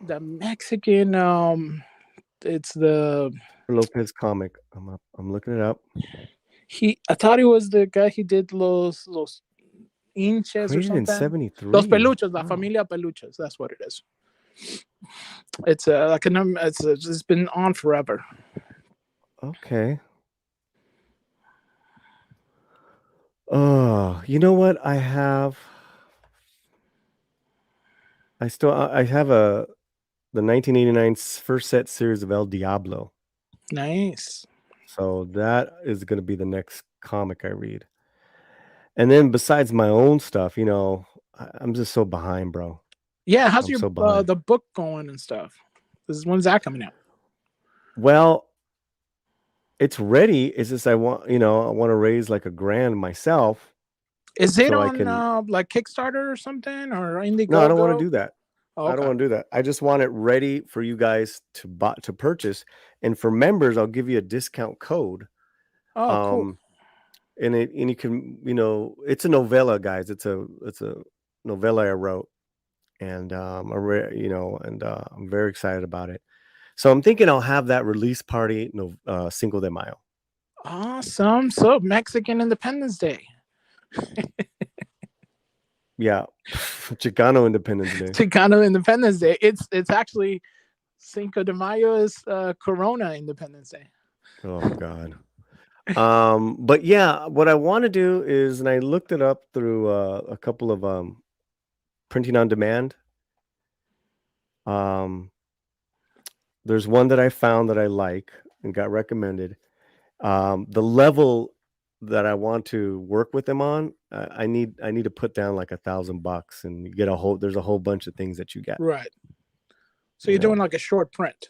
[SPEAKER 5] the Mexican It's the
[SPEAKER 1] Lopez comic. I'm looking it up.
[SPEAKER 5] I thought he was the guy. He did los hinches or
[SPEAKER 1] Created in
[SPEAKER 5] something.
[SPEAKER 1] 73.
[SPEAKER 5] Los peluches, la
[SPEAKER 1] Wow.
[SPEAKER 5] familia peluches. That's what it is. It's like a number. It's been on forever.
[SPEAKER 1] Okay. Oh, you know what? I have the 1989 first set series of El Diablo.
[SPEAKER 5] Nice.
[SPEAKER 1] So that is going to be the next comic I read. And then besides my own stuff, I'm just so behind, bro.
[SPEAKER 5] Yeah, how's
[SPEAKER 1] I'm
[SPEAKER 5] your
[SPEAKER 1] so behind.
[SPEAKER 5] the book going and stuff? When's that coming out?
[SPEAKER 1] Well, it's ready. It's just I want to raise like $1,000 myself.
[SPEAKER 5] Is it
[SPEAKER 1] so
[SPEAKER 5] on
[SPEAKER 1] I can,
[SPEAKER 5] like Kickstarter or something or Indiegogo?
[SPEAKER 1] No, I don't want to do that.
[SPEAKER 5] Oh,
[SPEAKER 1] I don't want to do that. I just want it ready for you guys to purchase. And for members, I'll give you a discount code.
[SPEAKER 5] Oh, cool.
[SPEAKER 1] And you can, it's a novella, guys. It's a novella I wrote, and I'm very excited about it. So I'm thinking I'll have that release party Cinco de Mayo.
[SPEAKER 5] Awesome. So Mexican Independence Day.
[SPEAKER 1] Yeah, Chicano Independence Day.
[SPEAKER 5] Chicano Independence Day. It's actually Cinco de Mayo is Corona Independence Day.
[SPEAKER 1] Oh God. But yeah, what I want to do is, and I looked it up through a couple of printing on demand. There's one that I found that I like and got recommended. The level that I want to work with them on, I need to put down like $1,000 and you get there's a whole bunch of things that you get.
[SPEAKER 5] Right. So you're doing like a short print.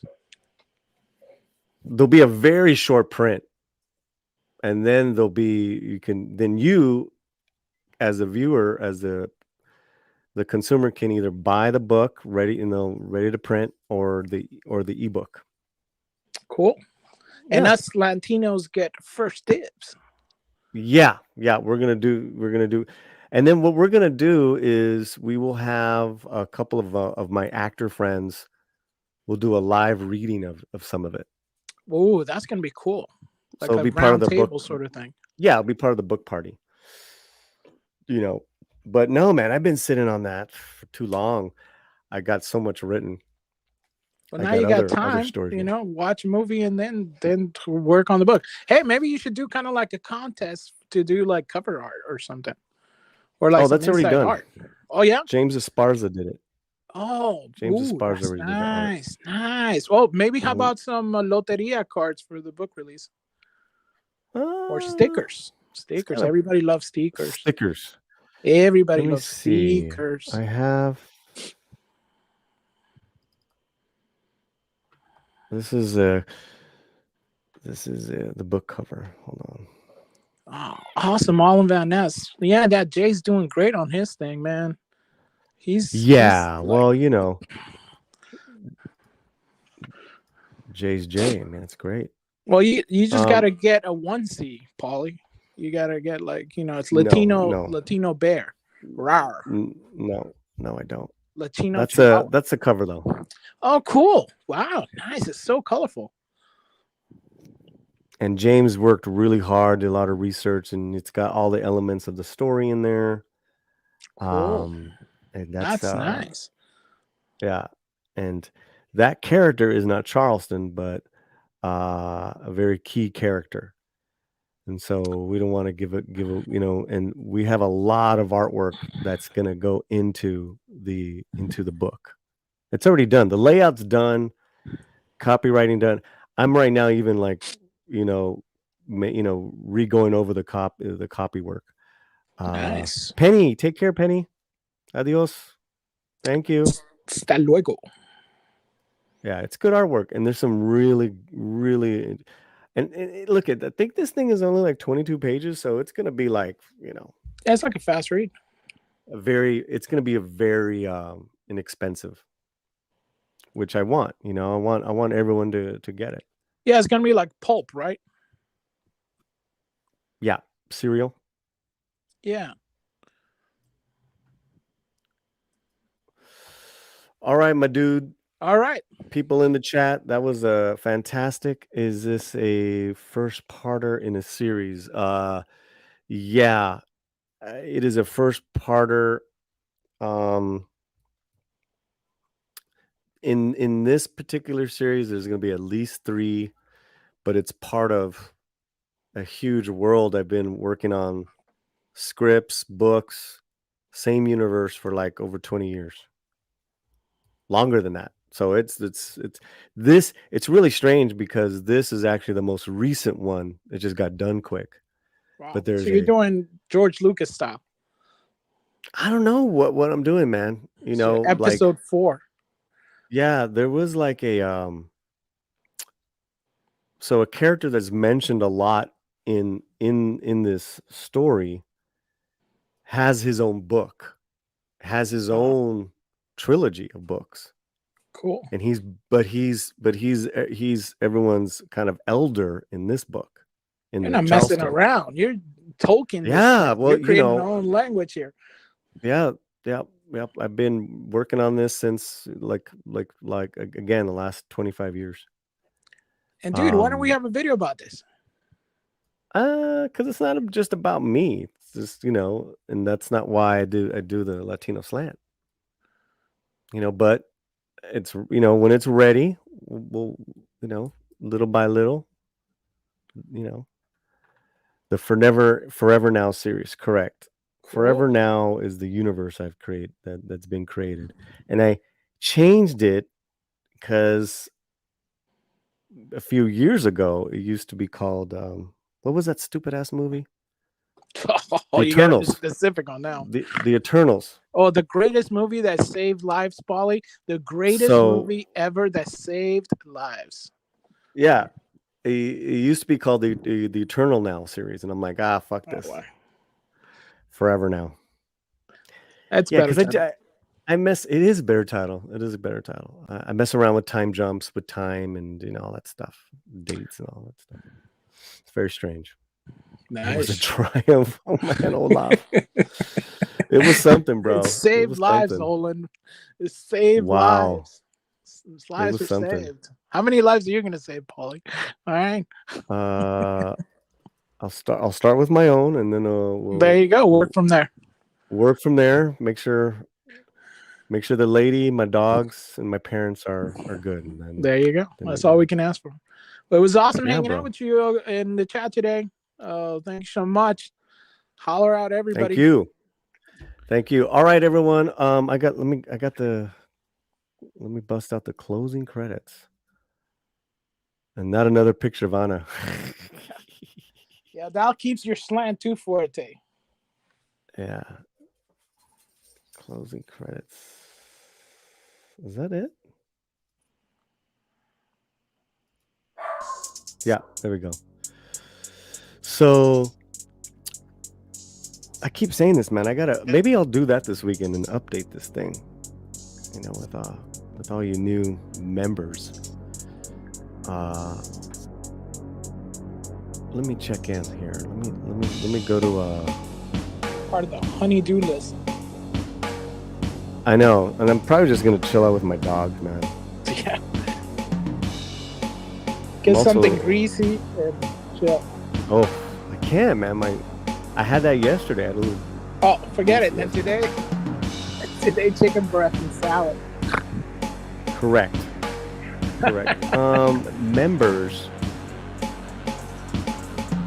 [SPEAKER 1] There'll be a very short print. And then you as a viewer, as the consumer can either buy the book ready to print or the ebook.
[SPEAKER 5] Cool. And us Latinos get first dibs.
[SPEAKER 1] Yeah, we're gonna do, and then what we're gonna do is we will have a couple of my actor friends. We'll do a live reading of some of it.
[SPEAKER 5] Oh, that's gonna be cool. Like
[SPEAKER 1] so it'll be
[SPEAKER 5] a
[SPEAKER 1] part of the
[SPEAKER 5] table
[SPEAKER 1] book
[SPEAKER 5] sort of thing.
[SPEAKER 1] Yeah, it'll be part of the book party. But no, man, I've been sitting on that for too long. I got so much written.
[SPEAKER 5] Well, now you got time, watch a movie and then to work on the book. Hey, maybe you should do kind of like a contest to do like cover art or something. Or like
[SPEAKER 1] that's already done.
[SPEAKER 5] Art. Oh, yeah?
[SPEAKER 1] James Esparza did it.
[SPEAKER 5] Oh,
[SPEAKER 1] James Esparza already did the art.
[SPEAKER 5] Nice. Well, maybe how about some Loteria cards for the book release? Or stickers. Stickers. Everybody loves stickers. Everybody loves stickers.
[SPEAKER 1] I have. This is the book cover. Hold on.
[SPEAKER 5] Oh, awesome, Alan Van Ness. Yeah, that Jay's doing great on his thing, man. He's
[SPEAKER 1] well, Jay's Jay, man, it's great.
[SPEAKER 5] Well, you just gotta get a onesie, Paulie. You gotta get it's Latino bear. Rawr.
[SPEAKER 1] No, I don't.
[SPEAKER 5] Latino.
[SPEAKER 1] That's a cover though.
[SPEAKER 5] Oh, cool! Wow, nice. It's so colorful.
[SPEAKER 1] And James worked really hard, did a lot of research, and it's got all the elements of the story in there.
[SPEAKER 5] Cool.
[SPEAKER 1] And
[SPEAKER 5] that's nice.
[SPEAKER 1] Yeah, and that character is not Charleston, but a very key character. And so we don't want to give and we have a lot of artwork that's going to go into the book. It's already done. The layout's done, copywriting done. I'm right now even re-going over the copy work.
[SPEAKER 5] Nice.
[SPEAKER 1] Penny, take care, Penny. Adios. Thank you.
[SPEAKER 5] Hasta luego.
[SPEAKER 1] Yeah, it's good artwork, and there's some really, really. And look at, I think this thing is only like 22 pages, so it's gonna be like,
[SPEAKER 5] it's like a fast read.
[SPEAKER 1] It's gonna be a very inexpensive, which I want. I want everyone to get it.
[SPEAKER 5] Yeah, it's gonna be like pulp, right?
[SPEAKER 1] Yeah, cereal.
[SPEAKER 5] Yeah.
[SPEAKER 1] All right, my dude.
[SPEAKER 5] All right.
[SPEAKER 1] People in the chat, that was fantastic. Is this a first parter in a series? Yeah, it is a first parter. In this particular series, there's going to be at least 3, but it's part of a huge world. I've been working on scripts, books, same universe for like over 20 years, longer than that. So it's really strange because this is actually the most recent one. It just got done quick.
[SPEAKER 5] Wow.
[SPEAKER 1] But there's
[SPEAKER 5] so you're doing George Lucas style.
[SPEAKER 1] I don't know what I'm doing, man. You know,
[SPEAKER 5] episode 4.
[SPEAKER 1] Yeah, there was like a so a character that's mentioned a lot in this story has his own book, has his own trilogy of books.
[SPEAKER 5] Cool.
[SPEAKER 1] And he's everyone's kind of elder in this book.
[SPEAKER 5] You're not messing around. You're Tolkien.
[SPEAKER 1] Yeah, well,
[SPEAKER 5] you're creating your own language here.
[SPEAKER 1] Yeah. I've been working on this since like again the last 25 years.
[SPEAKER 5] And dude, why don't we have a video about this?
[SPEAKER 1] Because it's not just about me. It's just, and that's not why I do the Latino slant. But it's when it's ready, we'll little by little, the Forever Now series, correct. Cool. Forever Now is the universe I've created that's been created. And I changed it because a few years ago it used to be called what was that stupid ass movie?
[SPEAKER 5] Oh, you gotta be specific on now.
[SPEAKER 1] The Eternals.
[SPEAKER 5] Oh, the greatest movie that saved lives, Paulie. The greatest movie ever that saved lives.
[SPEAKER 1] Yeah. It used to be called the Eternal Now series, and I'm like, fuck this. Forever Now.
[SPEAKER 5] That's better.
[SPEAKER 1] Because I mess. It is a better title. It is a better title. I mess around with time jumps, with time, and all that stuff, dates and all that stuff. It's very strange.
[SPEAKER 5] Nice.
[SPEAKER 1] It was a triumph. Oh man, Olaf. It was something, bro.
[SPEAKER 5] It saved lives, Olin. It saved lives. Lives were saved. How many lives are you gonna save, Paulie? All right.
[SPEAKER 1] I'll start with my own, and then
[SPEAKER 5] there you go. Work from there.
[SPEAKER 1] Make sure the lady, my dogs, and my parents are good. And then,
[SPEAKER 5] there you go. That's all we can ask for. But it was awesome hanging out with you in the chat today. Thanks so much. Holler out, everybody.
[SPEAKER 1] Thank you. All right, everyone. Let me bust out the closing credits. And not another picture of Anna.
[SPEAKER 5] Yeah, that keeps your slant too forte.
[SPEAKER 1] Yeah. Closing credits. Is that it? Yeah, there we go. So I keep saying this, man. Maybe I'll do that this weekend and update this thing. With all you new members. Let me check in here. Let me go to
[SPEAKER 5] part of the honey-do list.
[SPEAKER 1] I know, and I'm probably just gonna chill out with my dog, man.
[SPEAKER 5] Yeah. Get something greasy and chill.
[SPEAKER 1] Oh, I can't, man. I had that yesterday. I had a little.
[SPEAKER 5] Oh, forget it. Then today, chicken breast and salad.
[SPEAKER 1] Correct. Members.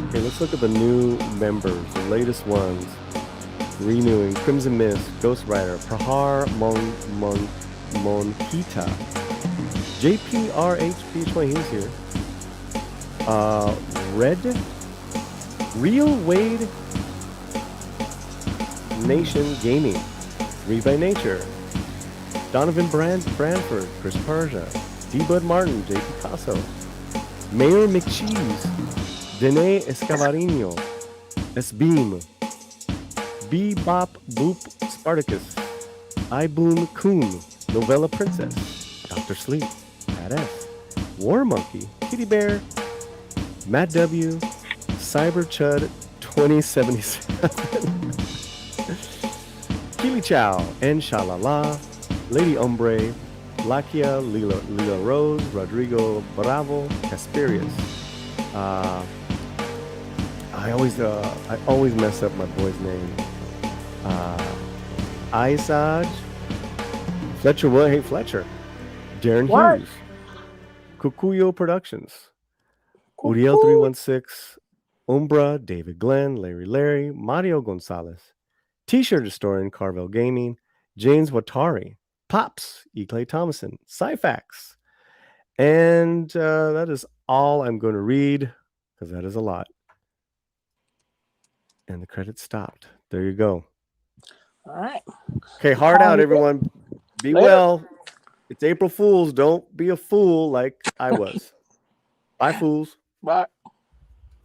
[SPEAKER 1] Okay, let's look at the new members, the latest ones. Renewing: Crimson Mist, Ghost Rider, Prahar Monhita, JPRHP20, he was here. Real Wade Nation Gaming, 3 by Nature, Donovan Branford, Chris Persia, D-Bud Martin, J. Picasso, Mayor McCheese, Dene Escavarino, S-Beam, Bebop Boop Spartacus, Iboon Coon, Novella Princess, Dr. Sleep, Badass, War Monkey, Kitty Bear, Matt W, Cyber Chud 2077, Kili Chow, Enshalala, Lady Ombre, Lakia, Lila Rose, Rodrigo Bravo, Casperius. I always mess up my boy's name. Isaj, Fletcher William, hey Fletcher, Darren
[SPEAKER 5] What?
[SPEAKER 1] Hughes, Kukuyo Productions, Uriel 316, Umbra, David Glenn, Larry, Mario Gonzalez, T-shirt historian Carvel Gaming, James Watari, Pops, E. Clay Thomason, Cyfax, and that is all I'm going to read because that is a lot. And the credits stopped. There you go.
[SPEAKER 5] All right.
[SPEAKER 1] Okay, hard out, everyone. Be
[SPEAKER 5] Later.
[SPEAKER 1] well. It's April Fool's. Don't be a fool like I was. Bye, fools.
[SPEAKER 5] Bye.